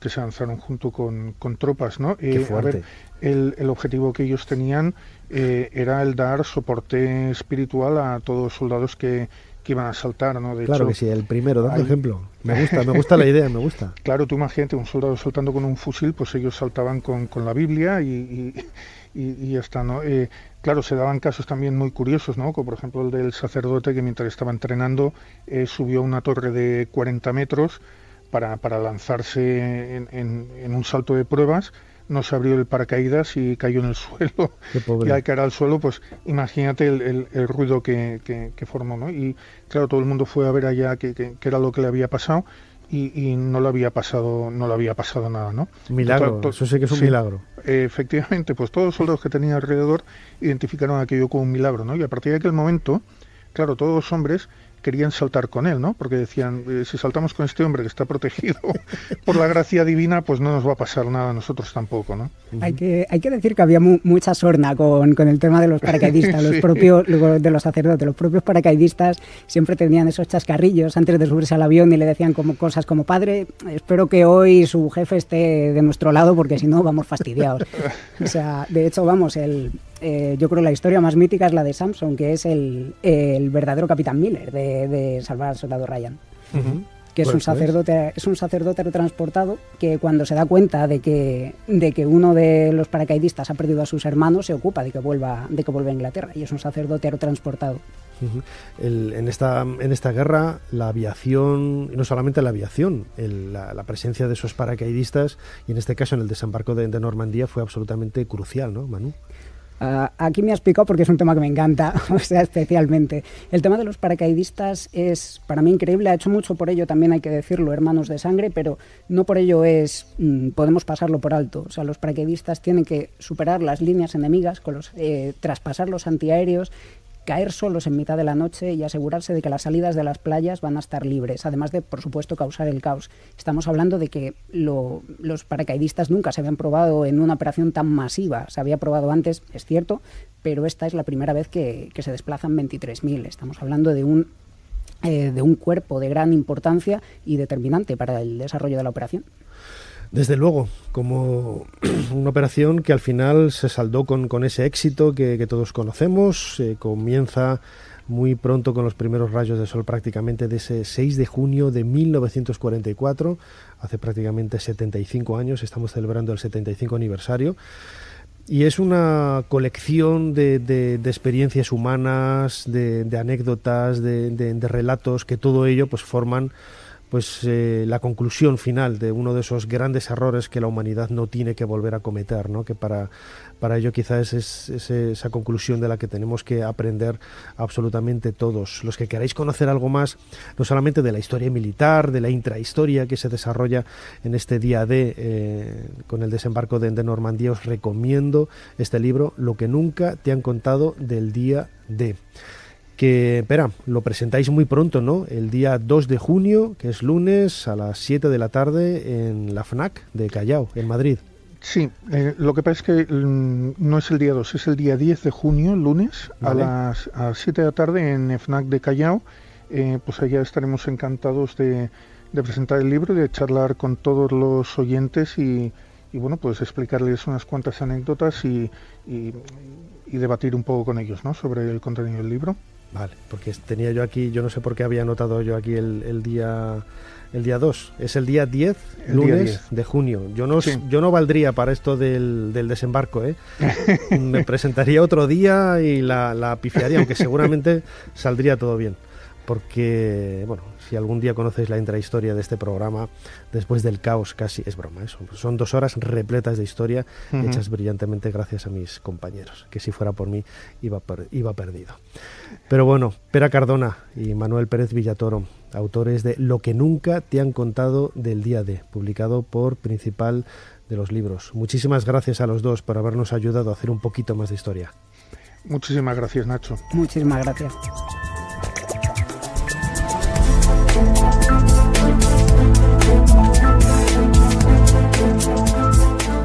junto con tropas, ¿no? Qué fuerte. A ver, el objetivo que ellos tenían era el dar soporte espiritual a todos los soldados que iban a saltar, ¿no? De claro hecho, que sí, el primero, dando ejemplo. Me gusta la idea, me gusta. Claro, tú imagínate un soldado saltando con un fusil, pues ellos saltaban con la Biblia y ya está, ¿no? Claro, se daban casos también muy curiosos, ¿no? Como por ejemplo el del sacerdote que mientras estaba entrenando subió a una torre de 40 metros para lanzarse en un salto de pruebas, no se abrió el paracaídas y cayó en el suelo. Qué pobre. Y al caer al suelo, pues imagínate el ruido que formó, ¿no? Y claro, todo el mundo fue a ver allá qué era lo que le había pasado. Y no le había pasado nada, ¿no? Milagro, eso sí que es un milagro. Efectivamente, pues todos los soldados que tenía alrededor identificaron aquello como un milagro, ¿no? Y a partir de aquel momento, claro, todos los hombres querían saltar con él, ¿no? Porque decían, si saltamos con este hombre que está protegido por la gracia divina, pues no nos va a pasar nada a nosotros tampoco, ¿no? Hay que decir que había mucha sorna con el tema de los paracaidistas, Sí. los propios de los sacerdotes, los propios paracaidistas siempre tenían esos chascarrillos antes de subirse al avión y le decían como cosas como, padre, espero que hoy su jefe esté de nuestro lado porque si no vamos fastidiados. O sea, de hecho, vamos, yo creo que la historia más mítica es la de Samson, que es el verdadero Capitán Miller de Salvar al Soldado Ryan. Que es un sacerdote retransportado que cuando se da cuenta de que uno de los paracaidistas ha perdido a sus hermanos, se ocupa de que vuelva a Inglaterra, y es un sacerdote retransportado. En esta guerra, la aviación, y no solamente la aviación, la presencia de esos paracaidistas, y en este caso en el desembarco de Normandía, fue absolutamente crucial, ¿no, Manu? Aquí me has picado porque es un tema que me encanta, o sea, especialmente. El tema de los paracaidistas es para mí increíble, ha hecho mucho por ello, también hay que decirlo, hermanos de sangre, pero no por ello podemos pasarlo por alto. O sea, los paracaidistas tienen que superar las líneas enemigas, traspasar los antiaéreos, caer solos en mitad de la noche y asegurarse de que las salidas de las playas van a estar libres, además de, por supuesto, causar el caos. Estamos hablando de que los paracaidistas nunca se habían probado en una operación tan masiva. Se había probado antes, es cierto, pero esta es la primera vez que se desplazan 23.000. Estamos hablando de un cuerpo de gran importancia y determinante para el desarrollo de la operación. Desde luego, como una operación que al final se saldó con ese éxito que todos conocemos. Comienza muy pronto con los primeros rayos de sol prácticamente de ese 6 de junio de 1944, hace prácticamente 75 años, estamos celebrando el 75 aniversario. Y es una colección de experiencias humanas, de anécdotas, de relatos, que todo ello pues forman pues la conclusión final de uno de esos grandes errores que la humanidad no tiene que volver a cometer, ¿no? Que para ello quizás es esa conclusión de la que tenemos que aprender absolutamente todos. Los que queráis conocer algo más, no solamente de la historia militar, de la intrahistoria que se desarrolla en este día D con el desembarco de Normandía, os recomiendo este libro, Lo que nunca te han contado del día D. Que, espera, lo presentáis muy pronto, ¿no? El día 2 de junio, que es lunes, a las 7 de la tarde en la FNAC de Callao, en Madrid. Sí, lo que pasa es que no es el día 2, es el día 10 de junio, lunes, vale, a las 7 de la tarde en FNAC de Callao. Pues allá estaremos encantados de presentar el libro y de charlar con todos los oyentes y bueno, pues explicarles unas cuantas anécdotas y debatir un poco con ellos, ¿no?, sobre el contenido del libro. Vale, porque tenía yo aquí, yo no sé por qué había anotado yo aquí el día 2, es el día 10, lunes día 10 de junio. Yo no valdría para esto del desembarco, ¿eh? Me presentaría otro día y la pifiaría, aunque seguramente saldría todo bien. Porque, bueno, si algún día conocéis la intrahistoria de este programa, después del caos casi, es broma, eso, son 2 horas repletas de historia, hechas brillantemente gracias a mis compañeros, que si fuera por mí iba perdido. Pero bueno, Pera Cardona y Manuel Pérez Villatoro, autores de Lo que nunca te han contado del día D, publicado por Principal de los Libros. Muchísimas gracias a los dos por habernos ayudado a hacer un poquito más de historia. Muchísimas gracias, Nacho. Muchísimas gracias.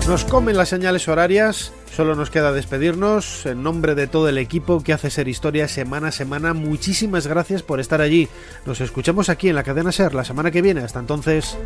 Nos comen las señales horarias, solo nos queda despedirnos. En nombre de todo el equipo que hace Ser Historia semana a semana, muchísimas gracias por estar allí. Nos escuchamos aquí en la cadena SER la semana que viene. Hasta entonces.